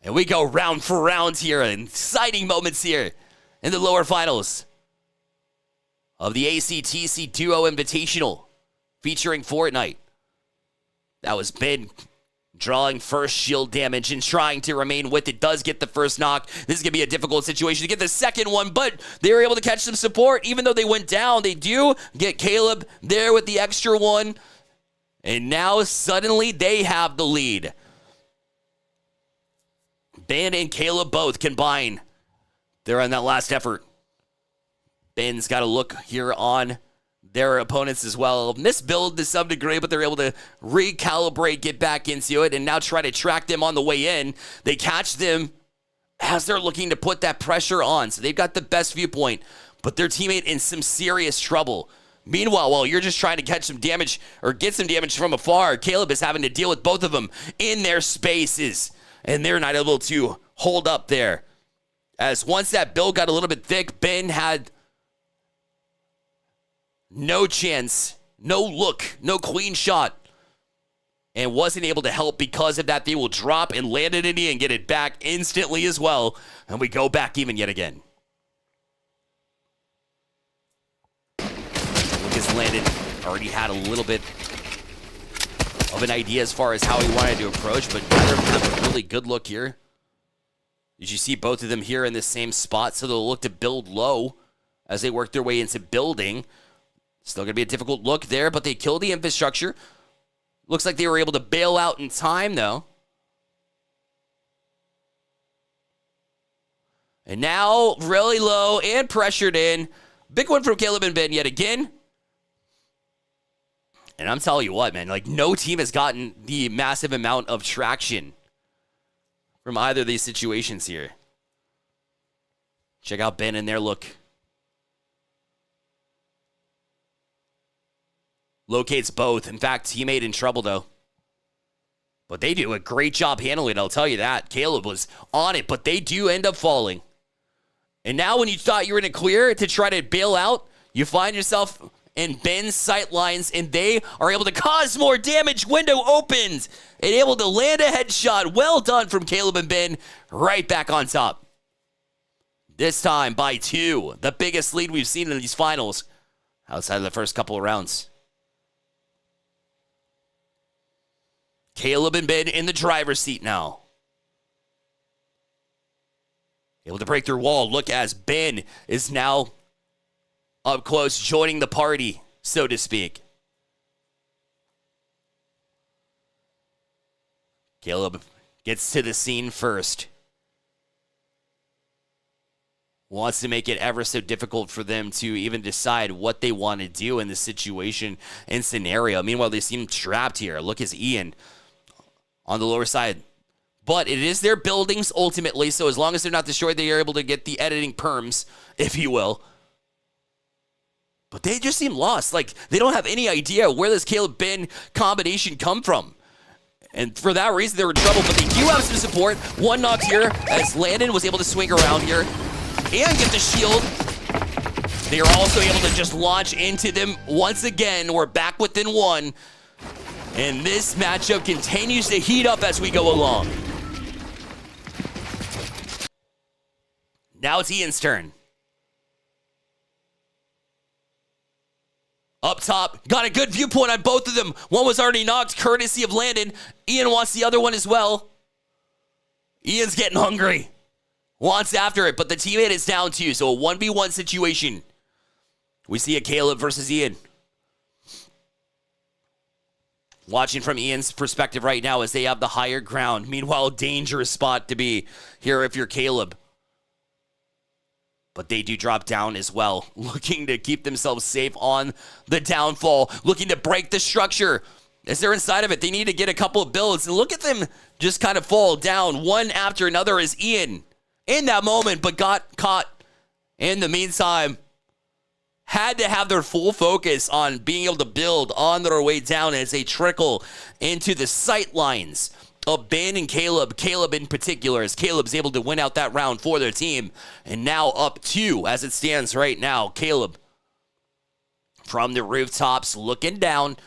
And we go round for round here. Exciting moments here in the lower finals of the ACTC Duo Invitational featuring Fortnite. That was Ben drawing first shield damage and trying to remain with it. Does get the first knock. This is going to be a difficult situation to get the second one, but they were able to catch some support. Even though they went down, they do get Caleb there with the extra one. And now suddenly they have the lead. Ben and Caleb both combine. They're on that last effort. Ben's got to look here on their opponents as well. Misbuild to some degree, but they're able to recalibrate, get back into it, and now try to track them on the way in. They catch them as they're looking to put that pressure on. So they've got the best viewpoint, but their teammate in some serious trouble. Meanwhile, while you're just trying to catch some damage or get some damage from afar, Caleb is having to deal with both of them in their spaces, and they're not able to hold up there. As once that build got a little bit thick, Ben had no chance, no look, no clean shot, and wasn't able to help because of that. They will drop and land it in and get it back instantly as well, and we go back even yet again. Lucas landed, already had a little bit of an idea as far as how he wanted to approach, but neither of them have a really good look here. As you see both of them here in the same spot, so they'll look to build low as they work their way into building. Still going to be a difficult look there, but they killed the infrastructure. Looks like they were able to bail out in time, though. And now, really low and pressured in. Big one from Caleb and Ben yet again. And I'm telling you what, man, like no team has gotten the massive amount of traction from either of these situations here. Check out Ben in their look. Locates both. In fact, teammate in trouble, though. But they do a great job handling it, I'll tell you that. Caleb was on it, but they do end up falling. And now when you thought you were in a clear to try to bail out, you find yourself in Ben's sight lines, and they are able to cause more damage. Window opens and able to land a headshot. Well done from Caleb and Ben. Right back on top. This time by 2. The biggest lead we've seen in these finals outside of the first couple of rounds. Caleb and Ben in the driver's seat now. Able to break their wall. Look as Ben is now up close, joining the party, so to speak. Caleb gets to the scene first. Wants to make it ever so difficult for them to even decide what they want to do in this situation and scenario. Meanwhile, they seem trapped here. Look as Ian on the lower side. But it is their buildings ultimately, so as long as they're not destroyed, they are able to get the editing perms, if you will. But they just seem lost. Like, they don't have any idea where this Caleb-Ben combination come from. And for that reason, they're in trouble. But they do have some support. One knock here as Landon was able to swing around here and get the shield. They are also able to just launch into them once again. We're back within 1. And this matchup continues to heat up as we go along. Now it's Ian's turn. Up top, got a good viewpoint on both of them. One was already knocked, courtesy of Landon. Ian wants the other one as well. Ian's getting hungry. Wants after it, but the teammate is down too, so a 1v1 situation. We see a Caleb versus Ian. Watching from Ian's perspective right now as they have the higher ground. Meanwhile, dangerous spot to be here if you're Caleb. But they do drop down as well, looking to keep themselves safe on the downfall, looking to break the structure. As they're inside of it, they need to get a couple of builds. And look at them just kind of fall down one after another as Ian, in that moment, but got caught. In the meantime, had to have their full focus on being able to build on their way down as they trickle into the sight lines of Ben and Caleb. Caleb in particular, as Caleb's able to win out that round for their team. And now up 2 as it stands right now. Caleb from the rooftops looking down,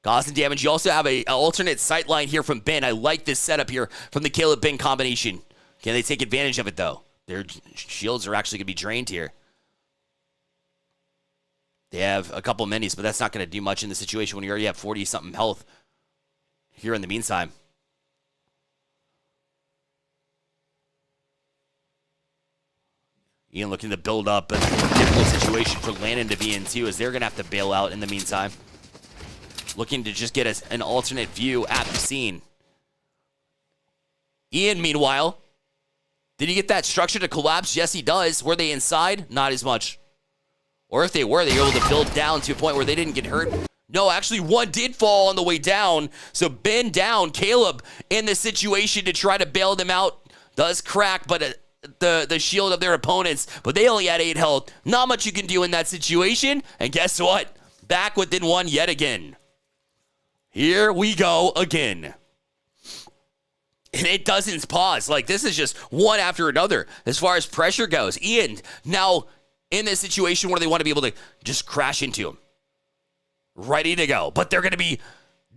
causing damage. You also have an alternate sight line here from Ben. I like this setup here from the Caleb-Ben combination. Can they take advantage of it, though? Their shields are actually going to be drained here. They have a couple minis, but that's not going to do much in the situation when you already have 40-something health here in the meantime. Ian looking to build up a difficult situation for Landon to be in, too, as they're going to have to bail out in the meantime. Looking to just get an alternate view at the scene. Ian, meanwhile, did he get that structure to collapse? Yes, he does. Were they inside? Not as much. Or if they were able to build down to a point where they didn't get hurt. No, actually, one did fall on the way down. So Ben down. Caleb in the situation to try to bail them out. Does crack, but the shield of their opponents. But they only had 8 health. Not much you can do in that situation. And guess what? Back within 1 yet again. Here we go again. And it doesn't pause. Like, this is just one after another as far as pressure goes. Ian, now in this situation where they want to be able to just crash into him. Ready to go. But they're going to be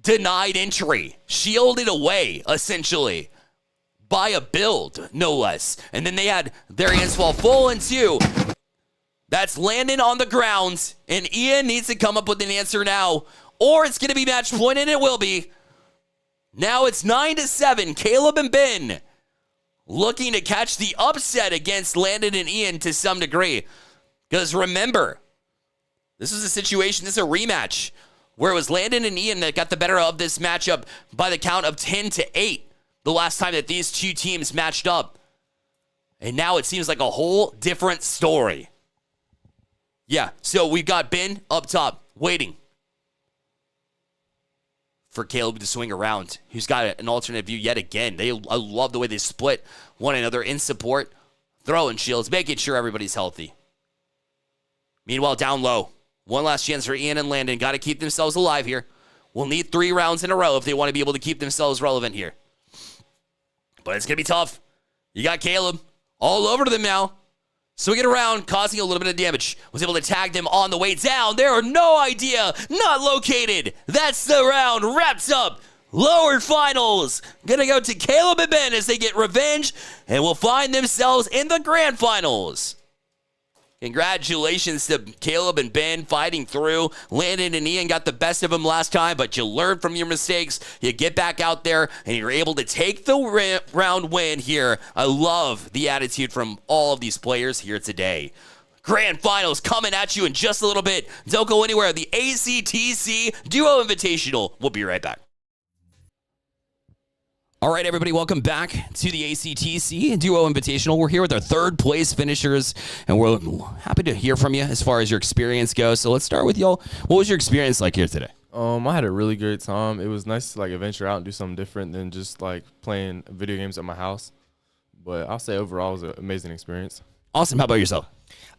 denied entry. Shielded away, essentially, by a build, no less. And then they had their hands fall full in 2. That's Landon on the ground. And Ian needs to come up with an answer now. Or it's going to be match point, and it will be. Now it's 9-7. Caleb and Ben looking to catch the upset against Landon and Ian to some degree. Because remember, this is a situation, this is a rematch, where it was Landon and Ian that got the better of this matchup by the count of 10-8 the last time that these two teams matched up. And now it seems like a whole different story. Yeah, so we've got Ben up top, waiting for Caleb to swing around, who's got an alternate view yet again. I love the way they split one another in support, throwing shields, making sure everybody's healthy. Meanwhile, down low, one last chance for Ian and Landon. Got to keep themselves alive here. We'll need 3 rounds in a row if they want to be able to keep themselves relevant here. But it's going to be tough. You got Caleb all over to them now. Swinging around, causing a little bit of damage. Was able to tag them on the way down. There are no idea. Not located. That's the round. Wraps up. Lower finals. Gonna go to Caleb and Ben as they get revenge and will find themselves in the grand finals. Congratulations to Caleb and Ben fighting through. Landon and Ian got the best of them last time, but you learn from your mistakes. You get back out there, and you're able to take the round win here. I love the attitude from all of these players here today. Grand Finals coming at you in just a little bit. Don't go anywhere. The ACTC Duo Invitational. We'll be right back. All right, everybody, welcome back to the ACTC Duo Invitational. We're here with our 3rd place finishers, and we're happy to hear from you as far as your experience goes. So let's start with y'all. What was your experience like here today? I had a really great time. It was nice to venture out and do something different than just playing video games at my house. But I'll say overall it was an amazing experience. Awesome. How about yourself?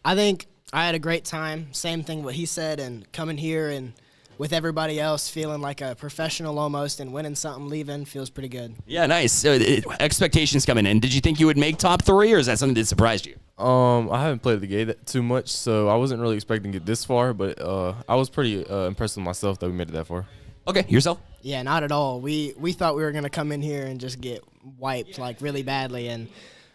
I think I had a great time. Same thing what he said, and coming here and with everybody else feeling like a professional almost and winning something, leaving feels pretty good. Yeah, nice. So expectations coming in. Did you think you would make top 3, or is that something that surprised you? I haven't played the game too much, so I wasn't really expecting to get this far, but I was pretty impressed with myself that we made it that far. Okay, yourself? Yeah, not at all. We thought we were going to come in here and just get wiped really badly, and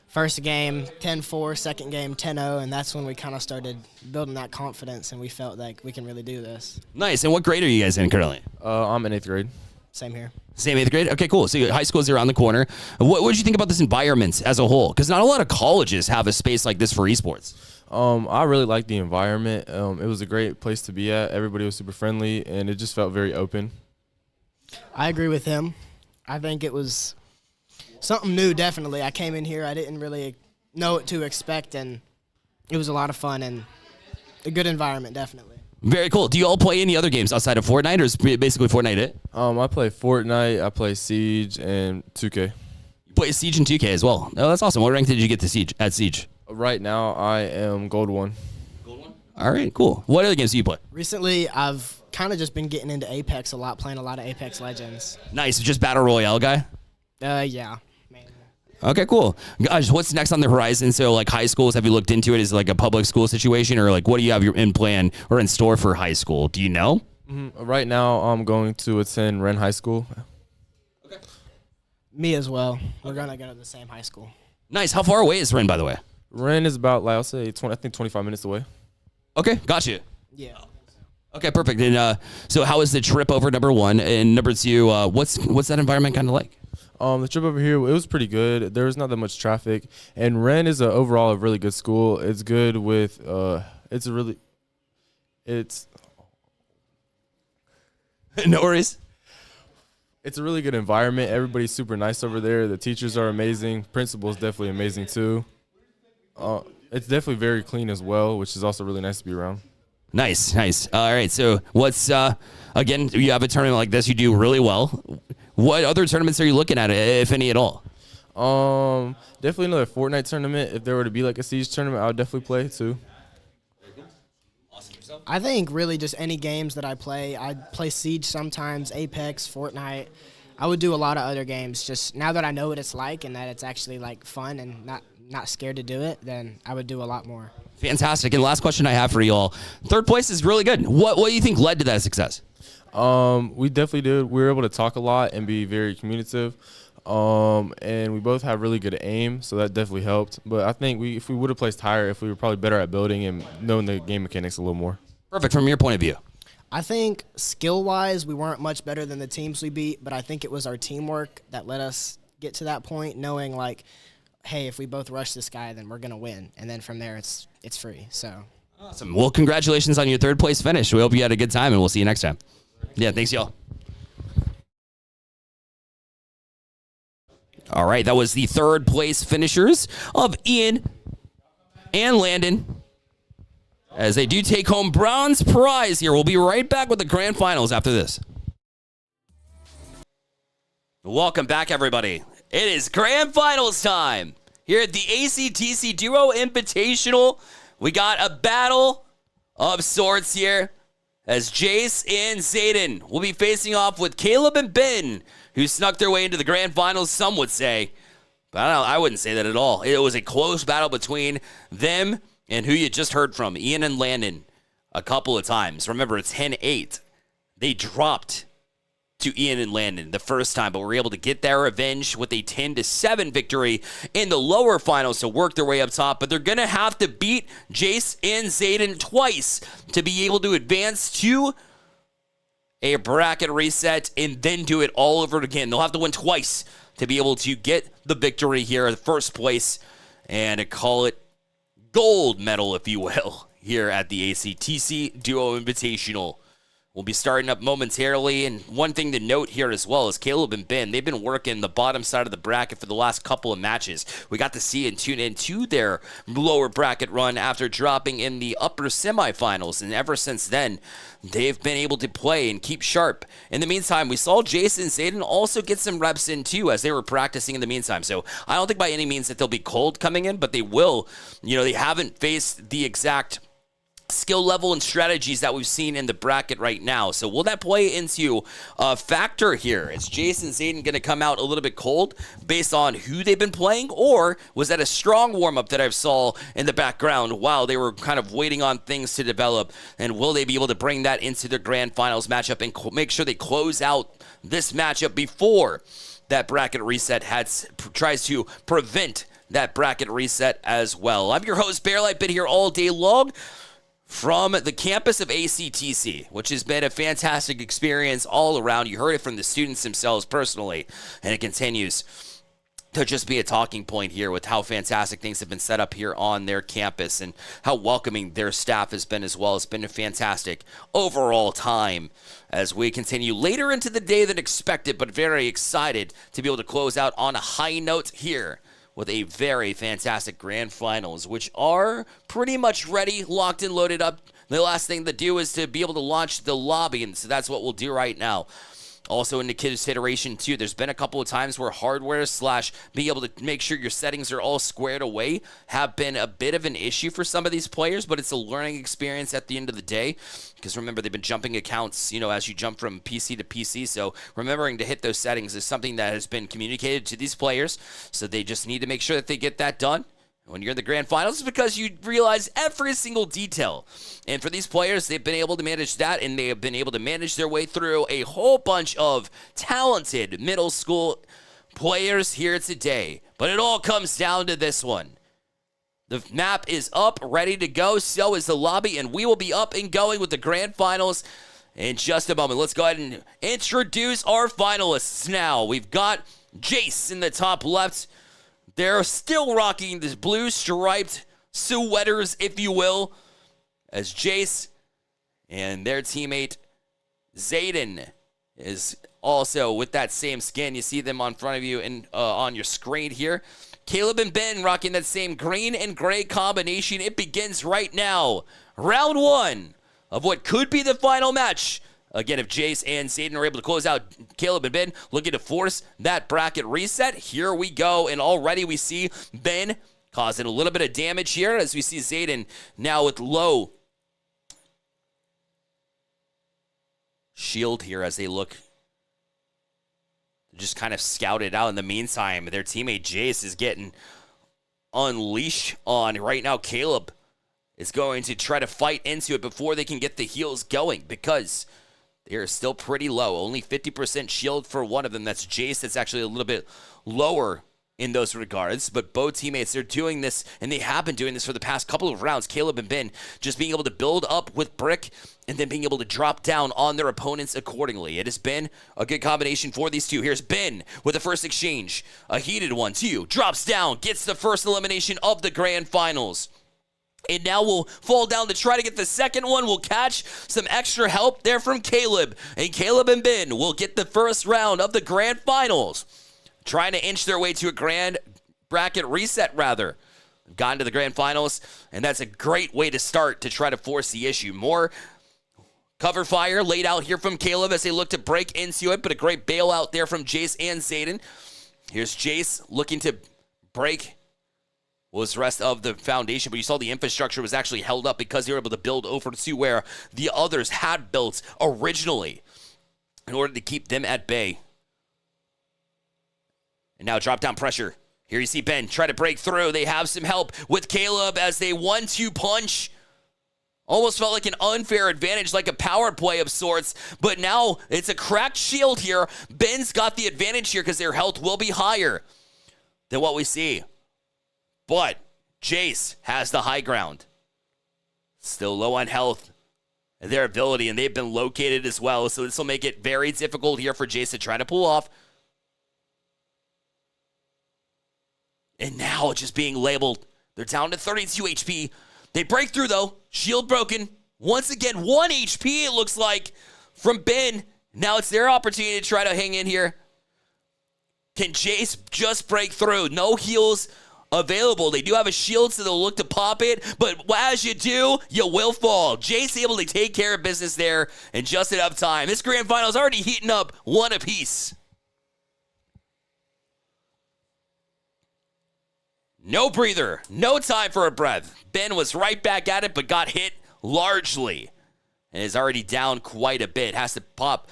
first game 10-4, second game 10-0, and that's when we kind of started building that confidence, and we felt like we can really do this. Nice. And what grade are you guys in currently? I'm in 8th grade. Same here. Same 8th grade? Okay, cool. So high school is around the corner. What did you think about this environment as a whole? Because not a lot of colleges have a space like this for esports. I really liked the environment. It was a great place to be at. Everybody was super friendly, and it just felt very open. I agree with him. I think it was something new, definitely. I came in here, I didn't really know what to expect, and it was a lot of fun and a good environment, definitely. Very cool. Do you all play any other games outside of Fortnite, or is basically Fortnite it? I play Fortnite, I play Siege, and 2K. You play Siege and 2K as well. Oh, that's awesome. What rank did you get to Siege at Siege? Right now, I am Gold 1. All right, cool. What other games do you play? Recently, I've kind of just been getting into Apex a lot, playing a lot of Apex Legends. Nice. Just Battle Royale guy? Yeah. Mainly. Okay, cool. Guys, what's next on the horizon? So, like, high schools, have you looked into it? Is it like a public school situation, or like what do you have in plan or in store for high school? Do you know? Right now, I'm going to attend Wren High School. Me as well. We're going to go to the same high school. Nice. How far away is Ren, by the way? Wren is about, like, I'll say, 25 minutes away. Okay, gotcha. Yeah. Okay, perfect. And so how is the trip over, number one? And number two, what's that environment kind of like? The trip over here, it was pretty good. There was not that much traffic. And Wren is overall a really good school. It's good with, No worries. It's a really good environment. Everybody's super nice over there. The teachers are amazing. Principal is definitely amazing too. It's definitely very clean as well, which is also really nice to be around. Nice. All right, so what's, again, you have a tournament like this, you do really well. What other tournaments are you looking at, if any at all? Definitely another Fortnite tournament. If there were to be like a Siege tournament, I would definitely play too. I think really just any games that I play Siege sometimes, Apex, Fortnite. I would do a lot of other games. Just now that I know what it's like and that it's actually like fun and not scared to do it, then I would do a lot more. Fantastic. And last question I have for you all. Third place is really good. What do you think led to that success? We definitely did. We were able to talk a lot and be very communicative. And we both have really good aim, so that definitely helped. But I think if we would have placed higher, if we were probably better at building and knowing the game mechanics a little more. Perfect. From your point of view. I think skill-wise, we weren't much better than the teams we beat, but I think it was our teamwork that let us get to that point, knowing like, hey, if we both rush this guy, then we're gonna win, and then from there it's free. So awesome. Well, congratulations on your third place finish. We hope you had a good time, and we'll see you next time. Yeah, thanks, y'all. All right, that was the third place finishers of Ian and Landon, as they do take home bronze prize here. We'll be right back with the grand finals after this. Welcome back, everybody. It is grand finals time here at the ACTC Duo Invitational. We got a battle of sorts here, as Jace and Zayden will be facing off with Caleb and Ben, who snuck their way into the grand finals, some would say. But I wouldn't say that at all. It was a close battle between them and who you just heard from, Ian and Landon, a couple of times. Remember, it's 10-8. They dropped to Ian and Landon the first time, but were able to get their revenge with a 10-7 victory in the lower finals to work their way up top. But they're going to have to beat Jace and Zayden twice to be able to advance to a bracket reset and then do it all over again. They'll have to win twice to be able to get the victory here in first place and call it gold medal, if you will, here at the ACTC Duo Invitational. We'll be starting up momentarily, and one thing to note here as well is Caleb and Ben, they've been working the bottom side of the bracket for the last couple of matches. We got to see and tune into their lower bracket run after dropping in the upper semifinals, and ever since then, they've been able to play and keep sharp. In the meantime, we saw Jason Zayden also get some reps in too as they were practicing in the meantime. So I don't think by any means that they'll be cold coming in, but they will. You know, they haven't faced the exact skill level and strategies that we've seen in the bracket right now. So will that play into a factor here? Is Jason Zayden going to come out a little bit cold based on who they've been playing, or was that a strong warm-up that I saw in the background while they were kind of waiting on things to develop? And will they be able to bring that into their grand finals matchup and make sure they close out this matchup before that bracket reset tries to prevent that bracket reset as well? I'm your host, Bearlight, been here all day long from the campus of ACTC, which has been a fantastic experience all around. You heard it from the students themselves personally, and it continues to just be a talking point here with how fantastic things have been set up here on their campus and how welcoming their staff has been as well. It's been a fantastic overall time as we continue later into the day than expected, but very excited to be able to close out on a high note here with a very fantastic grand finals, which are pretty much ready, locked and loaded up. The last thing to do is to be able to launch the lobby, and so that's what we'll do right now. Also in the consideration too, there's been a couple of times where hardware / being able to make sure your settings are all squared away have been a bit of an issue for some of these players, but it's a learning experience at the end of the day. Because remember, they've been jumping accounts, as you jump from PC to PC. So remembering to hit those settings is something that has been communicated to these players. So they just need to make sure that they get that done. When you're in the grand finals, it's because you realize every single detail. And for these players, they've been able to manage that, and they have been able to manage their way through a whole bunch of talented middle school players here today. But it all comes down to this one. The map is up, ready to go. So is the lobby, and we will be up and going with the grand finals in just a moment. Let's go ahead and introduce our finalists now. We've got Jace in the top left. They're still rocking this blue striped sweaters, if you will, as Jace and their teammate Zayden is also with that same skin. You see them on front of you and on your screen here. Caleb and Ben rocking that same green and gray combination. It begins right now. Round 1 of what could be the final match. Again, if Jace and Zayden are able to close out Caleb and Ben, looking to force that bracket reset. Here we go, and already we see Ben causing a little bit of damage here as we see Zayden now with low shield here as they look just kind of scouted out. In the meantime, their teammate Jace is getting unleashed on right now. Caleb is going to try to fight into it before they can get the heals going because they are still pretty low. Only 50% shield for one of them. That's Jace. That's actually a little bit lower in those regards. But both teammates are doing this, and they have been doing this for the past couple of rounds. Caleb and Ben just being able to build up with Brick and then being able to drop down on their opponents accordingly. It has been a good combination for these two. Here's Ben with the first exchange. A heated one, too. Drops down, gets the first elimination of the grand finals. And now we'll fall down to try to get the second one. We'll catch some extra help there from Caleb. And Caleb and Ben will get the first round of the grand finals. Trying to inch their way to a grand bracket reset, rather. Gotten to the grand finals, and that's a great way to start to try to force the issue. More cover fire laid out here from Caleb as they look to break into it, but a great bailout there from Jace and Zayden. Here's Jace looking to break was the rest of the foundation, but you saw the infrastructure was actually held up because they were able to build over to where the others had built originally in order to keep them at bay. And now drop down pressure. Here you see Ben try to break through. They have some help with Caleb as they 1-2 punch. Almost felt like an unfair advantage, like a power play of sorts, but now it's a cracked shield here. Ben's got the advantage here because their health will be higher than what we see. But Jace has the high ground. Still low on health and their ability, and they've been located as well. So this will make it very difficult here for Jace to try to pull off. And now just being labeled. They're down to 32 HP. They break through, though. Shield broken. Once again, 1 HP, it looks like, from Ben. Now it's their opportunity to try to hang in here. Can Jace just break through? No heals available. They do have a shield, so they'll look to pop it, but as you do, you will fall. Jace able to take care of business there in just enough time. This grand final is already heating up 1 apiece. No breather, no time for a breath. Ben was right back at it, but got hit largely and is already down quite a bit. Has to pop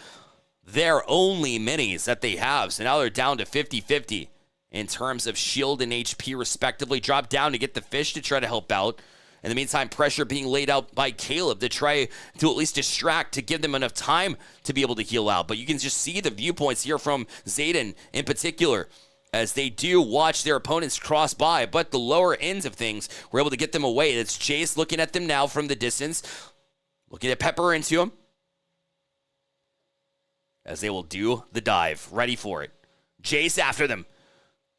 their only minis that they have, so now they're down to 50-50. In terms of shield and HP respectively. Drop down to get the fish to try to help out. In the meantime, pressure being laid out by Caleb to try to at least distract, to give them enough time to be able to heal out. But you can just see the viewpoints here from Zayden in particular as they do watch their opponents cross by. But the lower ends of things were able to get them away. It's Jace looking at them now from the distance. Looking to pepper into him as they will do the dive. Ready for it. Jace after them.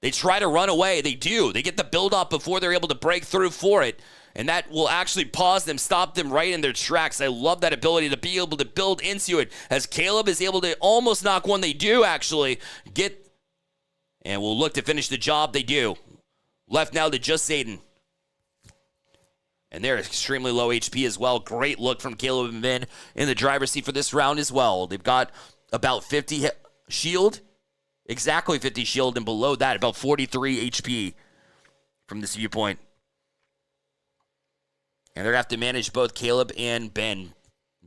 They try to run away. They do. They get the build-up before they're able to break through for it. And that will actually pause them, stop them right in their tracks. I love that ability to be able to build into it. As Caleb is able to almost knock one. They do actually get, and will look to finish the job. They do. Left now to just Zayden. And they're extremely low HP as well. Great look from Caleb and Ben in the driver's seat for this round as well. They've got about 50 shield. Exactly 50 shield, and below that, about 43 HP from this viewpoint. And they're going to have to manage both Caleb and Ben.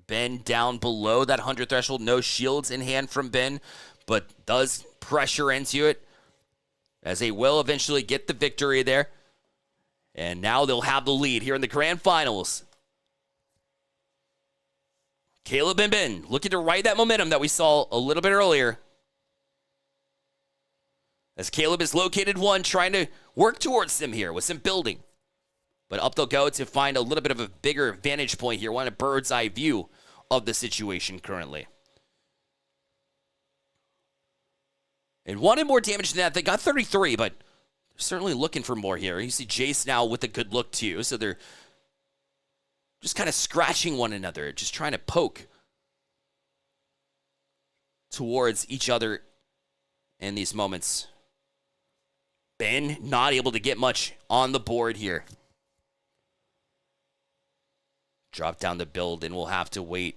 Ben down below that 100 threshold. No shields in hand from Ben, but does pressure into it, as they will eventually get the victory there. And now they'll have the lead here in the grand finals. Caleb and Ben looking to ride that momentum that we saw a little bit earlier. As Caleb is located one, trying to work towards them here with some building. But up they'll go to find a little bit of a bigger vantage point here. Want a bird's eye view of the situation currently. And wanted more damage than that. They got 33, but they're certainly looking for more here. You see Jace now with a good look too. So they're just kind of scratching one another. Just trying to poke towards each other in these moments. Ben not able to get much on the board here. Drop down the build, and we'll have to wait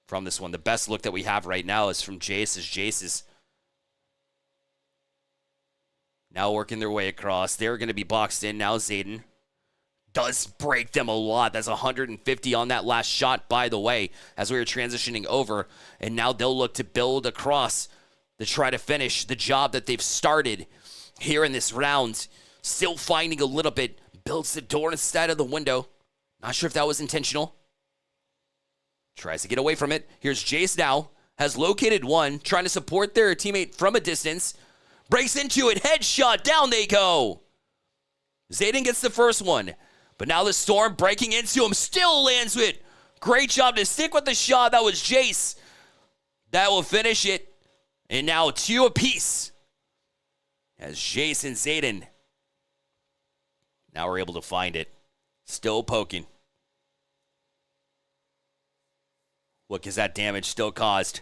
from this one. The best look that we have right now is from Jace, as Jace is now working their way across. They're going to be boxed in now. Zayden does break them a lot. That's 150 on that last shot, by the way, as we were transitioning over. And now they'll look to build across to try to finish the job that they've started here in this round. Still finding a little bit. Builds the door instead of the window. Not sure if that was intentional. Tries to get away from it. Here's Jace now. Has located one. Trying to support their teammate from a distance. Breaks into it. Headshot. Down they go. Zayden gets the first one. But now the Storm breaking into him. Still lands it. Great job to stick with the shot. That was Jace. That will finish it. And now 2 apiece. As Jace and Zayden now we're able to find it. Still poking. Look, is that damage still caused?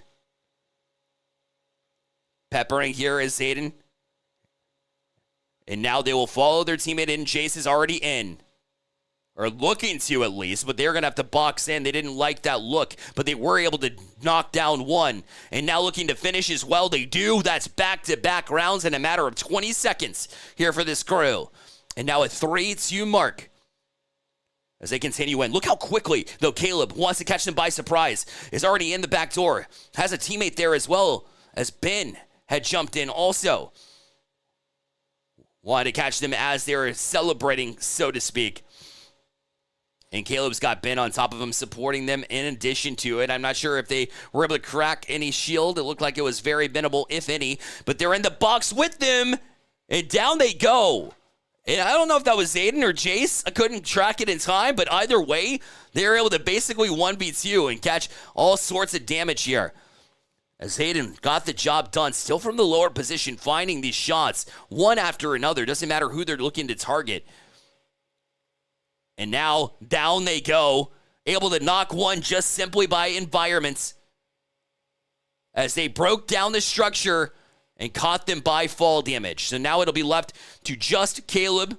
Peppering here is Zayden. And now they will follow their teammate in. Jace is already in. Or looking to, at least. But they're going to have to box in. They didn't like that look. But they were able to knock down one. And now looking to finish as well. They do. That's back-to-back rounds in a matter of 20 seconds here for this crew. And now a 3-2 mark as they continue in. Look how quickly, though, Caleb wants to catch them by surprise. Is already in the back door. Has a teammate there as well, as Ben had jumped in also. Wanted to catch them as they were celebrating, so to speak. And Caleb's got Ben on top of him, supporting them in addition to it. I'm not sure if they were able to crack any shield. It looked like it was very minimal, if any. But they're in the box with them, and down they go. And I don't know if that was Zayden or Jace. I couldn't track it in time, but either way, they were able to basically 1v2 and catch all sorts of damage here. As Zayden got the job done, still from the lower position, finding these shots one after another. Doesn't matter who they're looking to target. And now, down they go, able to knock one just simply by environments. As they broke down the structure and caught them by fall damage. So now it'll be left to just Caleb,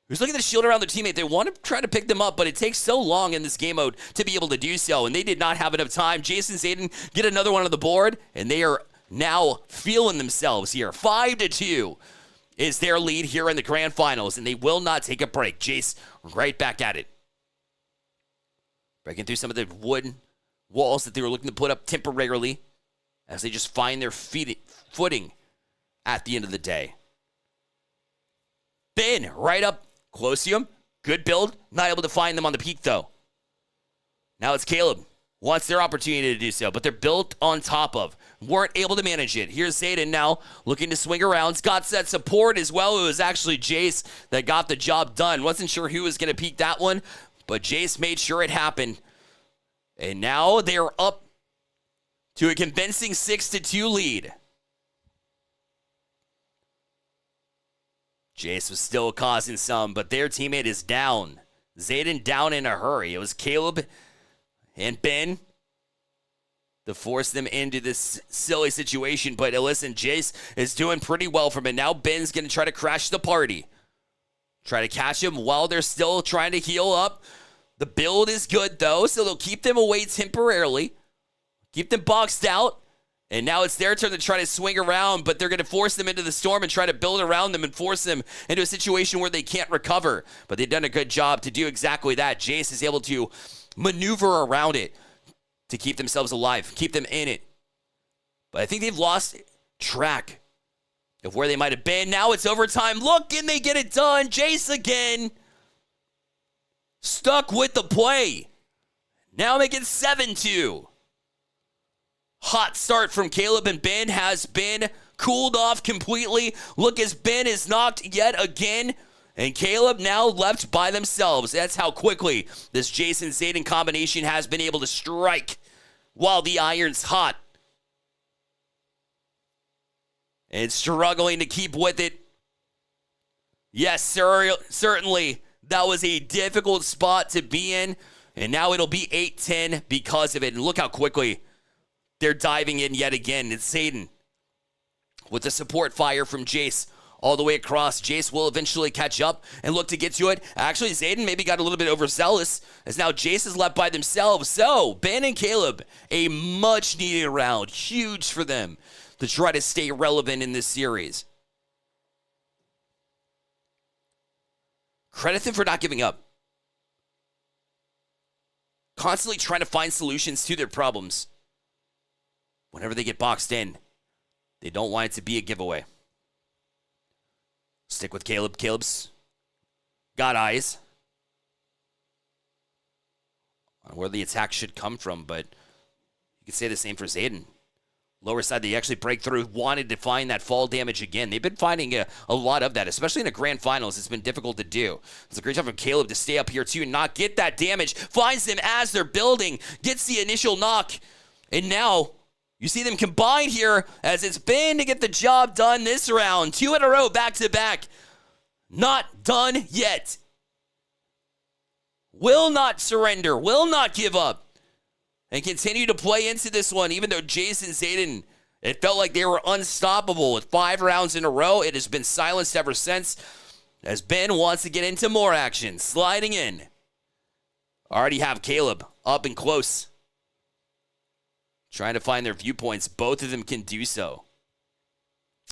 who's looking at the shield around their teammate. They want to try to pick them up, but it takes so long in this game mode to be able to do so, and they did not have enough time. Jason Zayden get another one on the board, and they are now feeling themselves here. 5-2 is their lead here in the grand finals, and they will not take a break. Jace right back at it. Breaking through some of the wooden walls that they were looking to put up temporarily as they just find their footing at the end of the day. Ben right up close to him. Good build. Not able to find them on the peak, though. Now it's Caleb. Wants their opportunity to do so, but they're built on top of. Weren't able to manage it. Here's Zayden now looking to swing around. Got that support as well. It was actually Jace that got the job done. Wasn't sure who was going to peek that one, but Jace made sure it happened. And now they're up to a convincing 6-2 lead. Jace was still causing some, but their teammate is down. Zayden down in a hurry. It was Caleb and Ben to force them into this silly situation. But listen, Jace is doing pretty well from it. Now Ben's going to try to crash the party. Try to catch him while they're still trying to heal up. The build is good, though, so they'll keep them away temporarily. Keep them boxed out. And now it's their turn to try to swing around, but they're going to force them into the storm and try to build around them and force them into a situation where they can't recover. But they've done a good job to do exactly that. Jace is able to maneuver around it to keep themselves alive, keep them in it. But I think they've lost track of where they might have been. Now it's overtime. Look, and they get it done. Jace again. Stuck with the play. Now make it 7-2. Hot start from Caleb, and Ben has been cooled off completely. Look, as Ben is knocked yet again. And Caleb now left by themselves. That's how quickly this Jason Zayden combination has been able to strike while the iron's hot. And struggling to keep with it. Yes, certainly that was a difficult spot to be in. And now it'll be 8-10 because of it. And look how quickly they're diving in yet again. It's Zayden with the support fire from Jace. All the way across. Jace will eventually catch up and look to get to it. Actually, Zayden maybe got a little bit overzealous as now Jace is left by themselves. So, Ben and Caleb, a much-needed round. Huge for them to try to stay relevant in this series. Credit them for not giving up. Constantly trying to find solutions to their problems. Whenever they get boxed in, they don't want it to be a giveaway. Stick with Caleb. Caleb's got eyes on where the attack should come from, but you could say the same for Zayden. Lower side, they actually break through, wanted to find that fall damage again. They've been finding a lot of that, especially in the grand finals. It's been difficult to do. It's a great job from Caleb to stay up here too and not get that damage. Finds them as they're building, gets the initial knock, and now you see them combine here as it's been to get the job done this round. 2 in a row, back to back. Not done yet. Will not surrender, will not give up, and continue to play into this one, even though Jason Zayden, it felt like they were unstoppable with 5 rounds in a row. It has been silenced ever since as Ben wants to get into more action. Sliding in. Already have Caleb up and close. Trying to find their viewpoints. Both of them can do so.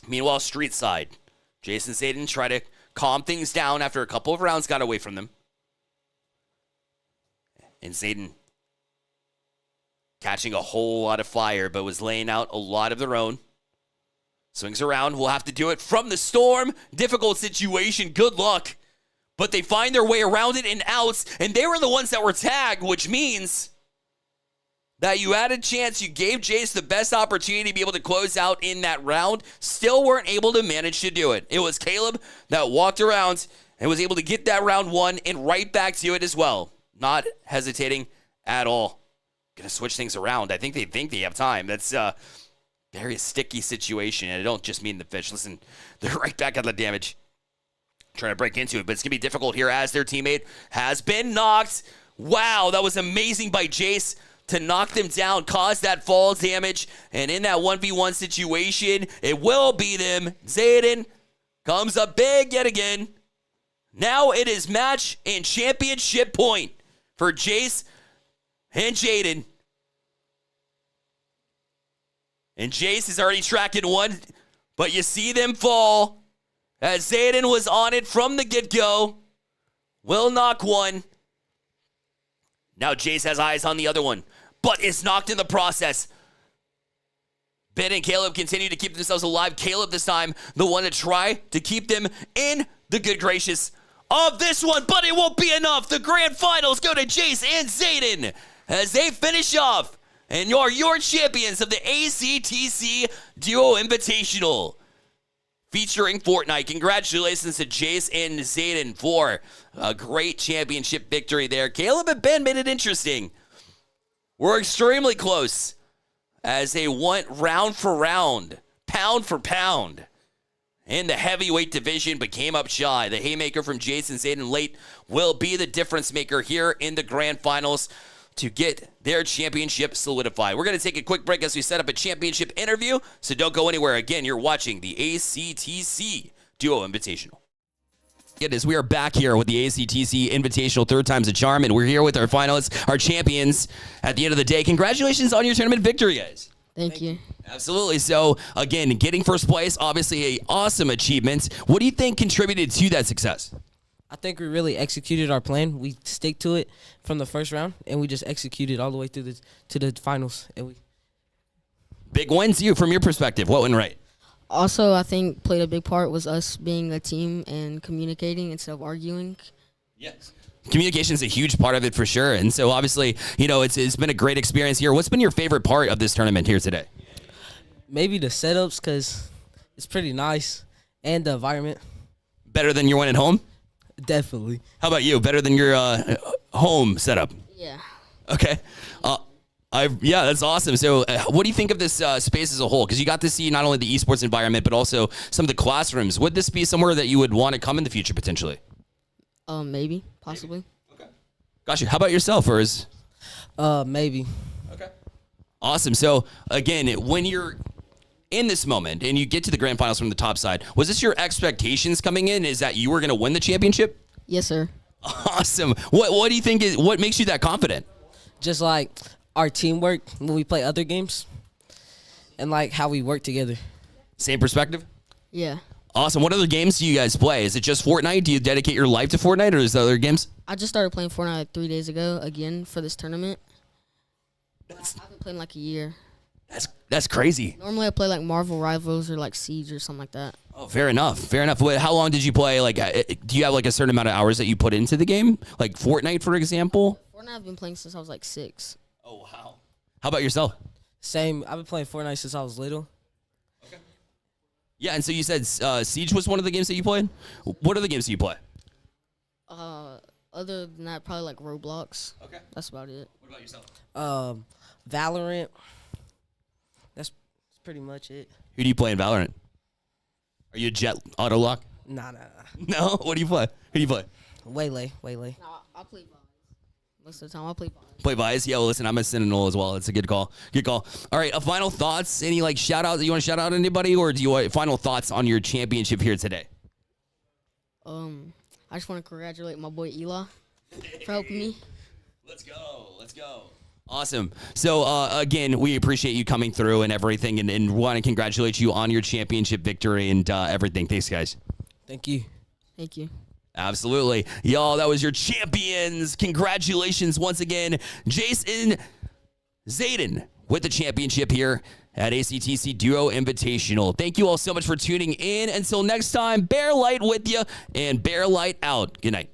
Meanwhile, street side. Jason Zayden try to calm things down after a couple of rounds got away from them. And Zayden catching a whole lot of fire, but was laying out a lot of their own. Swings around. We'll have to do it from the storm. Difficult situation. Good luck. But they find their way around it and out, and they were the ones that were tagged, which means that you had a chance. You gave Jace the best opportunity to be able to close out in that round. Still weren't able to manage to do it. It was Caleb that walked around and was able to get that round 1 and right back to it as well. Not hesitating at all. Gonna switch things around. I think they have time. That's a very sticky situation. And I don't just mean the fish. Listen, they're right back at the damage. Trying to break into it, but it's gonna be difficult here as their teammate has been knocked. Wow, that was amazing by Jace to knock them down, cause that fall damage, and in that 1v1 situation, it will be them. Zayden comes up big yet again. Now it is match and championship point for Jace and Jaden. And Jace is already tracking 1, but you see them fall as Zayden was on it from the get-go. Will knock 1. Now Jace has eyes on the other one, but is knocked in the process. Ben and Caleb continue to keep themselves alive. Caleb this time, the one to try to keep them in the good gracious of this one, but it won't be enough. The grand finals go to Jace and Zayden as they finish off and you're your champions of the ACTC Duo Invitational featuring Fortnite. Congratulations to Jace and Zayden for a great championship victory there. Caleb and Ben made it interesting. We're extremely close as they went round for round, pound for pound in the heavyweight division, but came up shy. The haymaker from Jason Zayden late will be the difference maker here in the grand finals. to get their championship solidified. We're going to take a quick break as we set up a championship interview, so don't go anywhere. Again, you're watching the ACTC Duo Invitational. It is. We are back here with the ACTC Invitational, third time's a charm, and we're here with our finalists, our champions. At the end of the day, congratulations on your tournament victory, guys. Thank you. Absolutely. So, again, getting first place, obviously a awesome achievement. What do you think contributed to that success? I think we really executed our plan. We stick to it from the first round, and we just executed all the way through to the finals. And Big wins, from your perspective. What went right? Also, I think played a big part was us being a team and communicating instead of arguing. Yes. Communication is a huge part of it for sure. And so obviously, it's been a great experience here. What's been your favorite part of this tournament here today? maybe the setups, because it's pretty nice, and the environment. Better than your one at home? Definitely. How about you? Better than your home setup? Yeah. Okay. Yeah, that's awesome. So what do you think of this space as a whole? Because you got to see not only the esports environment, but also some of the classrooms. Would this be somewhere that you would want to come in the future potentially? Maybe, possibly. Okay. Gotcha. How about yourself, Urs? Maybe. Okay. Awesome. So again, when you're in this moment and you get to the grand finals from the top side, was this your expectations coming in? Is that you were going to win the championship? Yes, sir. Awesome. What do you think what makes you that confident? Just like our teamwork when we play other games, and like how we work together. Same perspective? Yeah. Awesome. What other games do you guys play? Is it just Fortnite? Do you dedicate your life to Fortnite, or is there other games? I just started playing Fortnite like 3 days ago again for this tournament. I've been playing like a year. That's crazy. Normally I play like Marvel Rivals or like Siege or something like that. Oh, fair enough. Fair enough. How long did you play? Like, do you have like a certain amount of hours that you put into the game? Like Fortnite, for example? Fortnite I've been playing since I was like 6. Oh, wow. How about yourself? Same. I've been playing Fortnite since I was little. Okay. Yeah, and so you said Siege was one of the games that you played? What other games do you play? Other than that, probably like Roblox. Okay. That's about it. What about yourself? Valorant. That's pretty much it. Who do you play in Valorant? Are you a Jet Auto Lock? Nah. No? What do you play? Who do you play? Waylay. No, I'll play Vines. Most of the time, I'll play Vines. Play Vice? Yeah, well, listen, I'm a Sentinel as well. It's a good call. Good call. All right, final thoughts? Any, like, shout-outs? You want to shout out anybody, or do you want final thoughts on your championship here today? I just want to congratulate my boy Eli for helping me. Let's go. Let's go. Awesome. So, again, we appreciate you coming through and everything, and want to congratulate you on your championship victory and everything. Thanks, guys. Thank you. Thank you. Absolutely. Y'all, that was your champions. Congratulations once again, Jason Zayden with the championship here at ACTC Duo Invitational. Thank you all so much for tuning in. Until next time, Bear Light with you and Bear Light out. Good night.